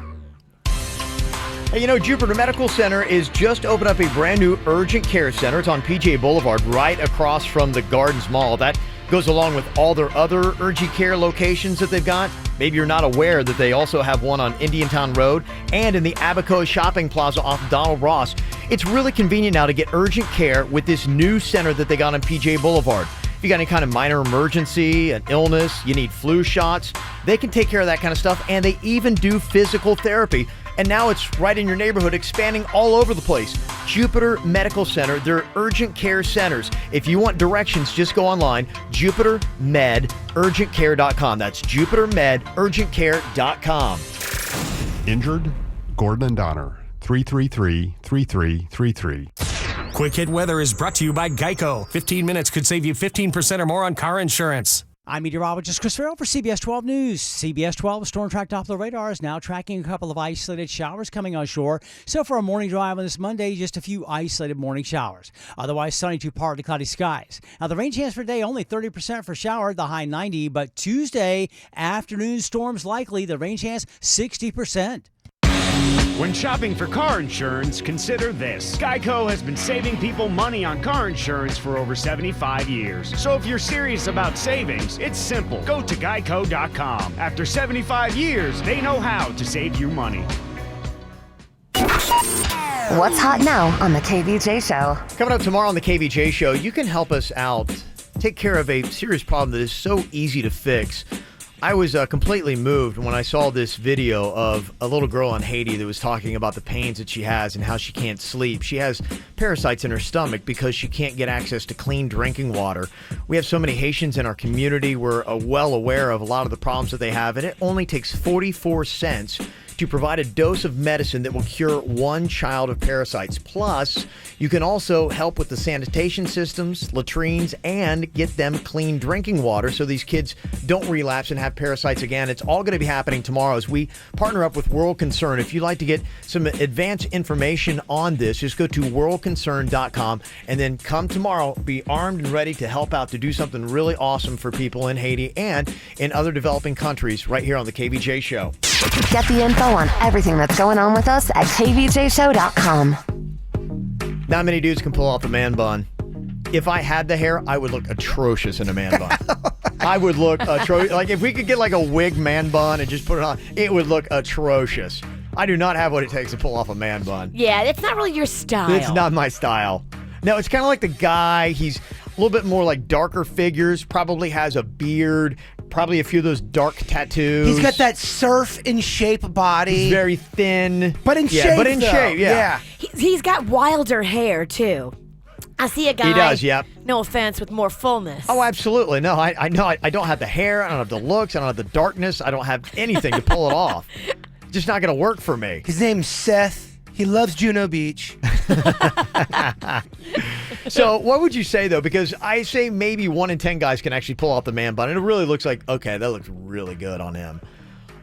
Hey, you know, Jupiter Medical Center is just opened up a brand new urgent care center. It's on PGA Boulevard, right across from the Gardens Mall. That goes along with all their other urgent care locations that they've got. Maybe you're not aware that they also have one on Indiantown Road and in the Abaco Shopping Plaza off Donald Ross. It's really convenient now to get urgent care with this new center that they got on PGA Boulevard. If you got any kind of minor emergency, an illness, you need flu shots, they can take care of that kind of stuff, and they even do physical therapy. And now it's right in your neighborhood, expanding all over the place. Jupiter Medical Center, they're urgent care centers. If you want directions, just go online, JupiterMedUrgentCare.com. That's JupiterMedUrgentCare.com. Injured? Gordon and Donner, 333-3333. Quick Hit Weather is brought to you by Geico. 15 minutes could save you 15% or more on car insurance. I'm meteorologist Chris Farrell for CBS 12 News. CBS 12 storm track Doppler radar is now tracking a couple of isolated showers coming on shore. So for a morning drive on this Monday, just a few isolated morning showers. Otherwise, sunny to partly cloudy skies. Now, the rain chance for today, only 30% for shower, the high 90. But Tuesday, afternoon storms likely, the rain chance 60%. When shopping for car insurance, consider this. Geico has been saving people money on car insurance for over 75 years. So if you're serious about savings, it's simple. Go to geico.com. After 75 years, they know how to save you money. What's hot now on the KVJ Show? Coming up tomorrow on the KVJ Show, you can help us out. Take care of a serious problem that is so easy to fix. I was completely moved when I saw this video of a little girl in Haiti that was talking about the pains that she has and how she can't sleep. She has parasites in her stomach because she can't get access to clean drinking water. We have so many Haitians in our community. We're well aware of a lot of the problems that they have, and it only takes 44 cents to provide a dose of medicine that will cure one child of parasites. Plus, you can also help with the sanitation systems, latrines, and get them clean drinking water so these kids don't relapse and have parasites again. It's all going to be happening tomorrow as we partner up with World Concern. If you'd like to get some advanced information on this, just go to worldconcern.com and then come tomorrow, be armed and ready to help out to do something really awesome for people in Haiti and in other developing countries right here on the KVJ Show. Get the info on everything that's going on with us at kvjshow.com. Not many dudes can pull off a man bun. If I had the hair, I would look atrocious in a man bun. I would look atrocious. Like, if we could get like a wig man bun and just put it on, it would look atrocious. I do not have what it takes to pull off a man bun. Yeah, it's not really your style. It's not my style. No, it's kind of like the guy. He's a little bit more like darker figures, probably has a beard, probably a few of those dark tattoos. He's got that surf in shape body. He's very thin. But in shape, But in though. shape, yeah. He's got wilder hair, too. I see a guy. He does, yep. No offense, with more fullness. Oh, absolutely. No, I know. I don't have the hair. I don't have the looks. I don't have the darkness. I don't have anything to pull it off. Just not going to work for me. His name's Seth. He loves Juno Beach. So what would you say, though? Because I say maybe 1 in 10 guys can actually pull off the man bun. And it really looks like, okay, that looks really good on him.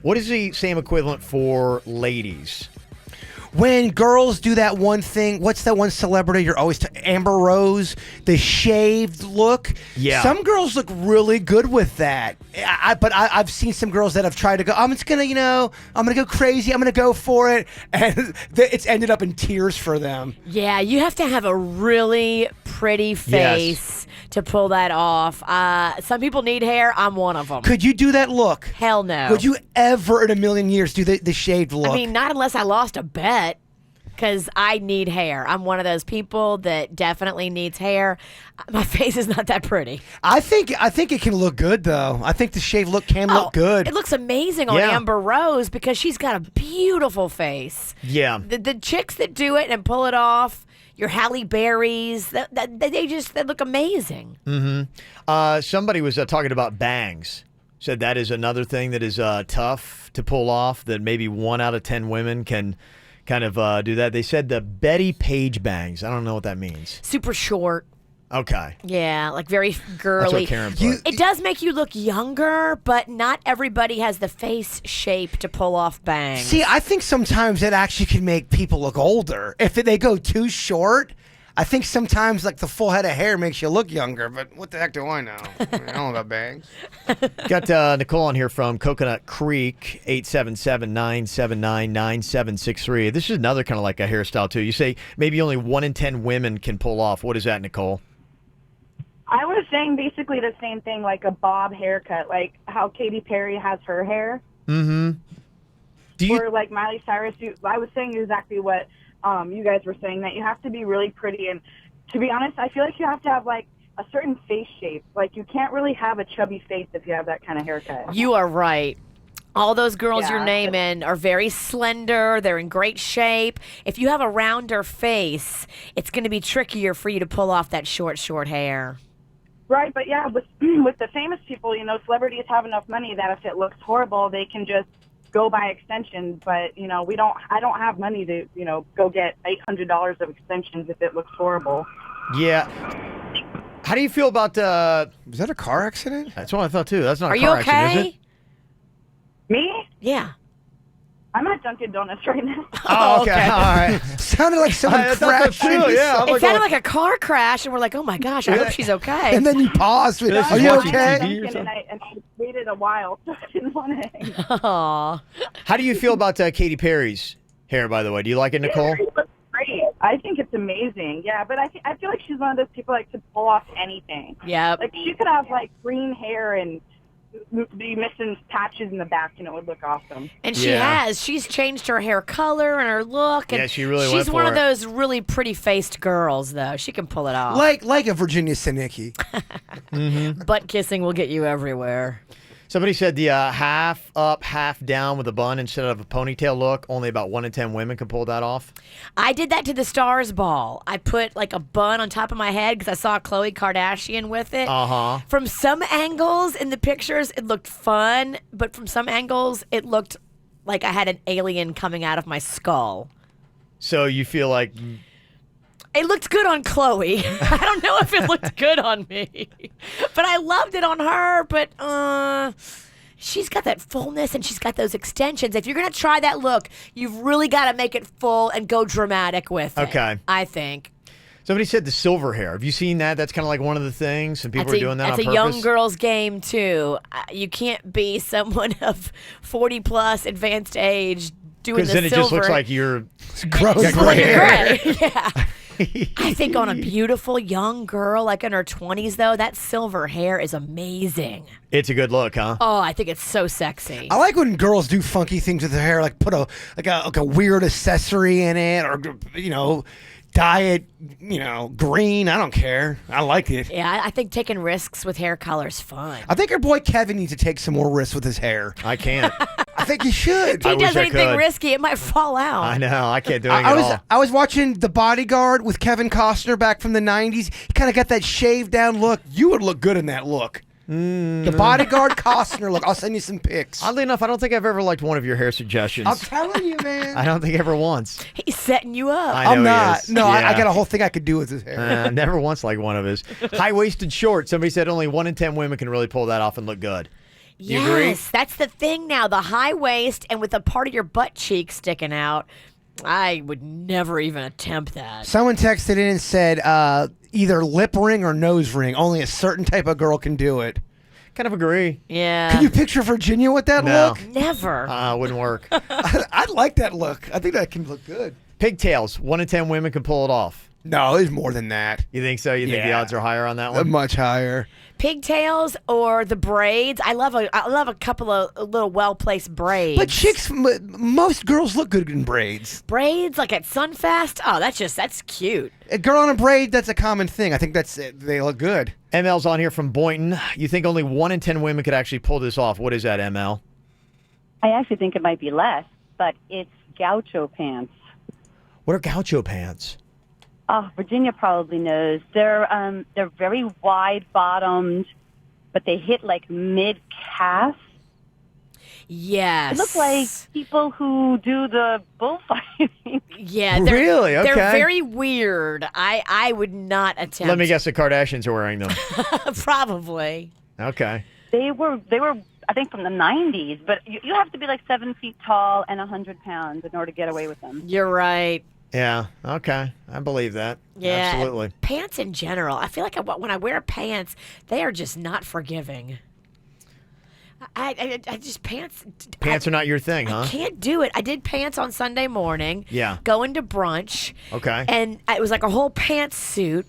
What is the same equivalent for ladies? When girls do that one thing, what's that one celebrity you're always Amber Rose, the shaved look? Yeah. Some girls look really good with that. But I've seen some girls that have tried to go, I'm just going to, I'm going to go crazy. I'm going to go for it. And it's ended up in tears for them. Yeah, you have to have a really pretty face to pull that off. Some people need hair. I'm one of them. Could you do that look? Hell no. Would you ever in a million years do the shaved look? I mean, not unless I lost a bet. Because I need hair. I'm one of those people that definitely needs hair. My face is not that pretty. I think it can look good, though. I think the shaved look can look good. It looks amazing on Amber Rose because she's got a beautiful face. Yeah. The chicks that do it and pull it off, your Halle Berrys, they look amazing. Mm-hmm. Somebody was talking about bangs. Said that is another thing that is tough to pull off, that maybe 1 out of 10 women can kind of do that. They said the Betty Page bangs. I don't know what that means. Super short. Okay. Yeah, like very girly. That's what Karen put. It does make you look younger, but not everybody has the face shape to pull off bangs. See, I think sometimes it actually can make people look older. If they go too short, I think sometimes like the full head of hair makes you look younger, but what the heck do I know? I don't know about bangs. Got Nicole on here from Coconut Creek, 877-979-9763. This is another kind of like a hairstyle, too. You say maybe only 1 in 10 women can pull off. What is that, Nicole? I was saying basically the same thing, like a bob haircut, like how Katy Perry has her hair. Mm-hmm. Or like Miley Cyrus. I was saying exactly what you guys were saying, that you have to be really pretty. And to be honest, I feel like you have to have like a certain face shape. Like you can't really have a chubby face if you have that kind of haircut. You are right. All those girls you're naming are very slender. They're in great shape. If you have a rounder face, it's going to be trickier for you to pull off that short hair. Right, but yeah, with the famous people, you know, celebrities have enough money that if it looks horrible, they can just go by extensions. But, you know, I don't have money to, you know, go get $800 of extensions if it looks horrible. Yeah. How do you feel about was that a car accident? That's what I thought, too. That's not Are a car you okay? accident, is it? Me? Yeah. I'm at Dunkin' Donuts right now. Oh, okay. All right. Sounded like someone I thought crashed. so, too. Yeah. It sounded like a car crash, and we're like, oh, my gosh, I hope she's okay. And then you paused. This Are is you watching okay? TV or And I waited a while, so I didn't want to hang up. Aw. How do you feel about Katy Perry's hair, by the way? Do you like it, Nicole? It looks great. I think it's amazing. Yeah, but I feel like she's one of those people that could pull off anything. Yep. Like she could have like green hair and be missing patches in the back, and it would look awesome. And she has. She's changed her hair color and her look. And Yeah, she really she's went for one of it. those really pretty-faced girls, though. She can pull it off. Like a Virginia Sinicki. Butt kissing will get you everywhere. Somebody said the half up, half down with a bun instead of a ponytail look, only about 1 in 10 women can pull that off. I did that to the Stars Ball. I put like a bun on top of my head because I saw Khloe Kardashian with it. Uh-huh. From some angles in the pictures, it looked fun, but from some angles, it looked like I had an alien coming out of my skull. So you feel like... It looked good on Khloe. I don't know if it looked good on me. But I loved it on her, but she's got that fullness and she's got those extensions. If you're going to try that look, you've really got to make it full and go dramatic with it. Okay. I think. Somebody said the silver hair. Have you seen that? That's kind of like one of the things, and people are doing that on purpose. That's a young girl's game, too. You can't be someone of 40-plus advanced age doing the silver. Because then it just looks like you're gross gray hair. Yeah. I think on a beautiful young girl, like in her 20s, though, that silver hair is amazing. It's a good look, huh? Oh, I think it's so sexy. I like when girls do funky things with their hair, like put a weird accessory in it, or dye it, green. I don't care. I like it. Yeah, I think taking risks with hair color is fun. I think our boy Kevin needs to take some more risks with his hair. I can't. I think he should. If he does anything risky, it might fall out. I know. I can't do anything at all. I was watching The Bodyguard with Kevin Costner back from the 90s. He kind of got that shaved down look. You would look good in that look. The Bodyguard Costner look. I'll send you some pics. Oddly enough, I don't think I've ever liked one of your hair suggestions. I'm telling you, man. I don't think ever once. He's setting you up. I know I'm not. he is. No, Yeah. I got a whole thing I could do with his hair. Never once like one of his. High-waisted shorts. Somebody said only 1 in 10 women can really pull that off and look good. Do you agree? Yes, that's the thing now. The high waist and with a part of your butt cheek sticking out. I would never even attempt that. Someone texted in and said either lip ring or nose ring. Only a certain type of girl can do it. Kind of agree. Yeah. Can you picture Virginia with that No. look? Never. Wouldn't work. I'd like that look. I think that can look good. Pigtails. 1 in 10 women can pull it off. No, there's more than that. You think so? You think the Yeah. odds are higher on that one? Much higher. Pigtails or the braids. I love a couple of little well-placed braids. But chicks, most girls look good in braids. Braids, like at Sunfest? Oh, that's cute. A girl on a braid, that's a common thing. I think they look good. ML's on here from Boynton. You think only 1 in 10 women could actually pull this off. What is that, ML? I actually think it might be less, but it's gaucho pants. What are gaucho pants? Oh, Virginia probably knows. They're very wide bottomed, but they hit like mid calf. Yes. It looks like people who do the bullfighting. Yeah. Really? Okay. They're very weird. I would not attempt. Let me guess the Kardashians are wearing them. Probably. Okay. They were I think from the 90s, but you have to be like 7 feet tall and 100 pounds in order to get away with them. You're right. Yeah. Okay. I believe that. Yeah. Absolutely. Pants in general. I feel like when I wear pants, they are just not forgiving. I just pants. Pants are not your thing, huh? I can't do it. I did pants on Sunday morning. Yeah. Going to brunch. Okay. And it was like a whole pantsuit,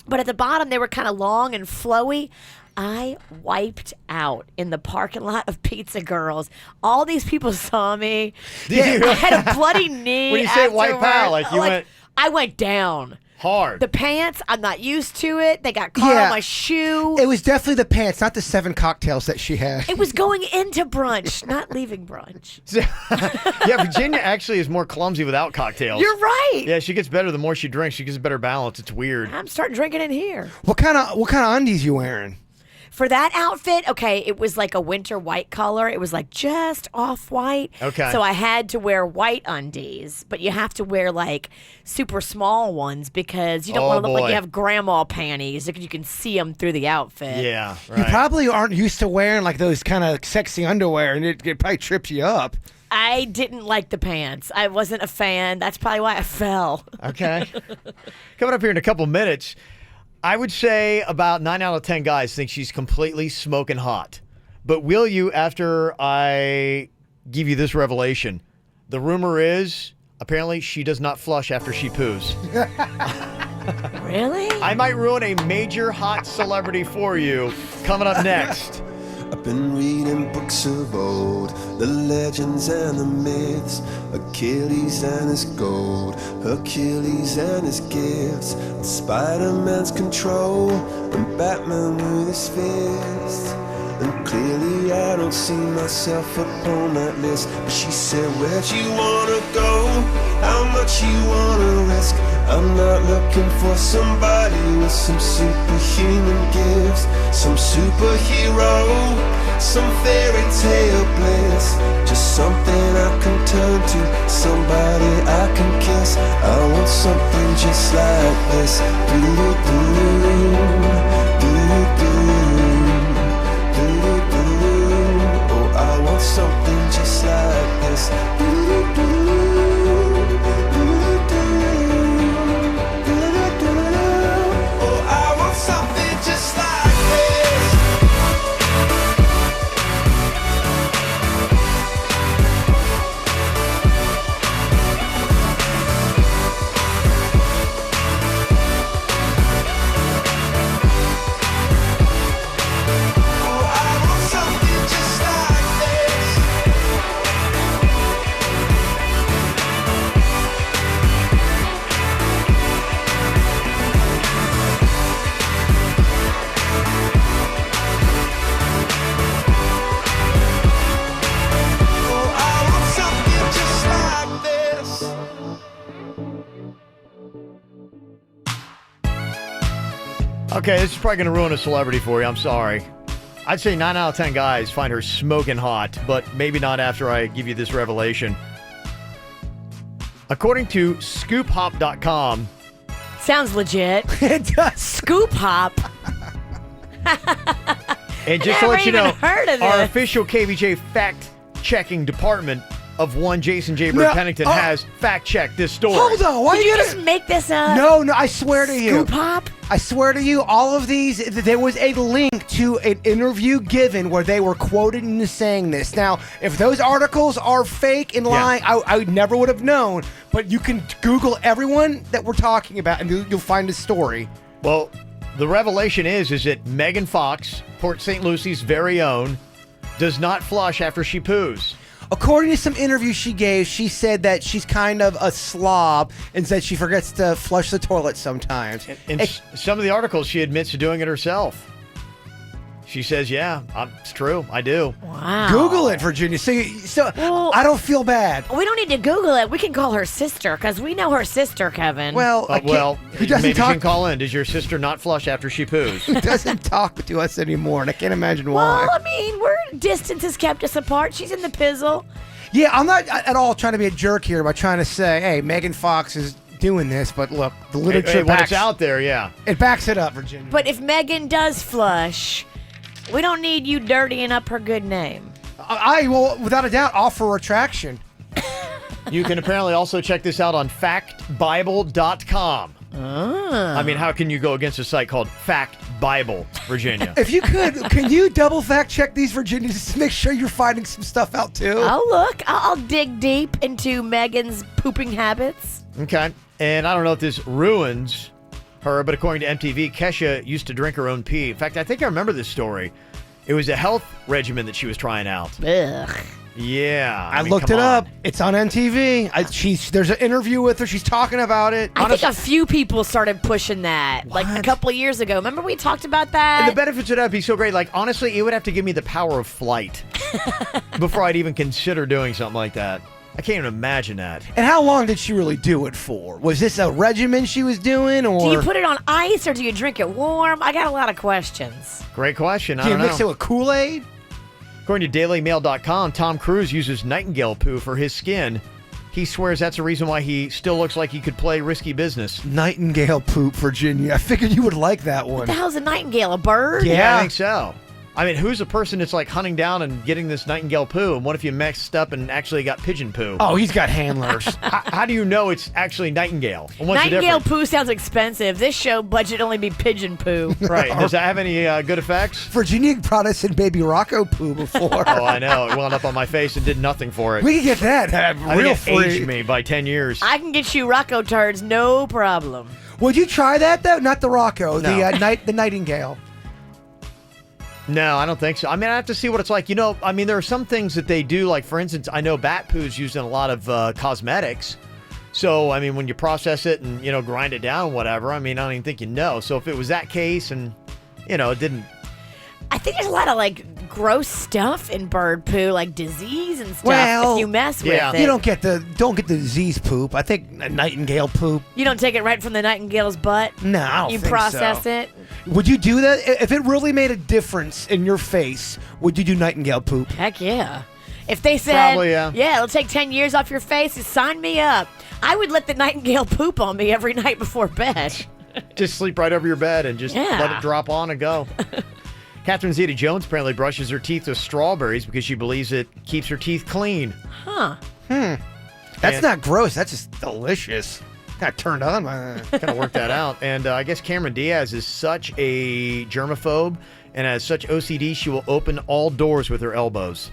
but at the bottom they were kind of long and flowy. I wiped out in the parking lot of Pizza Girls. All these people saw me. Did you? I had a bloody knee. When you say wipe afterward. out, like you went I went down. hard. The pants, I'm not used to it. They got caught on my shoe. It was definitely the pants, not the 7 cocktails that she had. It was going into brunch, not leaving brunch. Yeah, Virginia actually is more clumsy without cocktails. You're right. Yeah, she gets better the more she drinks. She gets a better balance. It's weird. I'm starting drinking in here. What kind of undies you wearing? For that outfit, okay, it was like a winter white color. It was like just off-white. Okay. So I had to wear white undies, but you have to wear like super small ones because you don't want to look like you have grandma panties. You can see them through the outfit. Yeah, right. You probably aren't used to wearing like those kind of sexy underwear, and it probably trips you up. I didn't like the pants. I wasn't a fan. That's probably why I fell. Okay. Coming up here in a couple minutes, I would say about 9 out of 10 guys think she's completely smoking hot. But will you, after I give you this revelation? The rumor is, apparently, she does not flush after she poos. Really? I might ruin a major hot celebrity for you. Coming up next. I've been reading books of old, the legends and the myths, Achilles and his gold, Hercules and his gifts, Spider-Man's control, and Batman with his fist. And clearly I don't see myself upon that list. But she said, where'd you wanna go? How much you wanna risk? I'm not looking for somebody with some superhuman gifts, some superhero, some fairy tale bliss. Just something I can turn to, somebody I can kiss. I want something just like this. Oh, I want something just like this. Oh, I want something just like this. Okay, this is probably going to ruin a celebrity for you. I'm sorry. I'd say 9 out of 10 guys find her smoking hot, but maybe not after I give you this revelation. According to ScoopHop.com. Sounds legit. It does. Scoop Hop. And just to let you know, heard of our this. official KVJ fact-checking department of one Jason J. Bird Pennington has fact-checked this story. Hold on. Why Did you you gonna just make this up? No, I swear to you. Scoop Hop? I swear to you, all of these, there was a link to an interview given where they were quoted into saying this. Now, if those articles are fake and lying, I never would have known, but you can Google everyone that we're talking about and you'll find a story. Well, the revelation is that Megan Fox, Port St. Lucie's very own, does not flush after she poos. According to some interviews she gave, she said that she's kind of a slob and said she forgets to flush the toilet sometimes. In some of the articles, she admits to doing it herself. She says, yeah, it's true. I do. Wow. Google it, Virginia. So I don't feel bad. We don't need to Google it. We can call her sister because we know her sister, Kevin. Well, maybe she can call in. Does your sister not flush after she poos? She doesn't talk to us anymore, and I can't imagine why. Well, I mean, distance has kept us apart. She's in the pizzle. Yeah, I'm not at all trying to be a jerk here by trying to say, hey, Megan Fox is doing this, but look, the literature when it's out there, it backs it up, Virginia. But if Megan does flush, we don't need you dirtying up her good name. I will, without a doubt, offer retraction. You can apparently also check this out on factbible.com. I mean, how can you go against a site called Fact Bible, Virginia? If you could, can you double fact check these, Virginia, just to make sure you're finding some stuff out too? I'll look. I'll dig deep into Megan's pooping habits. Okay. And I don't know if this ruins her, but according to MTV, Kesha used to drink her own pee. In fact, I think I remember this story. It was a health regimen that she was trying out. Ugh. Yeah. I looked it up. It's on MTV. There's an interview with her. She's talking about it. I think a few people started pushing that like a couple of years ago. Remember we talked about that? And the benefits of that would be so great. Like, honestly, it would have to give me the power of flight before I'd even consider doing something like that. I can't even imagine that. And how long did she really do it for? Was this a regimen she was doing, or do you put it on ice or do you drink it warm? I got a lot of questions. Great question. Do you mix it with Kool-Aid? According to DailyMail.com, Tom Cruise uses nightingale poo for his skin. He swears that's the reason why he still looks like he could play risky business. Nightingale poop, Virginia. I figured you would like that one. What the hell's a nightingale? A bird? Yeah, I think so. I mean, who's the person that's like hunting down and getting this nightingale poo? And what if you messed up and actually got pigeon poo? Oh, he's got handlers. How do you know it's actually nightingale? And what's the Nightingale difference? poo sounds expensive. This show budget only be pigeon poo. Right. Does that have any good effects? Virginia brought us in baby Rocco poo before. Oh, I know. It wound up on my face and did nothing for it. We can get that I real think it free. aged me by 10 years. I can get you Rocco turds, no problem. Would you try that though? Not the Rocco, No. the Nightingale. No, I don't think so. I mean, I have to see what it's like. You know, I mean, there are some things that they do. Like, for instance, I know bat poo is used in a lot of cosmetics. So, I mean, when you process it and, grind it down, whatever, I mean, I don't even think you know. So if it was that case and, it didn't... I think there's a lot of, gross stuff in bird poo, like disease and stuff. Well, if you mess with it, you don't get the disease poop. I think a nightingale poop. You don't take it right from the nightingale's butt. No, I don't you think process so. it. Would you do that if it really made a difference in your face? Would you do nightingale poop? Heck yeah. If they said, Probably, yeah. it'll take 10 years off your face, sign me up. I would let the nightingale poop on me every night before bed. Just sleep right over your bed and just let it drop on and go. Catherine Zeta-Jones apparently brushes her teeth with strawberries because she believes it keeps her teeth clean. Huh. That's not gross. That's just delicious. Got turned on. Kind of worked that out. And I guess Cameron Diaz is such a germaphobe and has such OCD, she will open all doors with her elbows.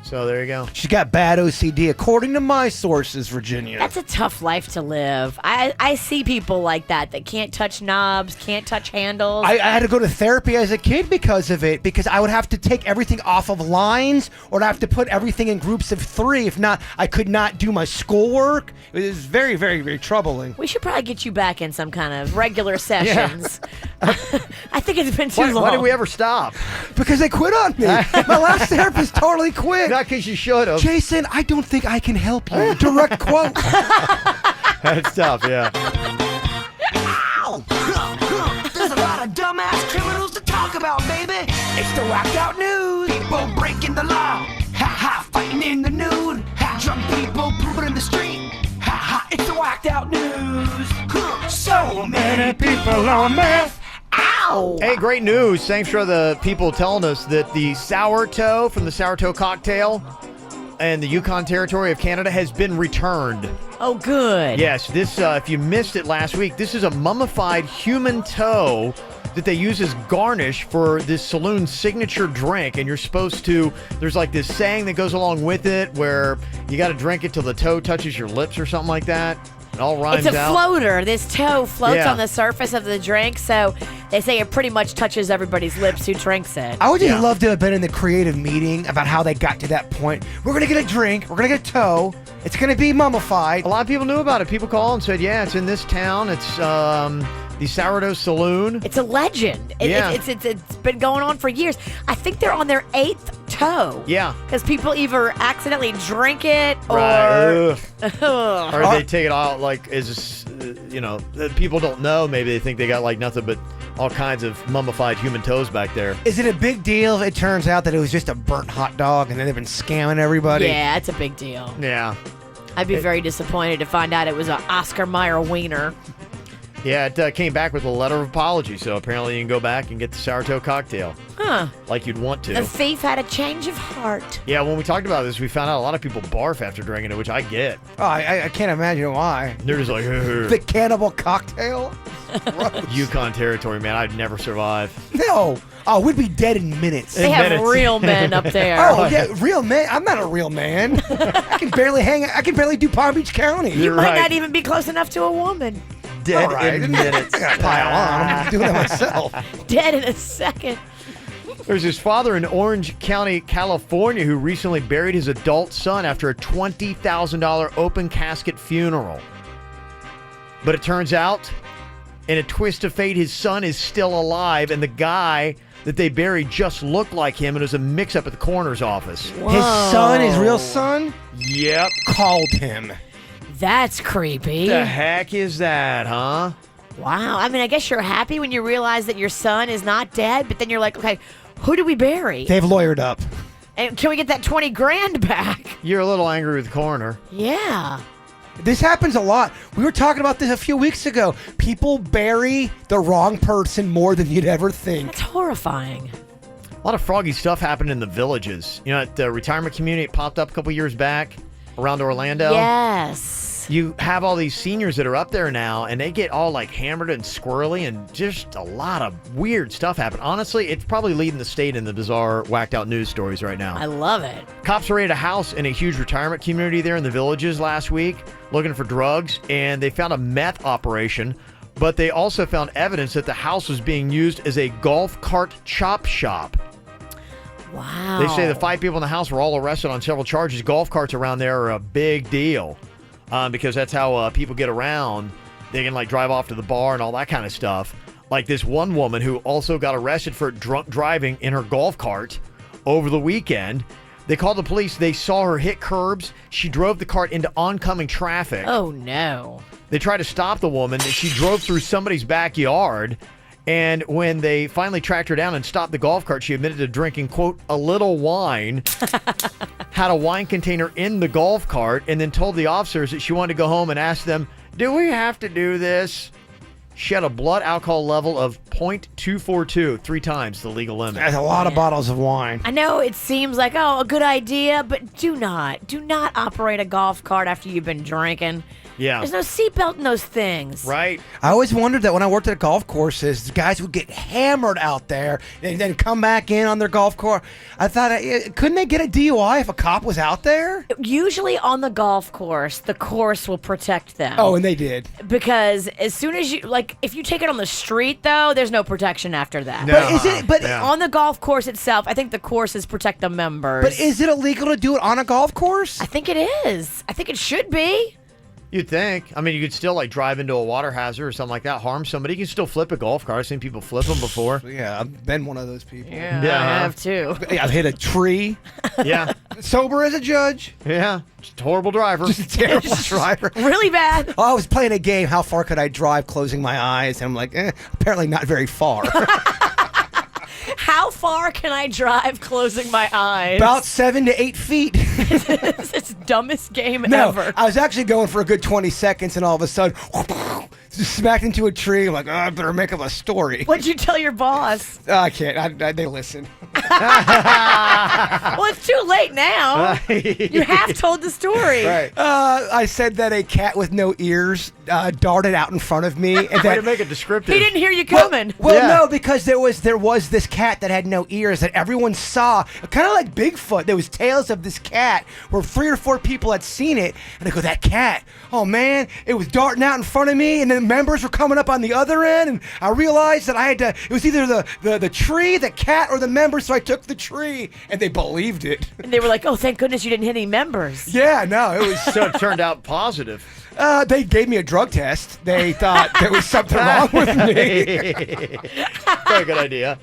So there you go. She's got bad OCD, according to my sources, Virginia. That's a tough life to live. I see people like that can't touch knobs, can't touch handles. I had to go to therapy as a kid because of it, because I would have to take everything off of lines or I'd have to put everything in groups of 3. If not, I could not do my schoolwork. It was very, very, very troubling. We should probably get you back in some kind of regular sessions. I think it's been too long. Why did we ever stop? Because they quit on me. My last therapist totally quit. Not because you should have. Jason, I don't think I can help you. Direct quote. That's tough, yeah. Ow! There's a lot of dumbass criminals to talk about, baby. It's the whacked out news. People breaking the law. Ha ha, fighting in the nude. Ha, drunk people pooping in the street. Ha ha, it's the whacked out news. So many people on meth. Ow! Hey, great news. Thanks for the people telling us that the sour toe from the sour toe cocktail and the Yukon Territory of Canada has been returned. Oh, good. Yes, this, if you missed it last week, this is a mummified human toe that they use as garnish for this saloon's signature drink. And you're supposed to, there's like this saying that goes along with it where you got to drink it till the toe touches your lips or something like that. It all rhymes out. It's a floater. This toe floats on the surface of the drink, so they say it pretty much touches everybody's lips who drinks it. I would just love to have been in the creative meeting about how they got to that point. We're going to get a drink. We're going to get a toe. It's going to be mummified. A lot of people knew about it. People called and said, yeah, it's in this town. It's the Sourdough Saloon. It's a legend. It's been going on for years. I think they're on their 8th toe. Yeah. Because people either accidentally drink it or... Right. Or they take it out like as, people don't know. Maybe they think they got like nothing but all kinds of mummified human toes back there. Is it a big deal if it turns out that it was just a burnt hot dog and then they've been scamming everybody? Yeah, it's a big deal. Yeah. I'd be very disappointed to find out it was an Oscar Mayer wiener. Yeah, it came back with a letter of apology, so apparently you can go back and get the sour toe cocktail. Huh. Like you'd want to. The thief had a change of heart. Yeah, when we talked about this, we found out a lot of people barf after drinking it, which I get. Oh, I can't imagine why. They're just like, the cannibal cocktail? Yukon Territory, man, I'd never survive. No. Oh, we'd be dead in minutes. They have real men up there. Oh, yeah, real men. I'm not a real man. I can barely do Palm Beach County. You might not even be close enough to a woman. Dead in minutes. I gotta pile on. I'm doing it myself. Dead in a second. There's his father in Orange County, California, who recently buried his adult son after a $20,000 open casket funeral. But it turns out, in a twist of fate, his son is still alive, and the guy that they buried just looked like him, and it was a mix-up at the coroner's office. Whoa. His son, his real son? Yep. Called him. That's creepy. The heck is that, huh? Wow. I mean, I guess you're happy when you realize that your son is not dead, but then you're like, okay, who do we bury? They've lawyered up. And can we get that 20 grand back? You're a little angry with the coroner. Yeah. This happens a lot. We were talking about this a few weeks ago. People bury the wrong person more than you'd ever think. That's horrifying. A lot of froggy stuff happened in the villages. You know, at the retirement community, it popped up a couple years back around Orlando. Yes. You have all these seniors that are up there now, and they get all like hammered and squirrely, and just a lot of weird stuff happen. Honestly, it's probably leading the state in the bizarre, whacked out news stories right now. I love it. Cops raided a house in a huge retirement community there in the villages last week looking for drugs, and they found a meth operation, but they also found evidence that the house was being used as a golf cart chop shop. Wow. They say the 5 people in the house were all arrested on several charges. Golf carts around there are a big deal because that's how people get around. They can like drive off to the bar and all that kind of stuff. Like this one woman who also got arrested for drunk driving in her golf cart over the weekend. They called the police. They saw her hit curbs. She drove the cart into oncoming traffic. Oh, no. They tried to stop the woman. She drove through somebody's backyard. And when they finally tracked her down and stopped the golf cart, she admitted to drinking, quote, a little wine, had a wine container in the golf cart, and then told the officers that she wanted to go home and asked them, do we have to do this? She had a blood alcohol level of 0.242, 3 times the legal limit. That's a lot of bottles of wine. I know it seems like, a good idea, but do not operate a golf cart after you've been drinking. Yeah. There's no seatbelt in those things. Right. I always wondered that when I worked at golf courses, the guys would get hammered out there and then come back in on their golf cart. I thought, couldn't they get a DUI if a cop was out there? Usually on the golf course, the course will protect them. Oh, and they did. Because as soon as you, if you take it on the street, though, there's no protection after that. No. But on the golf course itself, I think the courses protect the members. But is it illegal to do it on a golf course? I think it is. I think it should be. You'd think. I mean, you could still, drive into a water hazard or something like that, harm somebody. You can still flip a golf cart. I've seen people flip them before. Yeah, I've been one of those people. Yeah, I have too. I've hit a tree. Yeah. Sober as a judge. Yeah. Just a horrible driver. Just a terrible driver. Really bad. Oh, I was playing a game, how far could I drive closing my eyes? And I'm like, apparently not very far. How far can I drive closing my eyes? About 7 to 8 feet. It's the dumbest game ever. I was actually going for a good 20 seconds, and all of a sudden, just smacked into a tree. I'm like, I better make up a story. What'd you tell your boss? I can't. They listen. Well, it's too late now. You have told the story. Right. I said that a cat with no ears darted out in front of me. And Way to make it descriptive. He didn't hear you coming. Well, no, because there was this cat that had no ears that everyone saw, kind of like Bigfoot. There was tales of this cat where 3 or 4 people had seen it, and they go, that cat, oh man, it was darting out in front of me, and then members were coming up on the other end, and I realized that I had to, it was either the tree, the cat, or the members, so I took the tree, and they believed it. And they were like, oh, thank goodness you didn't hit any members. Yeah, no, it was... So it turned out positive. They gave me a drug test. They thought there was something wrong with me. Very good idea.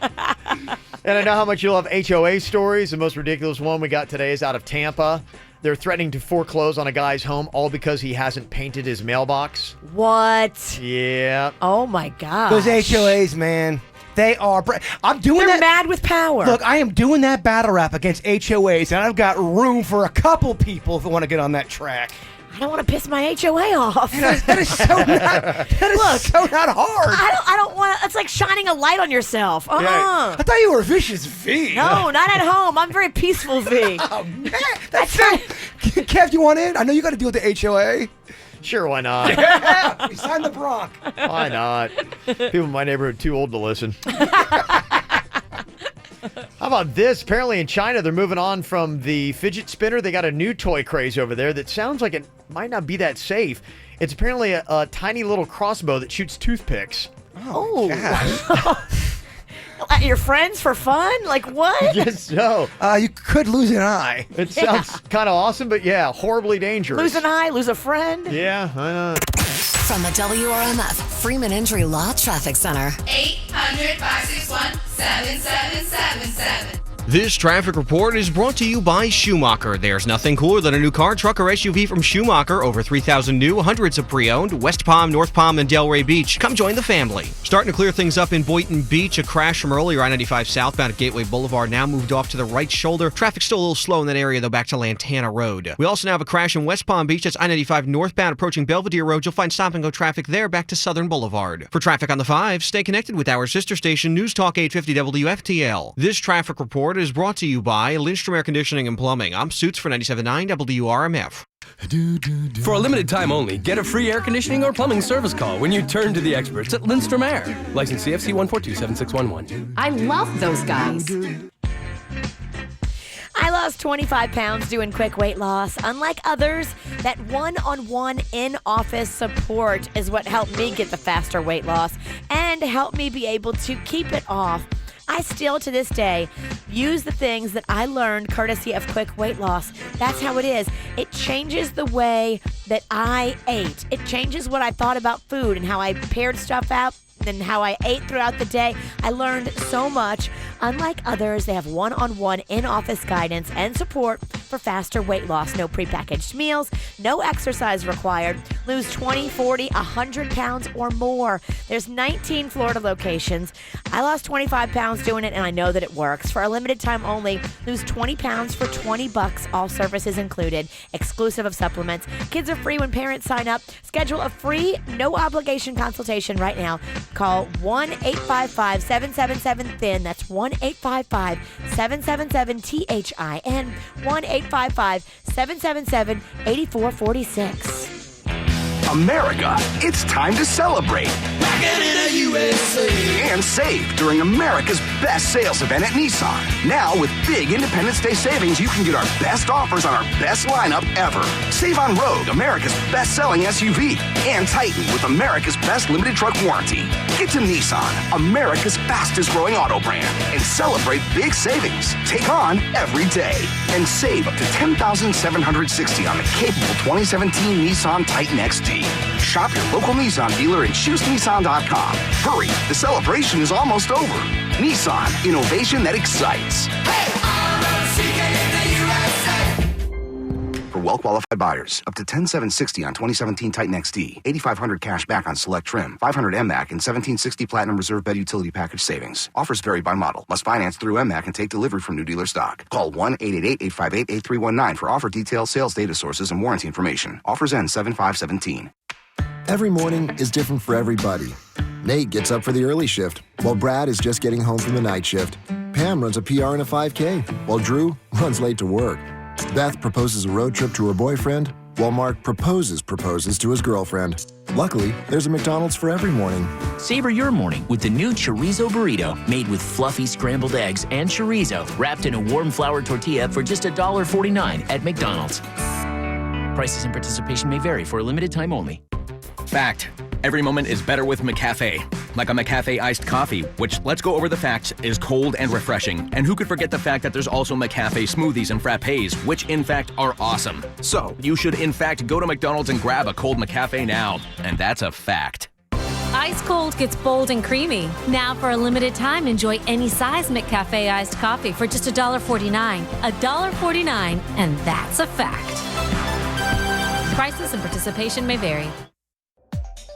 And I know how much you love HOA stories. The most ridiculous one we got today is out of Tampa. They're threatening to foreclose on a guy's home all because he hasn't painted his mailbox. What? Yeah. Oh, my God. Those HOAs, man. They are... I'm doing They're that... mad with power. Look, I am doing that battle rap against HOAs, and I've got room for a couple people who want to get on that track. I don't want to piss my HOA off. That is so not hard. I don't want to. It's like shining a light on yourself. I thought you were a vicious V. No, not at home. I'm very peaceful V. Oh, man. That's so... Kev, you want in? I know you got to deal with the HOA. Sure, why not? Yeah, we signed the Bronc. Why not? People in my neighborhood too old to listen. How about this? Apparently in China, they're moving on from the fidget spinner. They got a new toy craze over there that sounds like it might not be that safe. It's apparently a tiny little crossbow that shoots toothpicks. Oh, gosh. Your friends for fun? Like what? I guess so. You could lose an eye. It sounds kind of awesome, but yeah, horribly dangerous. Lose an eye, lose a friend. Yeah, I know. From the WRMF Freeman Injury Law Traffic Center. 800-561-7777. This traffic report is brought to you by Schumacher. There's nothing cooler than a new car, truck, or SUV from Schumacher. Over 3,000 new, hundreds of pre-owned. West Palm, North Palm, and Delray Beach. Come join the family. Starting to clear things up in Boynton Beach. A crash from earlier I-95 southbound at Gateway Boulevard now moved off to the right shoulder. Traffic's still a little slow in that area, though, back to Lantana Road. We also now have a crash in West Palm Beach. That's I-95 northbound approaching Belvedere Road. You'll find stop-and-go traffic there back to Southern Boulevard. For traffic on the 5, stay connected with our sister station, News Talk 850 WFTL. This traffic report is brought to you by Lindstrom Air Conditioning and Plumbing. I'm Suits for 97.9 WRMF. For a limited time only, get a free air conditioning or plumbing service call when you turn to the experts at Lindstrom Air. License CFC 1427611. I love those guys. I lost 25 pounds doing quick weight loss. Unlike others, that one-on-one in-office support is what helped me get the faster weight loss and helped me be able to keep it off. I still, to this day, use the things that I learned courtesy of quick weight loss. That's how it is. It changes the way that I ate. It changes what I thought about food and how I paired stuff out and how I ate throughout the day. I learned so much. Unlike others, they have one-on-one in-office guidance and support for faster weight loss. No prepackaged meals, no exercise required. Lose 20, 40, 100 pounds or more. There's 19 Florida locations. I lost 25 pounds doing it, and I know that it works. For a limited time only, lose 20 pounds for $20, all services included, exclusive of supplements. Kids are free when parents sign up. Schedule a free, no-obligation consultation right now. Call 1-855-777-THIN. That's 1-855-777-THIN. 1-855-777-8446. America, it's time to celebrate. Rockin' in the USA. And save during America's best sales event at Nissan. Now with big Independence Day savings, you can get our best offers on our best lineup ever. Save on Rogue, America's best-selling SUV. And Titan with America's best limited truck warranty. Get to Nissan, America's fastest-growing auto brand. And celebrate big savings. Take on every day. And save up to $10,760 on the capable 2017 Nissan Titan XT. Shop your local Nissan dealer and choosenissan.com. Hurry, the celebration is almost over. Nissan, innovation that excites. For well-qualified buyers, up to $10,760 on 2017 Titan XT, $8,500 cash back on select trim, $500 MMAC, and $1,760 Platinum Reserve Bed Utility Package savings. Offers vary by model. Must finance through MMAC and take delivery from new dealer stock. Call 1-888-858-8319 for offer details, sales data sources, and warranty information. Offers end 7/5/17. Every morning is different for everybody. Nate gets up for the early shift, while Brad is just getting home from the night shift. Pam runs a PR and a 5K, while Drew runs late to work. Beth proposes a road trip to her boyfriend, while Mark proposes to his girlfriend. Luckily, there's a McDonald's for every morning. Savor your morning with the new chorizo burrito, made with fluffy scrambled eggs and chorizo, wrapped in a warm flour tortilla for just $1.49 at McDonald's. Prices and participation may vary for a limited time only. Fact. Every moment is better with McCafe. Like a McCafe iced coffee, which, let's go over the facts, is cold and refreshing. And who could forget the fact that there's also McCafe smoothies and frappes, which in fact are awesome. So, you should in fact go to McDonald's and grab a cold McCafe now. And that's a fact. Ice Cold gets bold and creamy. Now for a limited time, enjoy any size McCafe iced coffee for just $1.49. $1.49, and that's a fact. Prices and participation may vary.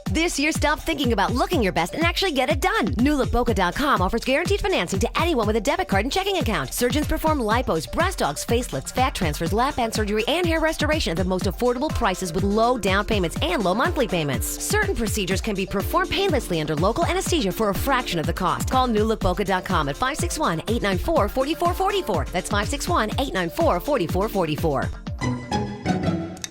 This year, stop thinking about looking your best and actually get it done. NewLookBoca.com offers guaranteed financing to anyone with a debit card and checking account. Surgeons perform lipos, breast augs, facelifts, fat transfers, lap band surgery, and hair restoration at the most affordable prices with low down payments and low monthly payments. Certain procedures can be performed painlessly under local anesthesia for a fraction of the cost. Call NewLookBoca.com at 561-894-4444. That's 561-894-4444.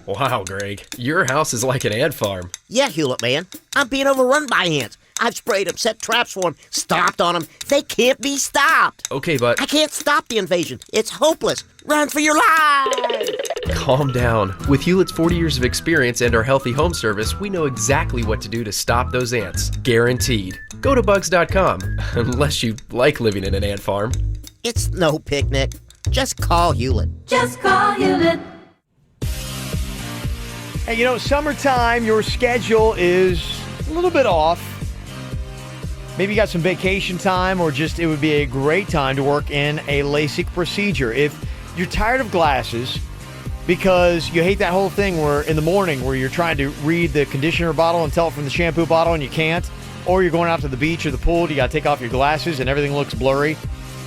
Wow, Greg, your house is like an ant farm. Yeah, Hewlett, man. I'm being overrun by ants. I've sprayed them, set traps for them, stomped on them. They can't be stopped. Okay, but... I can't stop the invasion. It's hopeless. Run for your life! Calm down. With Hewlett's 40 years of experience and our healthy home service, we know exactly what to do to stop those ants. Guaranteed. Go to bugs.com. Unless you like living in an ant farm. It's no picnic. Just call Hewlett. Just call Hewlett. Hey, you know, summertime, your schedule is a little bit off. Maybe you got some vacation time, or just it would be a great time to work in a LASIK procedure. If you're tired of glasses because you hate that whole thing where in the morning where you're trying to read the conditioner bottle and tell it from the shampoo bottle and you can't, or you're going out to the beach or the pool, you got to take off your glasses and everything looks blurry.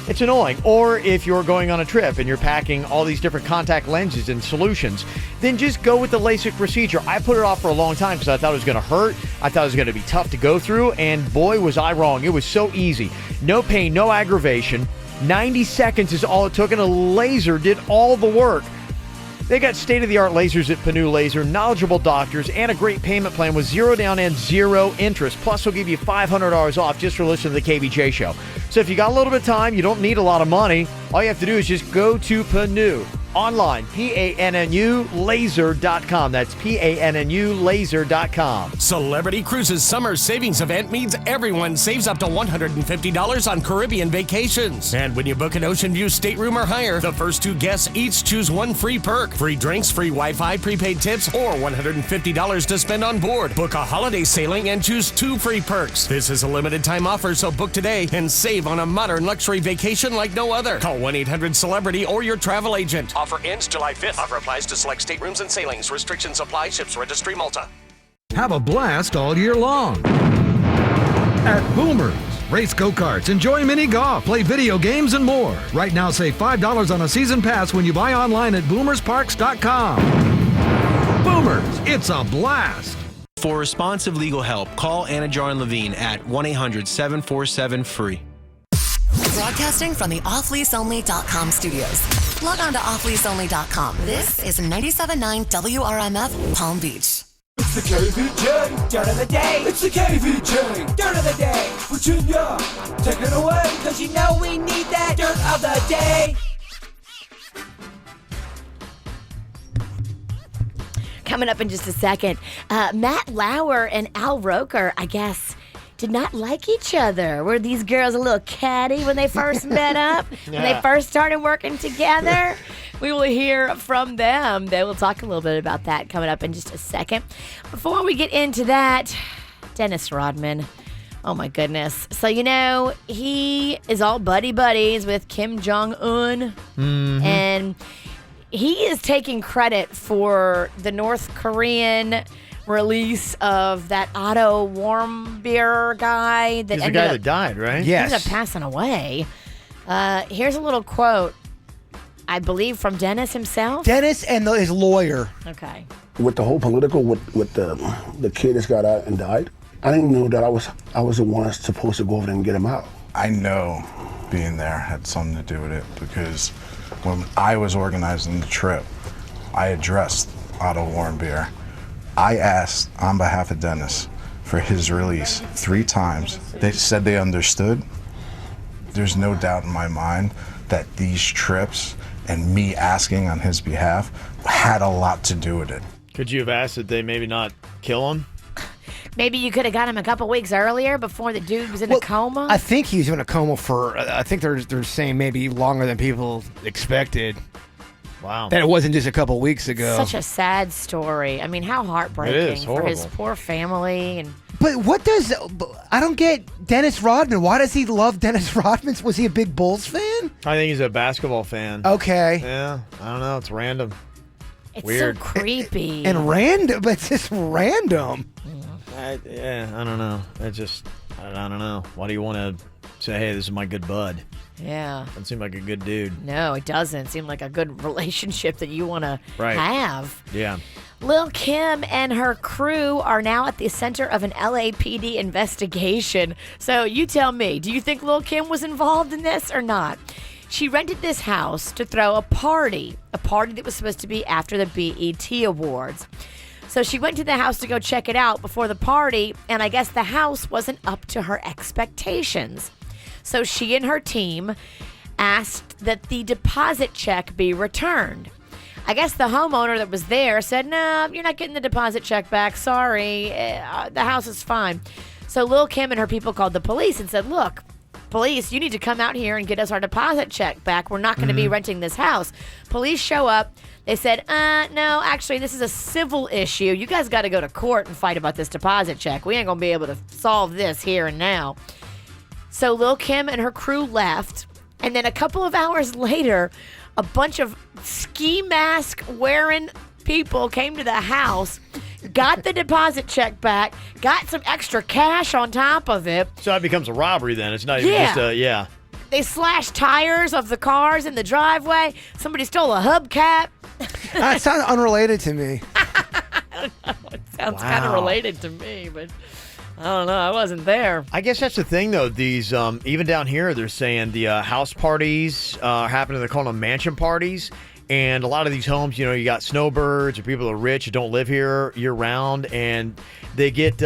It's annoying. Or if you're going on a trip and you're packing all these different contact lenses and solutions, then just go with the LASIK procedure. I put it off for a long time because I thought it was going to hurt. I thought it was going to be tough to go through, and boy, was I wrong. It was so easy. No pain, no aggravation. 90 seconds is all it took, and a laser did all the work. They got state-of-the-art lasers at Panu Laser, knowledgeable doctors, and a great payment plan with 0 down and 0 interest. Plus, they'll give you $500 off just for listening to the KVJ show. So if you got a little bit of time, you don't need a lot of money, all you have to do is just go to Panu. Online, PANNU laser.com. That's PANNU laser.com. Celebrity Cruises Summer Savings Event means everyone saves up to $150 on Caribbean vacations. And when you book an Ocean View stateroom or higher, the first 2 guests each choose one free perk. Free drinks, free Wi-Fi, prepaid tips, or $150 to spend on board. Book a holiday sailing and choose 2 free perks. This is a limited time offer, so book today and save on a modern luxury vacation like no other. Call 1-800-CELEBRITY or your travel agent. Offer ends July 5th. Offer applies to select staterooms and sailings. Restrictions apply. Ships Registry, Malta. Have a blast all year long at Boomers. Race go-karts, enjoy mini golf, play video games, and more. Right now, save $5 on a season pass when you buy online at boomersparks.com. Boomers, it's a blast. For responsive legal help, call Anna Jar Levine at 1-800-747-FREE. Broadcasting from the offleaseonly.com studios. Log on to offleaseonly.com. This is 97.9 WRMF Palm Beach. It's the KVJ Dirt of the Day. It's the KVJ Dirt of the Day. Virginia, take it away, cause you know we need that Dirt of the Day. Coming up in just a second, Matt Lauer and Al Roker, I guess, did not like each other. Were these girls a little catty when they first met up? When they first started working together? We will hear from them. They will talk a little bit about that coming up in just a second. Before we get into that, Dennis Rodman. Oh my goodness. So, you know, he is all buddies with Kim Jong-un. Mm-hmm. And he is taking credit for the North Korean release of that Otto Warmbier guy. He's the guy that died, right? Yes. He ended up passing away. Here's a little quote, I believe, from Dennis himself. Dennis and his lawyer. Okay. With the whole political, with the kid that's got out and died, I didn't know that I was the one that's supposed to go over there and get him out. I know being there had something to do with it, because when I was organizing the trip, I addressed Otto Warmbier. I asked on behalf of Dennis for his release 3 times. They said they understood. There's no doubt in my mind that these trips and me asking on his behalf had a lot to do with it. Could you have asked that they maybe not kill him? Maybe you could have got him a couple weeks earlier before the dude was in a coma? I think he was in a coma for, I think they're saying maybe longer than people expected. Wow. That it wasn't just a couple weeks ago. Such a sad story. I mean, how heartbreaking It is for his horrible. poor family. And But I don't get Dennis Rodman. Why does he love Dennis Rodman? Was he a big Bulls fan? I think he's a basketball fan. Okay. Yeah, I don't know. It's random. It's Weird. so creepy. And random, but it's just random. I don't know. I don't know. Why do you want to say, hey, this is my good bud? Yeah. Doesn't seem like a good dude. No, it doesn't seem like a good relationship that you want to have. Yeah. Lil' Kim and her crew are now at the center of an LAPD investigation. So you tell me, do you think Lil' Kim was involved in this or not? She rented this house to throw a party that was supposed to be after the BET Awards. So she went to the house to go check it out before the party, and I guess the house wasn't up to her expectations. So she and her team asked that the deposit check be returned. I guess the homeowner that was there said, no, you're not getting the deposit check back. Sorry, the house is fine. So Lil' Kim and her people called the police and said, look, police, you need to come out here and get us our deposit check back. We're not going to be renting this house. Police show up. They said, no, actually, this is a civil issue. You guys got to go to court and fight about this deposit check. We ain't going to be able to solve this here and now. So Lil' Kim and her crew left. And then a couple of hours later, a bunch of ski mask wearing people came to the house, got the deposit check back, got some extra cash on top of it. So it becomes a robbery then. It's not even just a, They slashed tires of the cars in the driveway. Somebody stole a hubcap. That sounds unrelated to me. I don't know. It sounds kind of related to me, but I don't know. I wasn't there. I guess that's the thing, though. These, even down here, they're saying the house parties are happening. They're calling them mansion parties. And a lot of these homes, you know, you got snowbirds or people that are rich who don't live here year round, and they get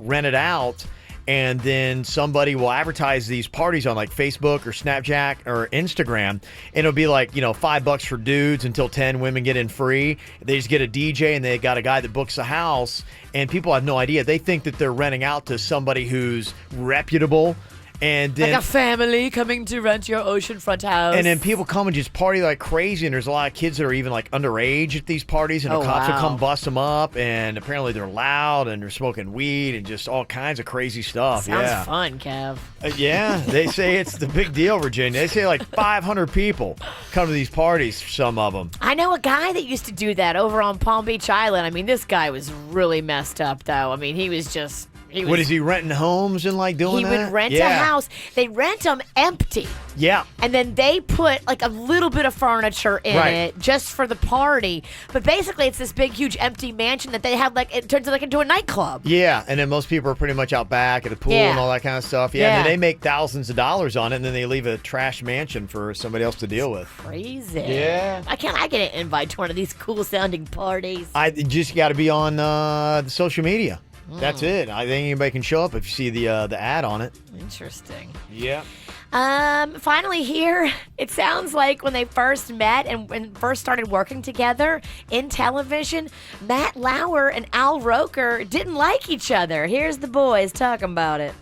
rented out. and then somebody will advertise these parties on like Facebook or Snapchat or Instagram, and it'll be like, $5 for dudes until 10 women get in free. They just get a DJ, and they got a guy that books the house, and people have no idea. They think that they're renting out to somebody who's reputable. And then, like a family coming to rent your oceanfront house. And then people come and just party like crazy, and there's a lot of kids that are even like underage at these parties, and the cops will come bust them up, and apparently they're loud, and they're smoking weed, and just all kinds of crazy stuff. Sounds fun, Kev. Yeah, they say it's the big deal, Virginia. They say like 500 people come to these parties, some of them. I know a guy that used to do that over on Palm Beach Island. I mean, this guy was really messed up, though. I mean, he was just... What is he renting homes and like doing that? He would rent a house. They rent them empty. Yeah. And then they put like a little bit of furniture in it just for the party. But basically it's this big, huge empty mansion that they have it turns into a nightclub. Yeah. And then most people are pretty much out back at the pool and all that kind of stuff. Yeah. And then they make thousands of dollars on it, and then they leave a trash mansion for somebody else to deal with. Crazy. Yeah. I get an invite to one of these cool sounding parties? I just got to be on the social media. That's it. I think anybody can show up if you see the ad on it. Interesting. Yeah. Finally here, it sounds like when they first met and first started working together in television, Matt Lauer and Al Roker didn't like each other. Here's the boys talking about it.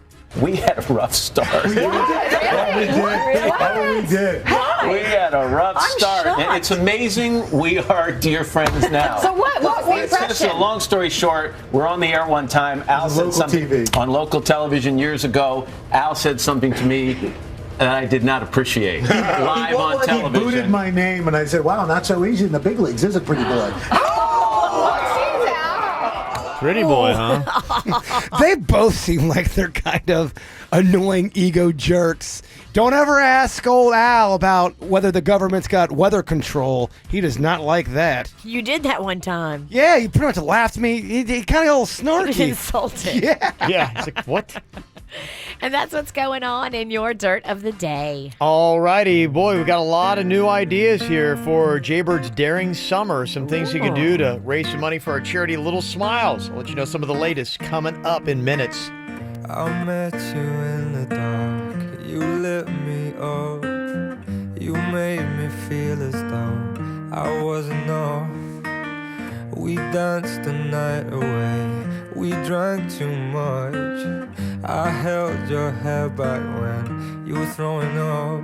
We had a rough start. We did. We had a rough start. And it's amazing we are dear friends now. So what? What was the impression? Just a long story short, we're on the air one time. Al said something on local television years ago. Al said something to me that I did not appreciate live on television. He booted my name, and I said, wow, not so easy in the big leagues, is it, pretty boy? Pretty boy, huh? They both seem like they're kind of annoying ego jerks. Don't ever ask old Al about whether the government's got weather control. He does not like that. You did that one time. Yeah, he pretty much laughed at me. He kind of all snarky. He was insulted. Yeah. Yeah. It's like, what? And that's what's going on in your dirt of the day. All righty. Boy, we've got a lot of new ideas here for Jaybird's Daring Summer. Some things you can do to raise some money for our charity Little Smiles. I'll let you know some of the latest coming up in minutes. I met you in the dark, you lit me up, you made me feel as though I wasn't off. We danced the night away, we drank too much. I held your hair back when you were throwing up.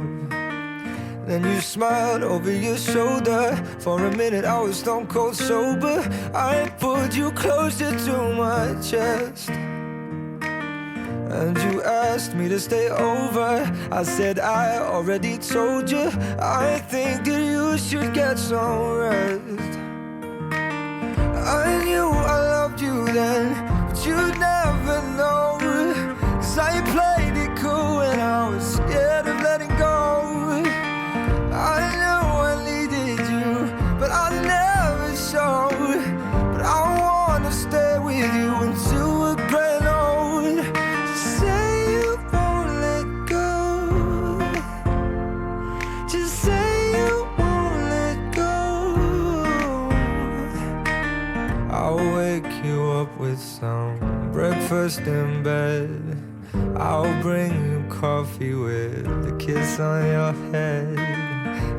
Then you smiled over your shoulder. For a minute I was stone cold sober. I pulled you closer to my chest, and you asked me to stay over. I said I already told you, I think that you should get some rest. I knew I loved you then, but you'd never know. 'Cause I played it cool and I was scared of letting go. I know I needed you, but I never showed. But I wanna stay with you until we're grown old. Just say you won't let go. Just say you won't let go. I'll wake you up with some breakfast in bed. I'll bring you coffee with a kiss on your head.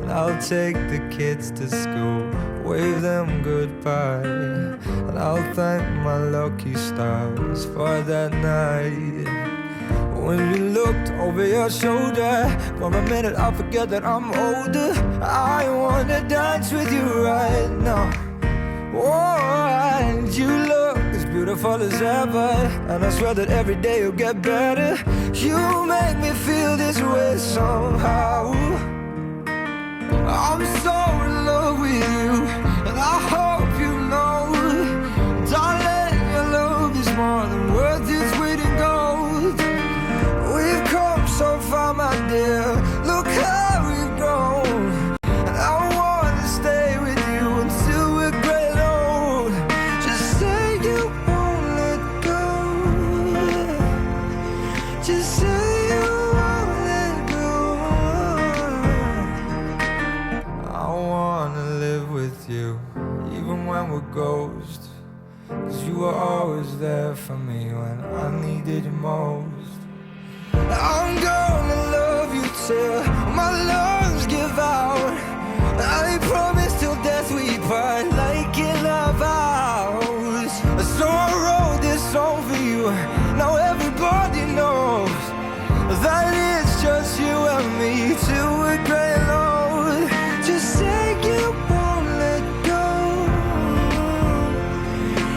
And I'll take the kids to school, wave them goodbye. And I'll thank my lucky stars for that night. When you looked over your shoulder, for a minute I forget that I'm older. I wanna dance with you right now. Oh, and you look as beautiful as ever, and I swear that every day you'll get better. You make me feel this way somehow. I'm so in love with you, and I hope you know, darling, your love is more than worth its weight in gold. We've come so far, my dear, look how we've grown. And I wanna stay with you until we're great old. Just say you won't let go. Just say you won't let go. I wanna live with you, even when we're ghosts. 'Cause you were always there for me when I needed you most. I'm gonna love you till my lungs give out. I promise till death we part like in our vows. So I wrote this song for you. Now everybody knows that it's just you and me till we're growing old. Just say you won't let go.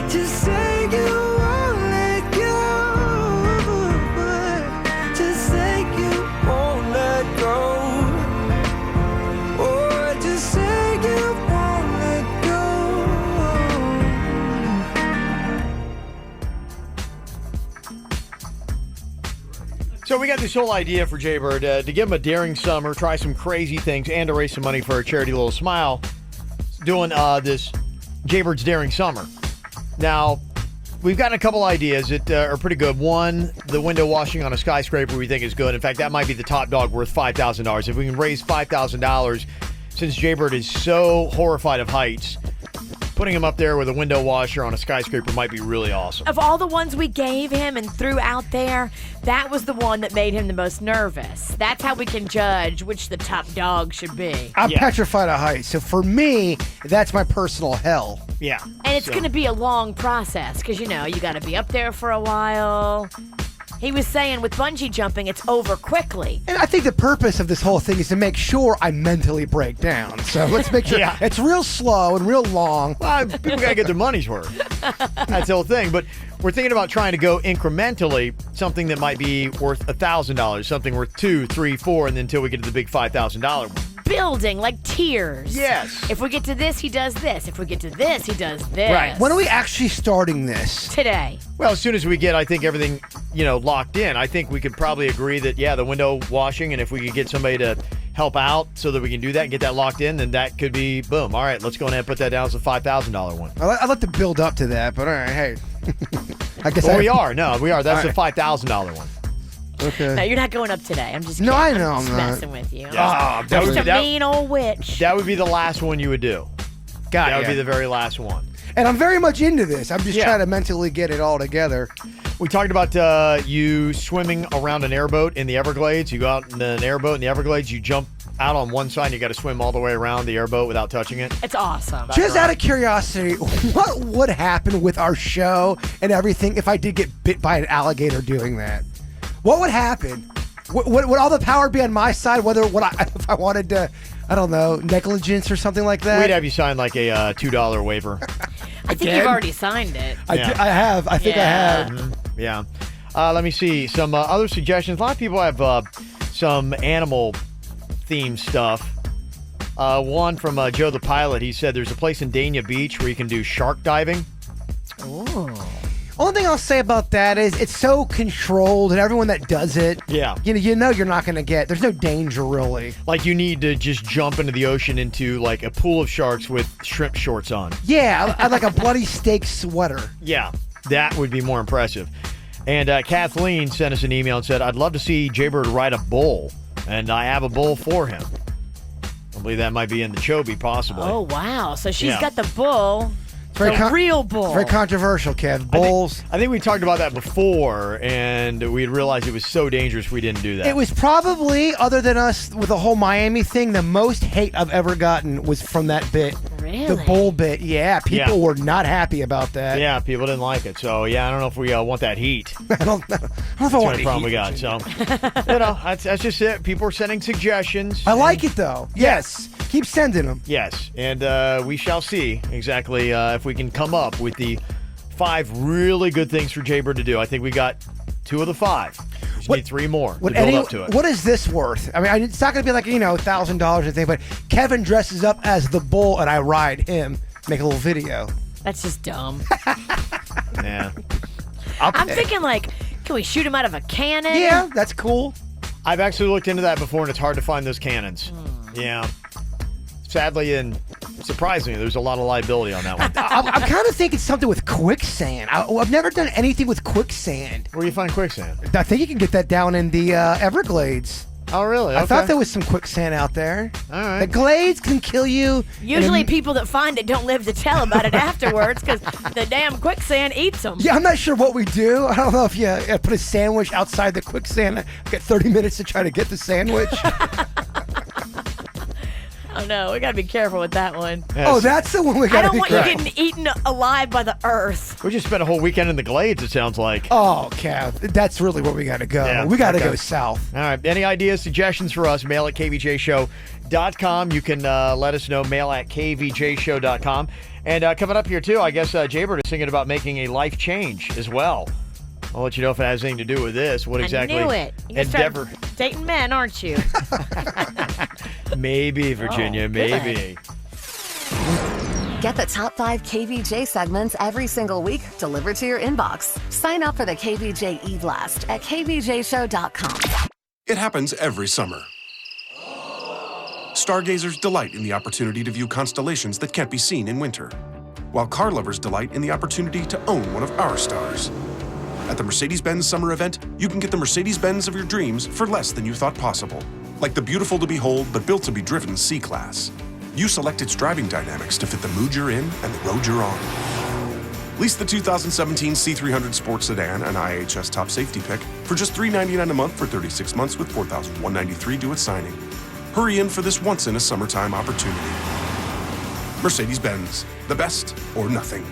Just say you won't let go. Just say you won't let go. Oh, just say you won't let go. So we got this whole idea for Jaybird to give him a daring summer, try some crazy things, and to raise some money for a charity Little Smile, doing this Jaybird's Daring Summer. Now, we've gotten a couple ideas that are pretty good. One, the window washing on a skyscraper we think is good. In fact, that might be the top dog, worth $5,000. If we can raise $5,000, since Jaybird is so horrified of heights, putting him up there with a window washer on a skyscraper might be really awesome. Of all the ones we gave him and threw out there, that was the one that made him the most nervous. That's how we can judge which the top dog should be. I'm petrified of heights, so for me, that's my personal hell. Yeah. And it's going to be a long process because, you got to be up there for a while. He was saying with bungee jumping, it's over quickly. And I think the purpose of this whole thing is to make sure I mentally break down. So let's make sure it's real slow and real long. Well, people got to get their money's worth. That's the whole thing. But we're thinking about trying to go incrementally, something that might be worth $1,000, something worth $2,000, $3,000, $4,000, and then until we get to the big $5,000 one. Building like tiers. Yes. If we get to this, he does this. If we get to this, he does this. Right. When are we actually starting this? Today. Well, as soon as we get, I think, everything, locked in, I think we could probably agree that, the window washing, and if we could get somebody to help out so that we can do that and get that locked in, then that could be, boom. All right, let's go ahead and put that down as a $5,000 one. I'd like to build up to that, but all right, hey. I guess we are. No, we are. That's All a $5,000 one. Okay. No, you're not going up today. I'm just No, kidding. I know I'm just I'm not. messing with you. Yeah. I'm just a mean old witch. That would be the last one you would do. Got That would ya. be the very last one. And I'm very much into this. I'm just trying to mentally get it all together. We talked about you swimming around an airboat in the Everglades. You go out in an airboat in the Everglades, you jump out on one side, and you got to swim all the way around the airboat without touching it. It's awesome. Just out of curiosity, what would happen with our show and everything if I did get bit by an alligator doing that? What would happen? Would all the power be on my side? If I wanted to, I don't know, negligence or something like that? We'd have you sign like a $2 waiver. I think you've already signed it. I have. I think I have. Mm-hmm. Yeah. Let me see. Some other suggestions. A lot of people have some animal-themed stuff. One from Joe the Pilot. He said there's a place in Dania Beach where you can do shark diving. Ooh. Only thing I'll say about that is it's so controlled, and everyone that does it, you know you're not going to get. There's no danger really. Like you need to just jump into the ocean into like a pool of sharks with shrimp shorts on. Yeah, I like a bloody steak sweater. Yeah, that would be more impressive. And Kathleen sent us an email and said, "I'd love to see Jaybird ride a bull, and I have a bull for him." I believe that might be in the Chobe, possibly. Oh, wow. So she's Yeah. got the bull. Very The real bull. Very controversial, Kev. Bulls. I think we talked about that before, and we had realized it was so dangerous we didn't do that. It was probably, other than us with the whole Miami thing, the most hate I've ever gotten was from that bit. Really? The bull bit. Yeah, people were not happy about that. Yeah, people didn't like it. So, I don't know if we want that heat. I don't know if I That's want the any problem we heat, got. So, that's just it. People are sending suggestions. I like it, though. Yes. Keep sending them. Yes, and we shall see exactly if we can come up with the 5 really good things for Jaybird to do. I think we got 2 of the 5. Just need 3 more to build up to it. What is this worth? I mean, it's not going to be like, $1,000 or anything, but Kevin dresses up as the bull and I ride him, make a little video. That's just dumb. Yeah. I'm thinking like, can we shoot him out of a cannon? Yeah, that's cool. I've actually looked into that before, and it's hard to find those cannons. Yeah. Sadly and surprisingly, there's a lot of liability on that one. I'm kind of thinking something with quicksand. I've never done anything with quicksand. Where do you find quicksand? I think you can get that down in the Everglades. Oh, really? I thought there was some quicksand out there. All right. The glades can kill you. Usually people that find it don't live to tell about it afterwards because the damn quicksand eats them. Yeah, I'm not sure what we do. I don't know if you put a sandwich outside the quicksand. I got 30 minutes to try to get the sandwich. Oh, no. We got to be careful with that one. Yes. Oh, that's the one we I got to don't be want you careful. getting eaten alive by the earth. We just spent a whole weekend in the Glades, it sounds like. Oh, Cav, that's really where we got to go. Yeah, We got to okay. go south. All right. Any ideas, suggestions for us? Mail at kvjshow.com. You can let us know. Mail at kvjshow.com. And coming up here, too, I guess Jaybird is thinking about making a life change as well. I'll let you know if it has anything to do with this. What exactly? I knew it. You're gonna start endeavor? dating men, aren't you? Maybe, Virginia, Oh, maybe. Get the top 5 KVJ segments every single week delivered to your inbox. Sign up for the KVJ e-blast at kvjshow.com. It happens every summer. Stargazers delight in the opportunity to view constellations that can't be seen in winter, while car lovers delight in the opportunity to own one of our stars. At the Mercedes-Benz summer event, you can get the Mercedes-Benz of your dreams for less than you thought possible. Like the beautiful to behold but built to be driven C-Class. You select its driving dynamics to fit the mood you're in and the road you're on. Lease the 2017 C300 Sports Sedan, an IHS top safety pick, for just $399 a month for 36 months with $4,193 due at signing. Hurry in for this once-in-a-summertime opportunity. Mercedes-Benz, the best or nothing.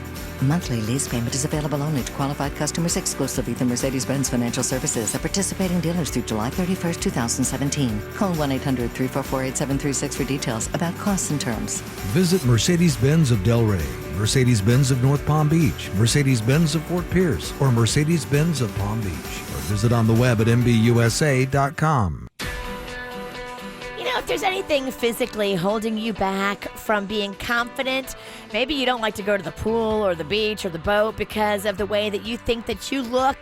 Monthly lease payment is available only to qualified customers exclusively through Mercedes-Benz Financial Services at participating dealers through July 31st, 2017. Call 1-800-344-8736 for details about costs and terms. Visit Mercedes-Benz of Delray, Mercedes-Benz of North Palm Beach, Mercedes-Benz of Fort Pierce, or Mercedes-Benz of Palm Beach. Or visit on the web at mbusa.com. You know, if there's anything physically holding you back from being confident, maybe you don't like to go to the pool or the beach or the boat because of the way that you think that you look.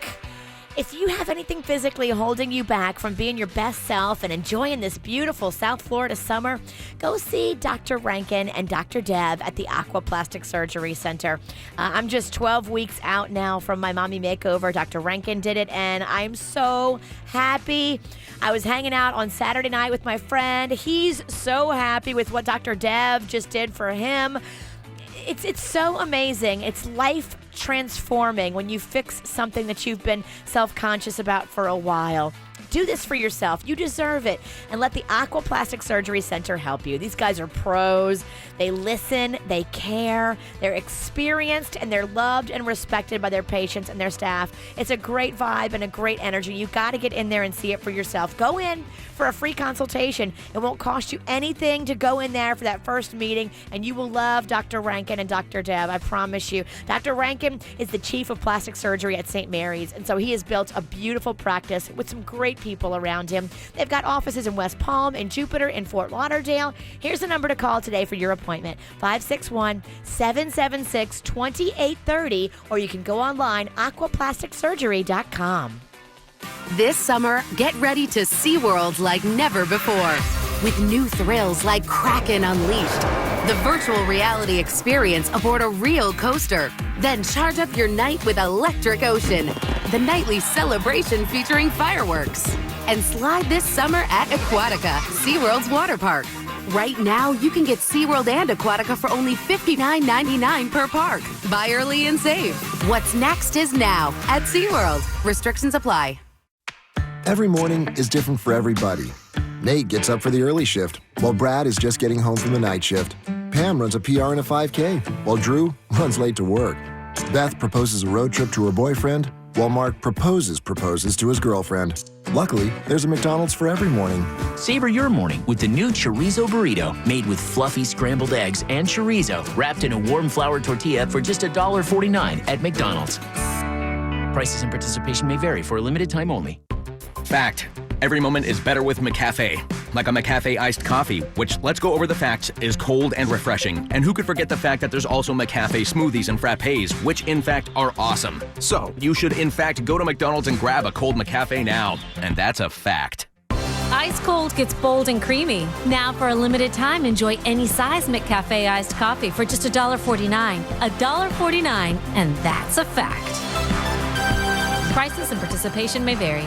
If you have anything physically holding you back from being your best self and enjoying this beautiful South Florida summer, go see Dr. Rankin and Dr. Deb at the Aquaplastic Surgery Center. I'm just 12 weeks out now from my mommy makeover. Dr. Rankin did it, and I'm so happy. I was hanging out on Saturday night with my friend. He's so happy with what Dr. Deb just did for him. It's so amazing. It's life transforming when you fix something that you've been self-conscious about for a while. Do this for yourself. You deserve it. And let the Aquaplastic Surgery Center help you. These guys are pros. They listen. They care. They're experienced, and they're loved and respected by their patients and their staff. It's a great vibe and a great energy. You got to get in there and see it for yourself. Go in for a free consultation. It won't cost you anything to go in there for that first meeting, and you will love Dr. Rankin and Dr. Deb. I promise you. Dr. Rankin is the chief of plastic surgery at St. Mary's, and so he has built a beautiful practice with some great people around him. They've got offices in West Palm, in Jupiter, in Fort Lauderdale. Here's the number to call today for your appointment, 561-776-2830, or you can go online, aquaplasticsurgery.com. This summer, get ready to SeaWorld like never before. With new thrills like Kraken Unleashed, the virtual reality experience aboard a real coaster. Then charge up your night with Electric Ocean, the nightly celebration featuring fireworks. And slide this summer at Aquatica, SeaWorld's water park. Right now, you can get SeaWorld and Aquatica for only $59.99 per park. Buy early and save. What's next is now at SeaWorld. Restrictions apply. Every morning is different for everybody. Nate gets up for the early shift, while Brad is just getting home from the night shift. Pam runs a PR and a 5K, while Drew runs late to work. Beth proposes a road trip to her boyfriend, while Mark proposes to his girlfriend. Luckily, there's a McDonald's for every morning. Savor your morning with the new chorizo burrito, made with fluffy scrambled eggs and chorizo, wrapped in a warm flour tortilla for just $1.49 at McDonald's. Prices and participation may vary for a limited time only. Fact. Every moment is better with McCafe. Like a McCafe iced coffee, which, let's go over the facts, is cold and refreshing. And who could forget the fact that there's also McCafe smoothies and frappes, which in fact are awesome. So, you should in fact go to McDonald's and grab a cold McCafe now. And that's a fact. Ice Cold gets bold and creamy. Now for a limited time, enjoy any size McCafe iced coffee for just $1.49. $1.49, and that's a fact. Prices and participation may vary.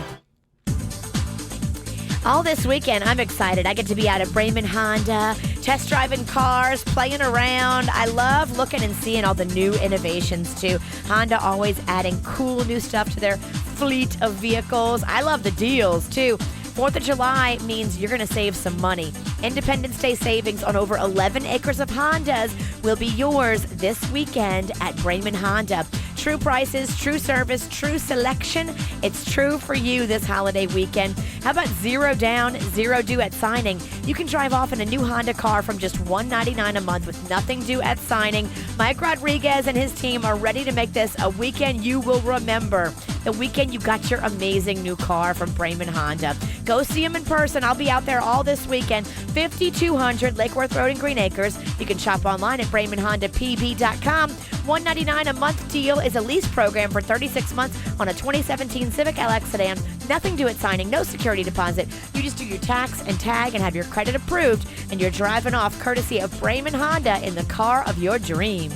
All this weekend, I'm excited. I get to be out at Bremen Honda, test driving cars, playing around. I love looking and seeing all the new innovations, too. Honda always adding cool new stuff to their fleet of vehicles. I love the deals, too. 4th of July means you're going to save some money. Independence Day savings on over 11 acres of Hondas will be yours this weekend at Bremen Honda. True prices, true service, true selection. It's true for you this holiday weekend. How about 0 down, 0 due at signing? You can drive off in a new Honda car from just $199 a month with nothing due at signing. Mike Rodriguez and his team are ready to make this a weekend you will remember. The weekend you got your amazing new car from Bremen Honda. Go see them in person. I'll be out there all this weekend. 5200 Lake Worth Road in Green Acres. You can shop online at BremenHondaPB.com. $199 a month deal is a lease program for 36 months on a 2017 Civic LX sedan. Nothing due at signing, no security deposit. You just do your tax and tag and have your credit approved, and you're driving off courtesy of Bremen Honda in the car of your dreams.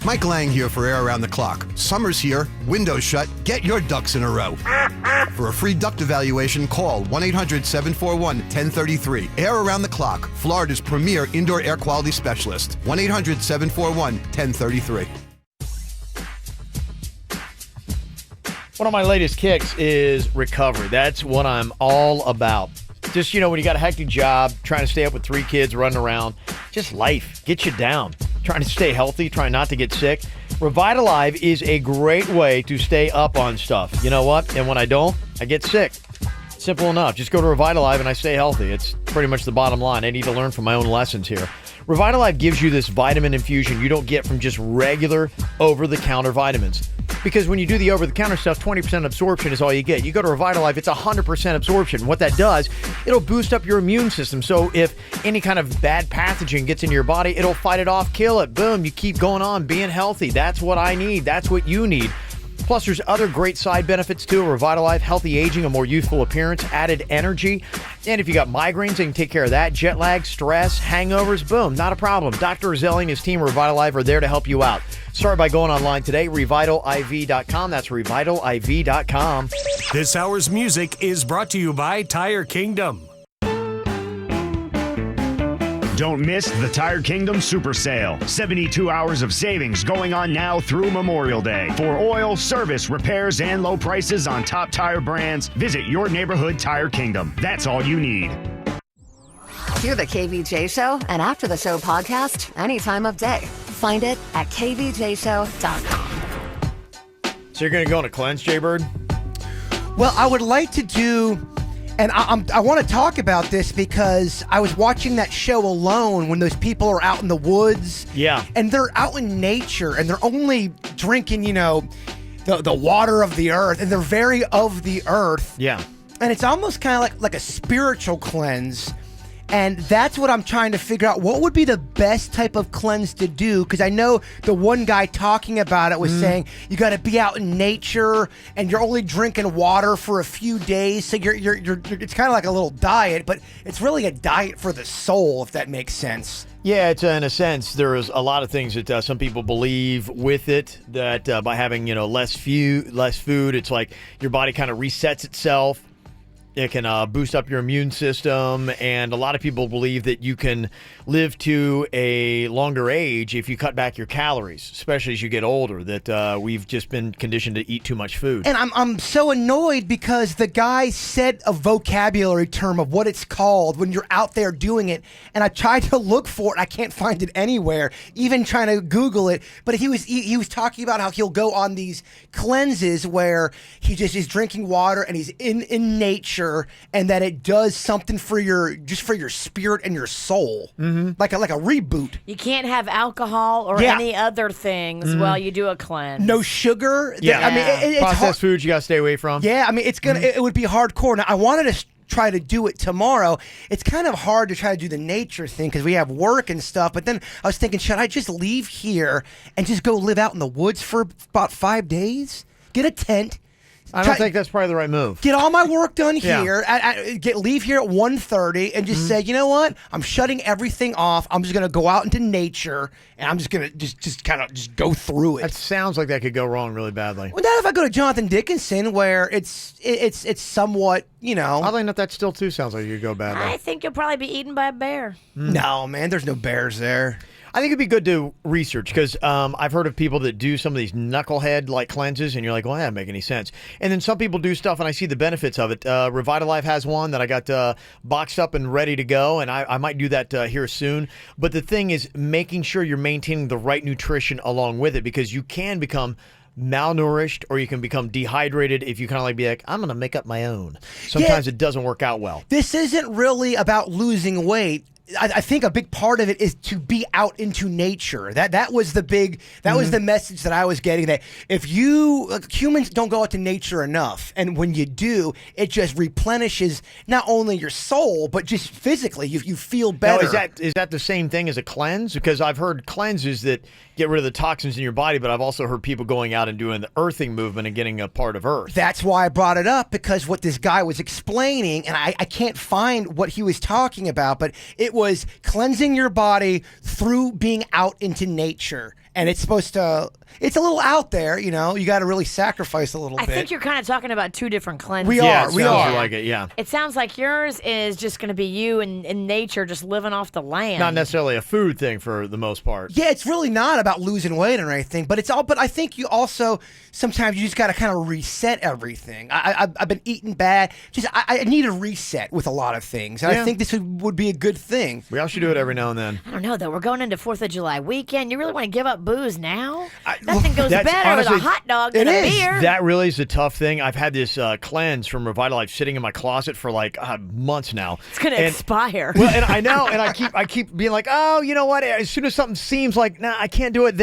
Mike Lang here for Air Around the Clock. Summer's here, windows shut, get your ducks in a row. For a free duct evaluation, call 1-800-741-1033. Air Around the Clock, Florida's premier indoor air quality specialist. 1-800-741-1033. One of my latest kicks is recovery. That's what I'm all about. Just, when you got a hectic job, trying to stay up with 3 kids running around, just life gets you down. Trying to stay healthy, trying not to get sick. Revitalive is a great way to stay up on stuff. You know what? And when I don't, I get sick. Simple enough. Just go to Revitalive and I stay healthy. It's pretty much the bottom line. I need to learn from my own lessons here. Revitalive gives you this vitamin infusion you don't get from just regular over-the-counter vitamins. Because when you do the over-the-counter stuff, 20% absorption is all you get. You go to Revitalive, it's 100% absorption. What that does, it'll boost up your immune system. So if any kind of bad pathogen gets into your body, it'll fight it off, kill it. Boom, you keep going on, being healthy. That's what I need. That's what you need. Plus, there's other great side benefits too. Revitalive, healthy aging, a more youthful appearance, added energy. And if you got migraines, they can take care of that. Jet lag, stress, hangovers, boom, not a problem. Dr. Roselli and his team Revitalive are there to help you out. Start by going online today, revitaliv.com. That's revitaliv.com. This hour's music is brought to you by Tire Kingdom. Don't miss the Tire Kingdom Super Sale. 72 hours of savings going on now through Memorial Day. For oil, service, repairs, and low prices on top tire brands, visit your neighborhood Tire Kingdom. That's all you need. Hear the KVJ Show and After the Show podcast any time of day. Find it at kvjshow.com. So you're going to go on a cleanse, Jaybird? Well, I would like to do... And I want to talk about this because I was watching that show Alone when those people are out in the woods. Yeah. And they're out in nature and they're only drinking, the water of the earth. And they're very of the earth. Yeah. And it's almost kind of like a spiritual cleanse. And that's what I'm trying to figure out. What would be the best type of cleanse to do? Because I know the one guy talking about it was saying you got to be out in nature and you're only drinking water for a few days. So you're it's kind of like a little diet, but it's really a diet for the soul, if that makes sense. Yeah, it's in a sense. There's a lot of things that some people believe with it, that by having less food, it's like your body kind of resets itself. It can boost up your immune system, and a lot of people believe that you can live to a longer age if you cut back your calories, especially as you get older, that we've just been conditioned to eat too much food. And I'm so annoyed because the guy said a vocabulary term of what it's called when you're out there doing it, and I tried to look for it. I can't find it anywhere, even trying to Google it. But he was talking about how he'll go on these cleanses where he just is drinking water and he's in nature, and that it does something for your spirit and your soul, like a reboot. You can't have alcohol or any other things while you do a cleanse. No sugar. Yeah, I mean, it's processed foods you got to stay away from. Yeah, I mean, it's gonna it would be hardcore. Now, I wanted to try to do it tomorrow. It's kind of hard to try to do the nature thing because we have work and stuff. But then I was thinking, should I just leave here and just go live out in the woods for about 5 days? Get a tent. I don't think that's probably the right move. Get all my work done Yeah. here. Leave here at 1:30 and just say, you know what? I'm shutting everything off. I'm just going to go out into nature and I'm just going to just kind of go through it. That sounds like that could go wrong really badly. Well, not if I go to Jonathan Dickinson, where it's somewhat, Oddly enough, that still too sounds like you could go badly. I think you'll probably be eaten by a bear. No, man, there's no bears there. I think it'd be good to research because I've heard of people that do some of these knucklehead like cleanses, and you're like, well, that doesn't make any sense. And then some people do stuff, and I see the benefits of it. Revitalife has one that I got boxed up and ready to go, and I might do that here soon. But the thing is making sure you're maintaining the right nutrition along with it, because you can become malnourished or you can become dehydrated if you kind of like be like, I'm going to make up my own. Sometimes it doesn't work out well. This isn't really about losing weight. I think a big part of it is to be out into nature. That was the big, was the message that I was getting, that if humans don't go out to nature enough, and when you do, it just replenishes not only your soul, but just physically, you feel better. Now, is that the same thing as a cleanse? Because I've heard cleanses that get rid of the toxins in your body, but I've also heard people going out and doing the earthing movement and getting a part of earth. That's why I brought it up, because what this guy was explaining, and I can't find what he was talking about, but it was cleansing your body through being out into nature. And it's supposed to, it's a little out there, you got to really sacrifice a little bit. I think you're kind of talking about two different cleanses. We are. Like it, yeah. It sounds like yours is just going to be you in nature, just living off the land. Not necessarily a food thing for the most part. Yeah, it's really not about losing weight or anything, but but I think you also, sometimes you just got to kind of reset everything. I've been eating bad. I need a reset with a lot of things. And I think this would be a good thing. We all should do it every now and then. I don't know, though. We're going into 4th of July weekend. You really want to give up booze now? Nothing goes better with a hot dog than a beer. That really is a tough thing. I've had this cleanse from Revitalife sitting in my closet for like months now. It's going to expire. Well, and I know, and I keep being like, oh, you know what? As soon as something seems like, nah, I can't do it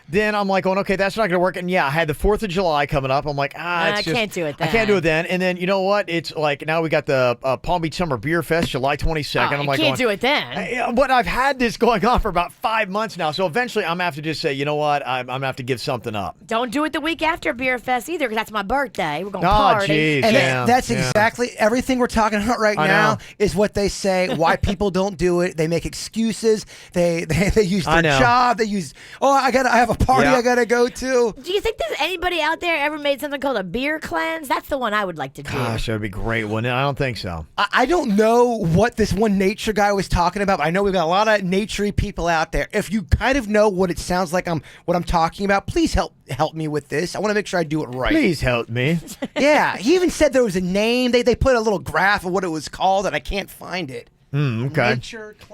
then I'm like going, okay, that's not going to work. And yeah, I had the 4th of July coming up. I'm like, I can't do it then. I can't do it then. And then, you know what? It's like, now we got the Palm Beach Summer Beer Fest, July 22nd. I'm like, can't do it then. But I've had this going on for about 5 months now. So eventually I'm going to have to just say, you know what? I'm going to have to give something up. Don't do it the week after Beer Fest either, because that's my birthday. We're going to Oh, party. geez, And yeah, that's exactly everything we're talking about right now is what they say, why people don't do it. They make excuses. They use their job. They use, I have a party I got to go to. Do you think there's anybody out there ever made something called a beer cleanse? That's the one I would like to do. Gosh, that would be great, wouldn't it? I don't think so. I don't know what this one nature guy was talking about, but I know we've got a lot of naturey people out there. If you kind of know what it sounds like, what I'm talking about, please help me with this. I want to make sure I do it right. Please help me. Yeah, he even said there was a name. They put a little graph of what it was called, and I can't find it. Okay.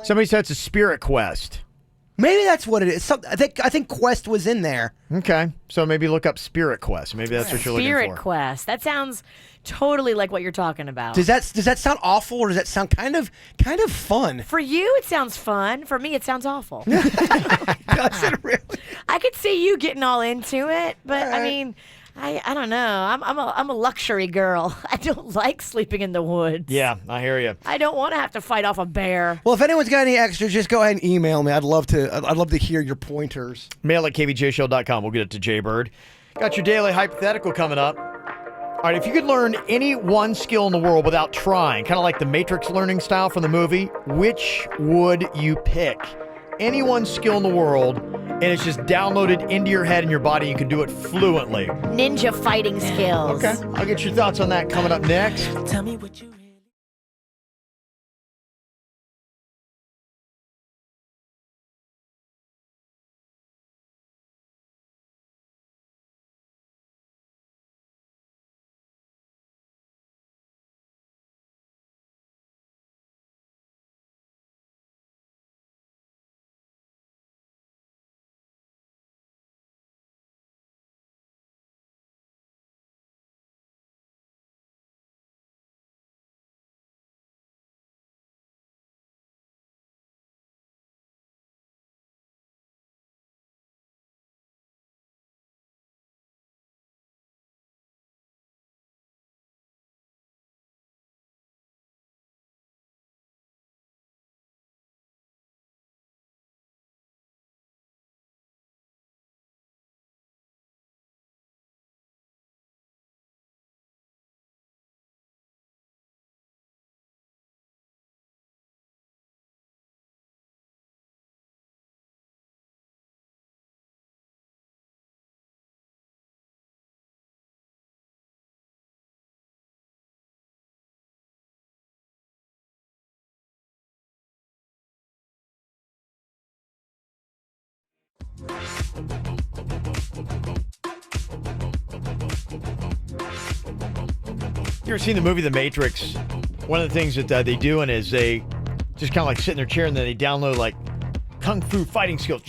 Somebody said it's a spirit quest. Maybe that's what it is. I think Quest was in there. Okay, so maybe look up Spirit Quest. Maybe that's what you're looking for. Spirit Quest. That sounds totally like what you're talking about. Does that sound awful, or does that sound kind of fun? For you, it sounds fun. For me, it sounds awful. Does it really? I could see you getting all into it, but I mean, I don't know. I'm a luxury girl. I don't like sleeping in the woods. Yeah, I hear you. I don't want to have to fight off a bear. Well, if anyone's got any extras, just go ahead and email me. I'd love to hear your pointers. Mail at kvjshow.com. We'll get it to Jaybird. Got your daily hypothetical coming up. All right, if you could learn any one skill in the world without trying, kind of like the Matrix learning style from the movie, which would you pick? Any one skill in the world, and it's just downloaded into your head and your body. You can do it fluently. Ninja fighting skills. Okay, I'll get your thoughts on that coming up next. Tell me what you You ever seen the movie The Matrix? One of the things that they do is they just kind of like sit in their chair and then they download like kung fu fighting skills,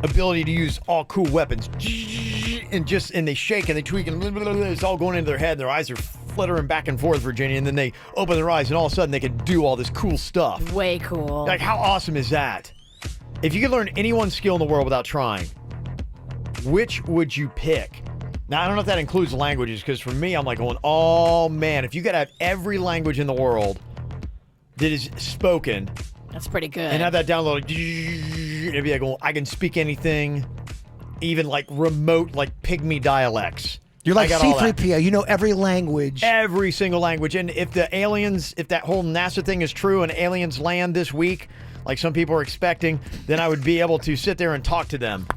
ability to use all cool weapons, and they shake and they tweak and it's all going into their head and their eyes are flittering back and forth, Virginia, and then they open their eyes and all of a sudden they can do all this cool stuff. Way cool. Like, how awesome is that? If you could learn any one skill in the world without trying, which would you pick? Now, I don't know if that includes languages, because for me, I'm like going, oh, man, if you could have every language in the world that is spoken. That's pretty good. And have that downloaded. It'd be like, well, I can speak anything, even like remote, like pygmy dialects. You're like C-3PO. You know every language. Every single language. And if the aliens, if that whole NASA thing is true and aliens land this week, like some people are expecting, then I would be able to sit there and talk to them.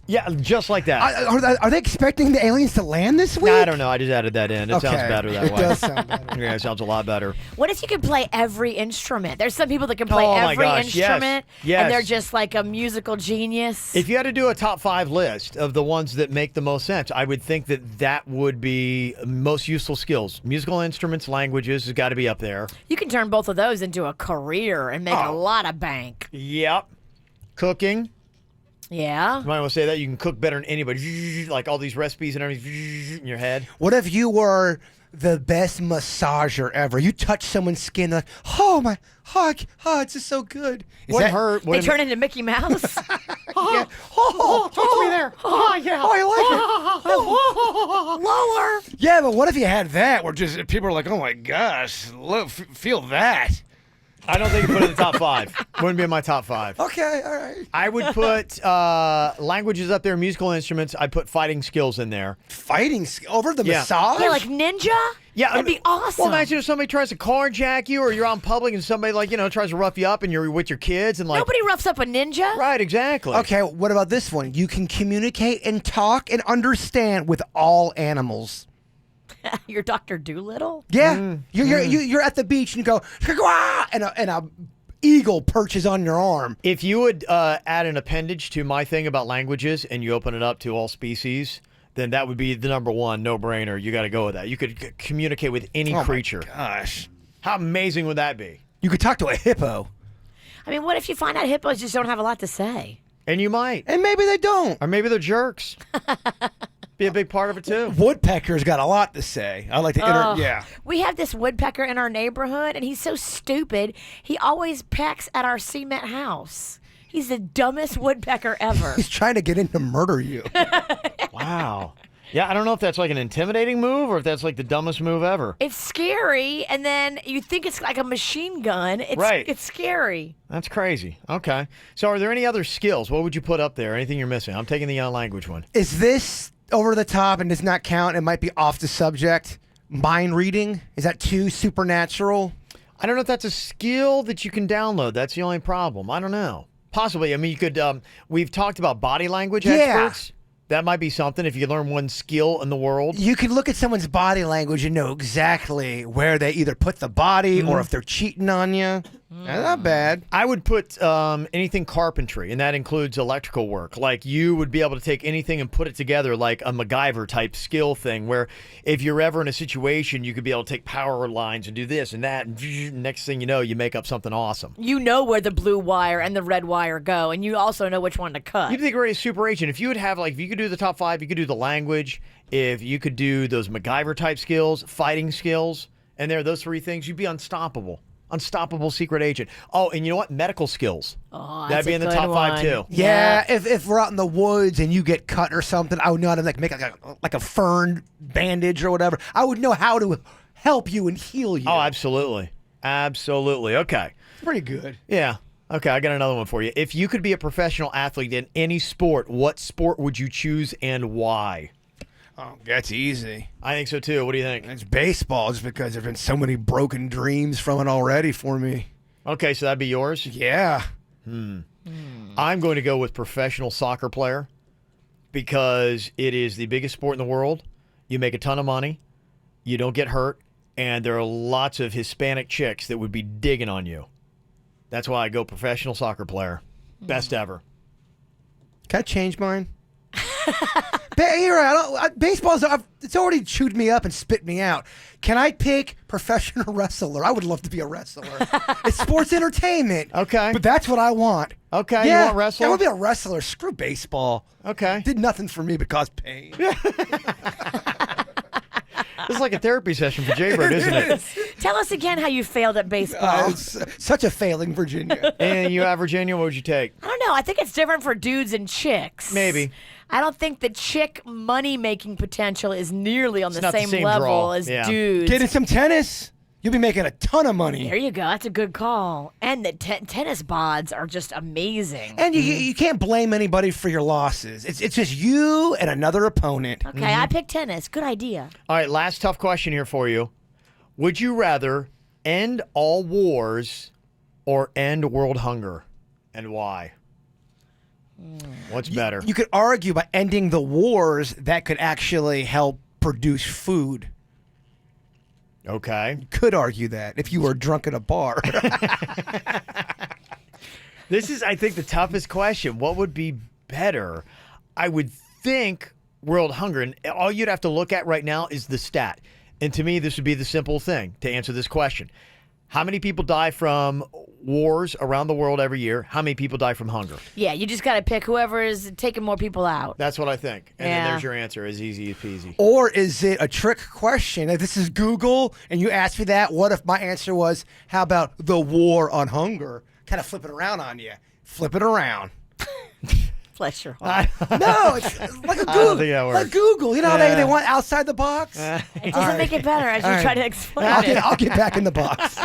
Yeah, just like that. Are they expecting the aliens to land this week? I don't know. I just added that in. It sounds better that way. It does sound better. Yeah, it sounds a lot better. What if you could play every instrument? There's some people that can play every instrument, yes. and they're just like a musical genius. If you had to do a top 5 list of the ones that make the most sense, I would think that would be most useful skills. Musical instruments, languages has got to be up there. You can turn both of those into a career and make a lot of bank. Yep. Cooking. Yeah. You might want to say that. You can cook better than anybody. Like all these recipes and everything in your head. What if you were the best massager ever? You touch someone's skin, like, oh my, it's just so good. Wouldn't hurt. They turn into Mickey Mouse. Yeah. Oh, touch me there. Oh, yeah. Oh, I like it. Lower. Yeah, but what if you had that where just people are like, oh my gosh, look, feel that. I don't think you put it in the top 5. Wouldn't be in my top 5. Okay, all right. I would put languages up there, musical instruments. I'd put fighting skills in there. Fighting over the massage? Yeah, like ninja? Yeah. That'd be awesome. Well, imagine if somebody tries to carjack you or you're out in public and somebody, like, tries to rough you up and you're with your kids and like. Nobody roughs up a ninja. Right, exactly. Okay, what about this one? You can communicate and talk and understand with all animals. You're Dr. Doolittle? Yeah. You're at the beach and you go, and a eagle perches on your arm. If you would add an appendage to my thing about languages and you open it up to all species, then that would be the number one no-brainer. You got to go with that. You could communicate with any creature. Oh, my gosh. How amazing would that be? You could talk to a hippo. I mean, what if you find out hippos just don't have a lot to say? And you might. And maybe they don't. Or maybe they're jerks. Be a big part of it, too. Woodpecker's got a lot to say. I like to yeah. We have this woodpecker in our neighborhood, and he's so stupid. He always pecks at our cement house. He's the dumbest woodpecker ever. He's trying to get in to murder you. Wow. Yeah, I don't know if that's like an intimidating move or if that's like the dumbest move ever. It's scary, and then you think it's like a machine gun. It's scary. That's crazy. Okay. So are there any other skills? What would you put up there? Anything you're missing? I'm taking the language one. Is this over the top and does not count? It might be off the subject. Mind reading? Is that too supernatural? I don't know if that's a skill that you can download. That's the only problem. I don't know. Possibly. I mean, you could, we've talked about body language experts. That might be something if you learn one skill in the world. You could look at someone's body language and know exactly where they either put the body or if they're cheating on you. Not bad. I would put anything carpentry, and that includes electrical work. Like you would be able to take anything and put it together like a MacGyver type skill thing where if you're ever in a situation, you could be able to take power lines and do this and that. And next thing you know, you make up something awesome. You know where the blue wire and the red wire go, and you also know which one to cut. You'd be a great super agent. If you would have, like, if you could do the top 5, you could do the language. If you could do those MacGyver type skills, fighting skills, and there are those 3 things, you'd be unstoppable. Unstoppable secret agent. Oh, and you know what? Medical skills. Oh, that'd be in the top 5 too. Yeah, if we're out in the woods and you get cut or something, I would know how to make like a fern bandage or whatever. I would know how to help you and heal you. Oh, absolutely. Absolutely. Okay. It's pretty good. Yeah. Okay, I got another one for you. If you could be a professional athlete in any sport, what sport would you choose and why? Oh, that's easy. I think so, too. What do you think? It's baseball, just because there have been so many broken dreams from it already for me. Okay, so that'd be yours? Yeah. I'm going to go with professional soccer player because it is the biggest sport in the world. You make a ton of money. You don't get hurt. And there are lots of Hispanic chicks that would be digging on you. That's why I go professional soccer player. Best ever. Can I change mine? You're right. Baseball's it's already chewed me up and spit me out. Can I pick professional wrestler? I would love to be a wrestler. It's sports entertainment. Okay. But that's what I want. Okay, Yeah, you want wrestler? I want to be a wrestler. Screw baseball. Okay. Did nothing for me but caused pain. This is like a therapy session for Jaybird, isn't it? Tell us again how you failed at baseball. It's such a failing, Virginia. And you have Virginia, what would you take? I don't know. I think it's different for dudes and chicks. Maybe. I don't think the chick money-making potential is nearly on It's the not the same same level draw. as Yeah. dudes. Get in some tennis. You'll be making a ton of money. There you go. That's a good call. And the tennis bods are just amazing. And you can't blame anybody for your losses. It's just you and another opponent. Okay, I picked tennis. Good idea. All right, last tough question here for you. Would you rather end all wars or end world hunger? And why? What's better? You could argue by ending the wars that could actually help produce food. Okay. You could argue that if you were drunk at a bar. This is, I think, the toughest question. What would be better? I would think world hunger. And all you'd have to look at right now is the stat. And to me, this would be the simple thing to answer this question. How many people die from wars around the world every year? How many people die from hunger? Yeah, you just got to pick whoever is taking more people out. That's what I think. And Yeah. then there's your answer. As easy as peasy. Or is it a trick question? If this is Google and you ask me that, what if my answer was, how about the war on hunger? Kind of flip it around on you. Flip it around. Bless your heart. No, it's like a I don't Google. think that Like works. Google. You know how Yeah. they want outside the box? It doesn't make it better as you All right. try to explain I'll it. get back in the box.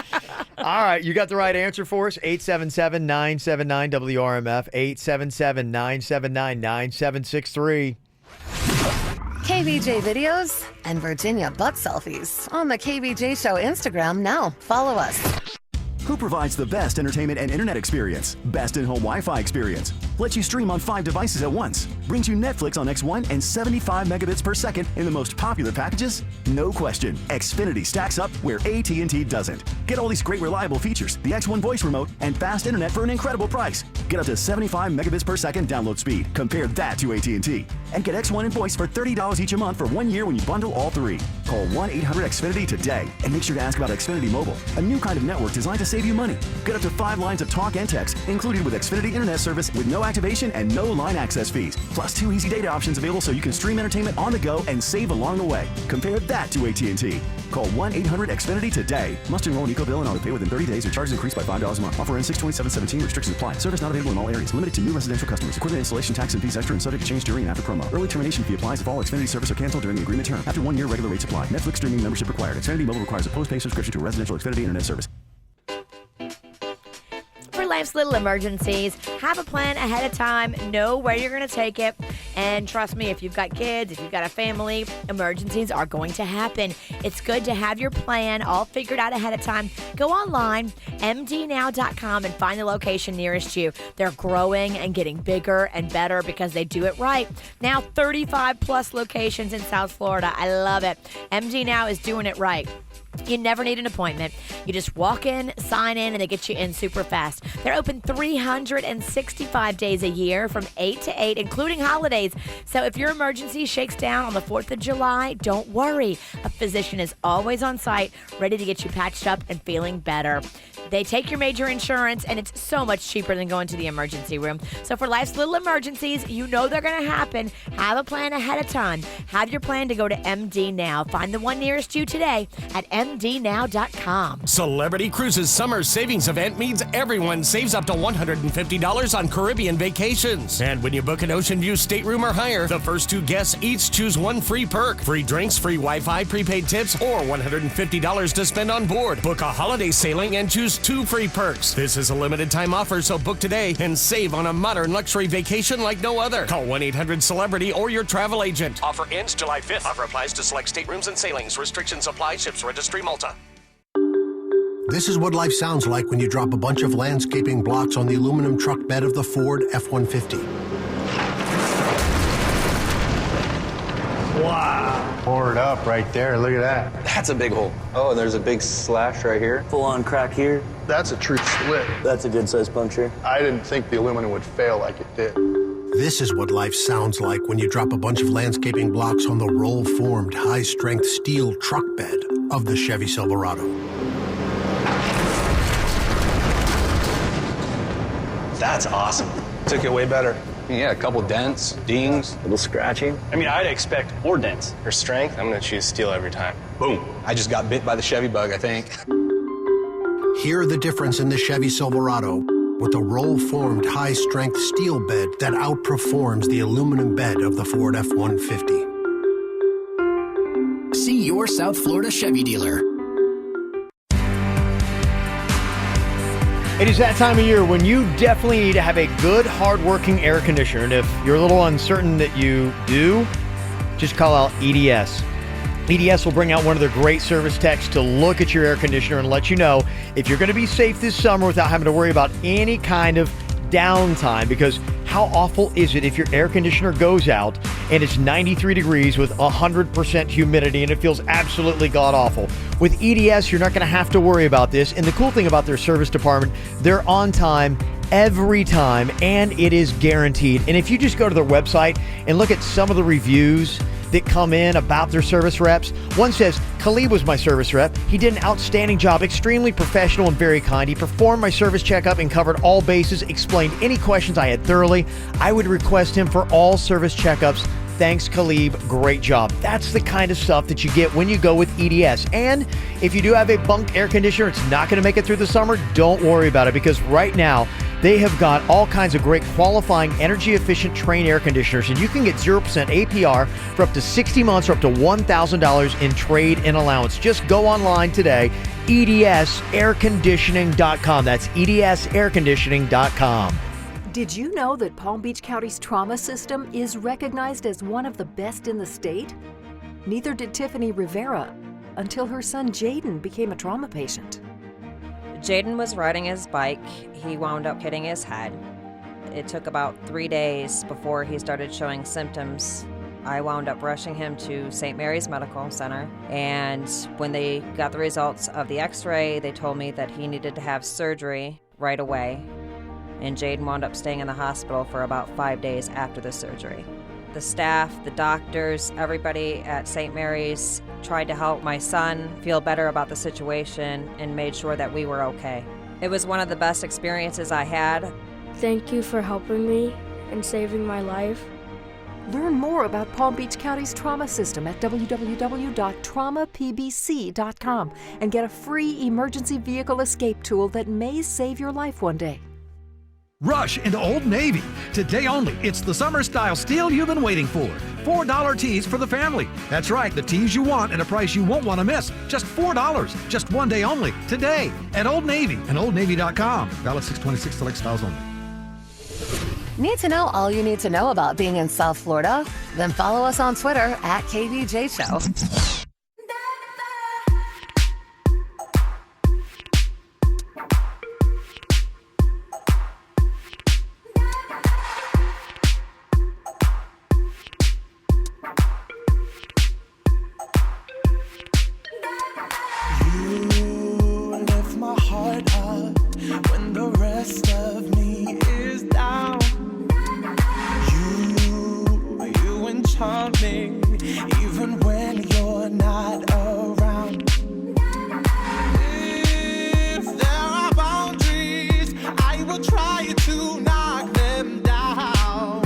All right, you got the right answer for us. 877-979-WRMF. 877-979-9763. KVJ videos and Virginia butt selfies on the KVJ Show Instagram now. Follow us. Who provides the best entertainment and internet experience? Best in-home Wi-Fi experience. Lets you stream on 5 devices at once. Brings you Netflix on X1 and 75 megabits per second in the most popular packages? No question. Xfinity stacks up where AT&T doesn't. Get all these great reliable features, the X1 voice remote, and fast internet for an incredible price. Get up to 75 megabits per second download speed. Compare that to AT&T. And get X1 and voice for $30 each a month for 1 year when you bundle all three. Call 1-800-XFINITY today and make sure to ask about Xfinity Mobile, a new kind of network designed to save you money. Get up to 5 lines of talk and text included with Xfinity Internet service with no activation and no line access fees. Plus 2 easy data options available so you can stream entertainment on the go and save along the way. Compare that to AT&T. Call 1-800-XFINITY today. Must enroll in EcoBill and auto pay within 30 days or charges increased by $5 a month. Offer ends 6/27/17. Restrictions apply. Service not available in all areas. Limited to new residential customers. Equipment installation tax and fees extra and subject to change during and after promo. Early termination fee applies if all Xfinity service are canceled during the agreement term. After 1 year, regular rates apply. Netflix streaming membership required. Xfinity Mobile requires a post-pay subscription to a residential Xfinity Internet service. For life's little emergencies, have a plan ahead of time, know where you're going to take it, and trust me, if you've got kids, if you've got a family, emergencies are going to happen. It's good to have your plan all figured out ahead of time. Go online, mdnow.com, and find the location nearest you. They're growing and getting bigger and better because they do it right. Now 35 plus locations in South Florida. I love it. MD Now is doing it right. You never need an appointment. You just walk in, sign in, and they get you in super fast. They're open 365 days a year from 8 to 8, including holidays. So if your emergency shakes down on the 4th of July, don't worry. A physician is always on site, ready to get you patched up and feeling better. They take your major insurance, and it's so much cheaper than going to the emergency room. So for life's little emergencies, you know they're going to happen. Have a plan ahead of time. Have your plan to go to MD Now. Find the one nearest you today at mdnow.com. Celebrity Cruises Summer Savings Event means everyone saves up to $150 on Caribbean vacations. And when you book an Ocean View stateroom or higher, the first 2 guests each choose 1 free perk. Free drinks, free Wi-Fi, prepaid tips, or $150 to spend on board. Book a holiday sailing and choose 2 free perks. This is a limited time offer, so book today and save on a modern luxury vacation like no other. Call 1-800-CELEBRITY or your travel agent. Offer ends July 5th. Offer applies to select staterooms and sailings. Restrictions apply. Ships Registry, Malta. This is what life sounds like when you drop a bunch of landscaping blocks on the aluminum truck bed of the Ford F-150. Wow. Pour it up right there. Look at that. That's a big hole. Oh, and there's a big slash right here. Full on crack here. That's a true split. That's a good size puncture. I didn't think the aluminum would fail like it did. This is what life sounds like when you drop a bunch of landscaping blocks on the roll-formed, high-strength steel truck bed of the Chevy Silverado. That's awesome. Took it way better. Yeah, a couple dents, dings, a little scratchy. I mean, I'd expect more dents. For strength, I'm gonna choose steel every time. Boom. I just got bit by the Chevy bug, I think. Hear the difference in the Chevy Silverado with a roll-formed, high-strength steel bed that outperforms the aluminum bed of the Ford F-150. See your South Florida Chevy dealer. It is that time of year when you definitely need to have a good, hard-working air conditioner. And if you're a little uncertain that you do, just call out EDS. EDS will bring out one of their great service techs to look at your air conditioner and let you know if you're going to be safe this summer without having to worry about any kind of downtime. Because how awful is it if your air conditioner goes out and it's 93 degrees with 100% humidity and it feels absolutely god-awful? With EDS, you're not going to have to worry about this. And the cool thing about their service department, they're on time every time, and it is guaranteed. And if you just go to their website and look at some of the reviews that come in about their service reps. One says, Khalid was my service rep. He did an outstanding job, extremely professional and very kind. He performed my service checkup and covered all bases, explained any questions I had thoroughly. I would request him for all service checkups. Thanks, Khalid. Great job. That's the kind of stuff that you get when you go with EDS. And if you do have a bunk air conditioner, it's not going to make it through the summer, don't worry about it, because right now they have got all kinds of great qualifying energy-efficient Trane air conditioners, and you can get 0% APR for up to 60 months or up to $1,000 in trade-in allowance. Just go online today, edsairconditioning.com. That's edsairconditioning.com. Did you know that Palm Beach County's trauma system is recognized as one of the best in the state? Neither did Tiffany Rivera until her son Jaden became a trauma patient. Jaden was riding his bike. He wound up hitting his head. It took about 3 days before he started showing symptoms. I wound up rushing him to St. Mary's Medical Center, and when they got the results of the x-ray, they told me that he needed to have surgery right away. And Jaden wound up staying in the hospital for about 5 days after the surgery. The staff, the doctors, everybody at St. Mary's tried to help my son feel better about the situation and made sure that we were okay. It was one of the best experiences I had. Thank you for helping me and saving my life. Learn more about Palm Beach County's trauma system at www.traumapbc.com and get a free emergency vehicle escape tool that may save your life one day. Rush into Old Navy. Today only, it's the summer style steal you've been waiting for. $4 tees for the family. That's right, the tees you want at a price you won't want to miss. Just $4. Just one day only. Today at Old Navy and OldNavy.com. Valid 6/26 select styles only. Need to know all you need to know about being in South Florida? Then follow us on Twitter at KVJ Show. Even when you're not around. If there are boundaries, I will try to knock them down.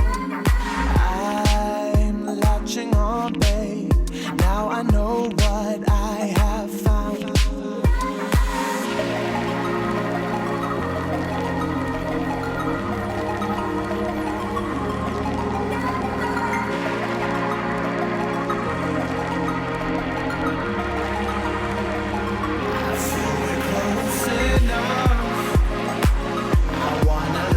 I'm latching on, babe. Now I know what I have found. I wanna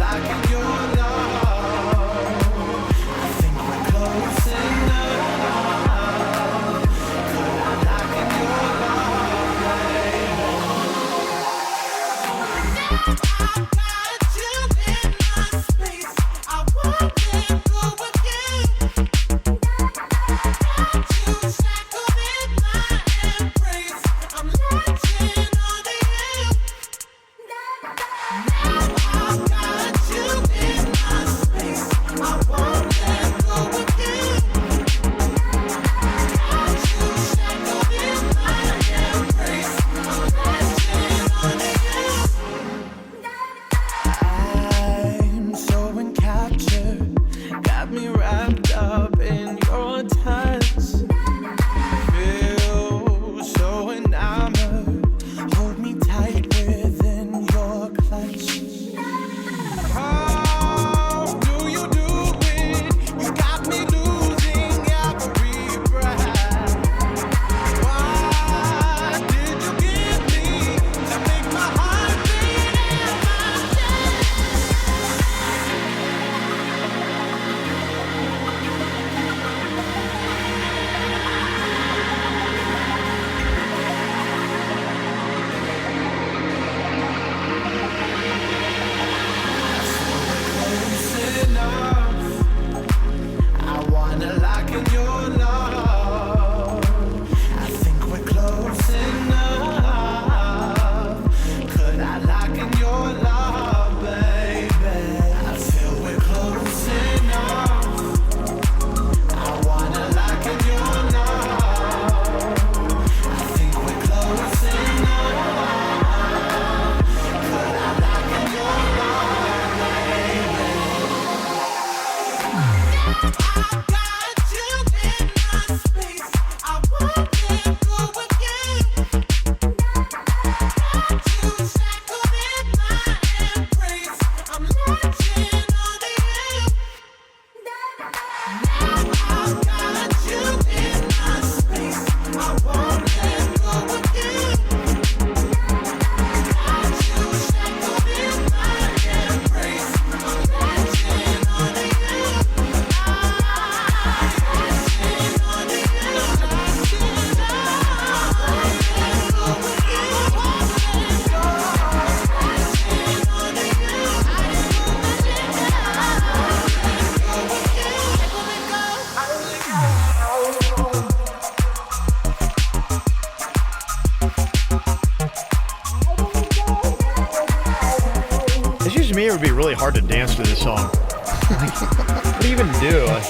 seems to me it would be really hard to dance to this song. What do you even do? I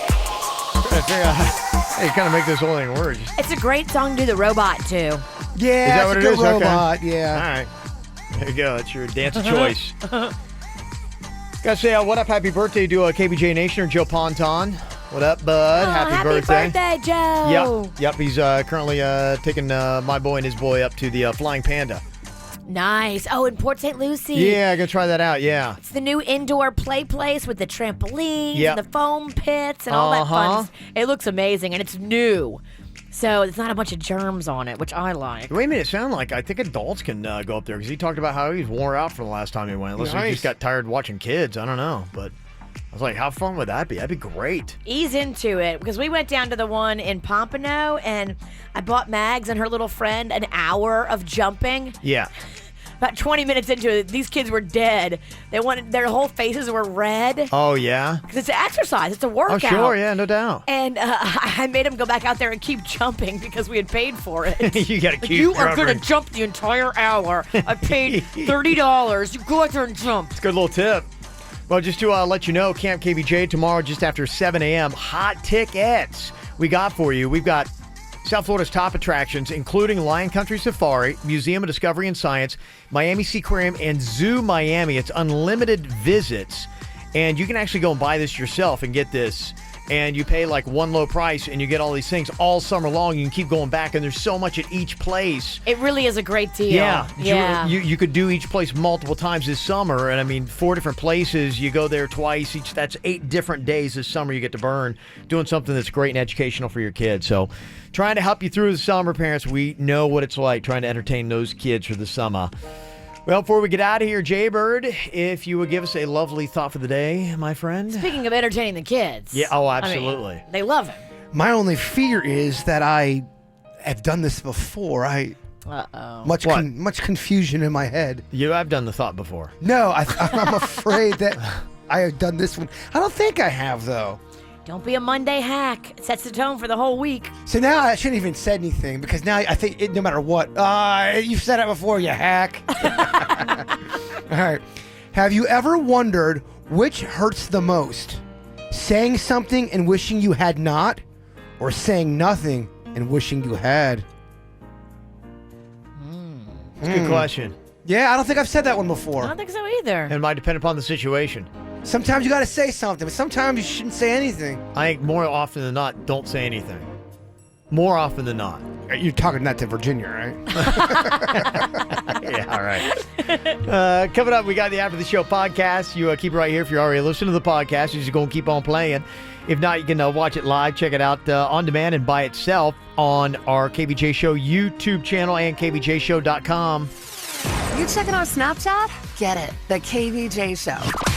figure out how you kind of make this whole thing work. It's a great song to do the robot to. Yeah, Is that what it is? robot, Okay. yeah. All right. There you go. That's your dance of choice. Gotta say, what up? Happy birthday to KBJ Nation or Joe Ponton. What up, bud? Happy birthday, Joe. Yep. He's currently taking my boy and his boy up to the Flying Panda. Nice. Oh, in Port St. Lucie. Yeah, I'm gonna try that out. Yeah. It's the new indoor play place with the trampolines Yep. and the foam pits and all that fun. It looks amazing, and it's new. So there's not a bunch of germs on it, which I like. Wait a minute, it sounded like I think adults can go up there because he talked about how he was wore out from the last time he went. Unless he just got tired watching kids. I don't know, but I was like, how fun would that be? That'd be great. Ease into it, because we went down to the one in Pompano, and I bought Mags and her little friend an hour of jumping. Yeah. About 20 minutes into it, these kids were dead. Their whole faces were red. Oh, yeah? Because it's an exercise. It's a workout. Oh, sure. Yeah, no doubt. And I made them go back out there and keep jumping because we had paid for it. You got to keep You are going covering. to jump the entire hour. I paid $30. You go out there and jump. It's a good little tip. Well, just to let you know, Camp KVJ tomorrow just after 7 a.m. Hot tickets we got for you. We've got South Florida's top attractions, including Lion Country Safari, Museum of Discovery and Science, Miami Seaquarium, and Zoo Miami. It's unlimited visits, and you can actually go and buy this yourself and get this, and you pay like one low price, and you get all these things all summer long. You can keep going back, and there's so much at each place. It really is a great deal. Yeah. You could do each place multiple times this summer, and I mean, 4 different places. You go there twice each. That's 8 different days this summer you get to burn doing something that's great and educational for your kids. So trying to help you through the summer, parents. We know what it's like trying to entertain those kids for the summer. Well, before we get out of here, Jaybird, if you would give us a lovely thought for the day, my friend. Speaking of entertaining the kids. Yeah, oh, I mean, absolutely. they love it. My only fear is that I have done this before. Uh-oh. Much confusion in my head. You have done the thought before. No, I'm afraid that I have done this one. I don't think I have, though. Don't be a Monday hack. It sets the tone for the whole week. So now I shouldn't even say anything because now I think no matter what, you've said it before, you hack. All right. Have you ever wondered which hurts the most? Saying something and wishing you had not, or saying nothing and wishing you had? It's a good question. Yeah, I don't think I've said that one I before. don't think so either. And it might depend upon the situation. Sometimes you got to say something, but sometimes you shouldn't say anything. I think more often than not, don't say anything. More often than not. You're talking that to Virginia, right? Yeah, all right. Coming up, we got the After the Show podcast. You keep it right here if you're already listening to the podcast. You're just going to keep on playing. If not, you can watch it live, check it out on demand and by itself on our KVJ Show YouTube channel and kvjshow.com. You checking our Snapchat? Get it. The KVJ Show.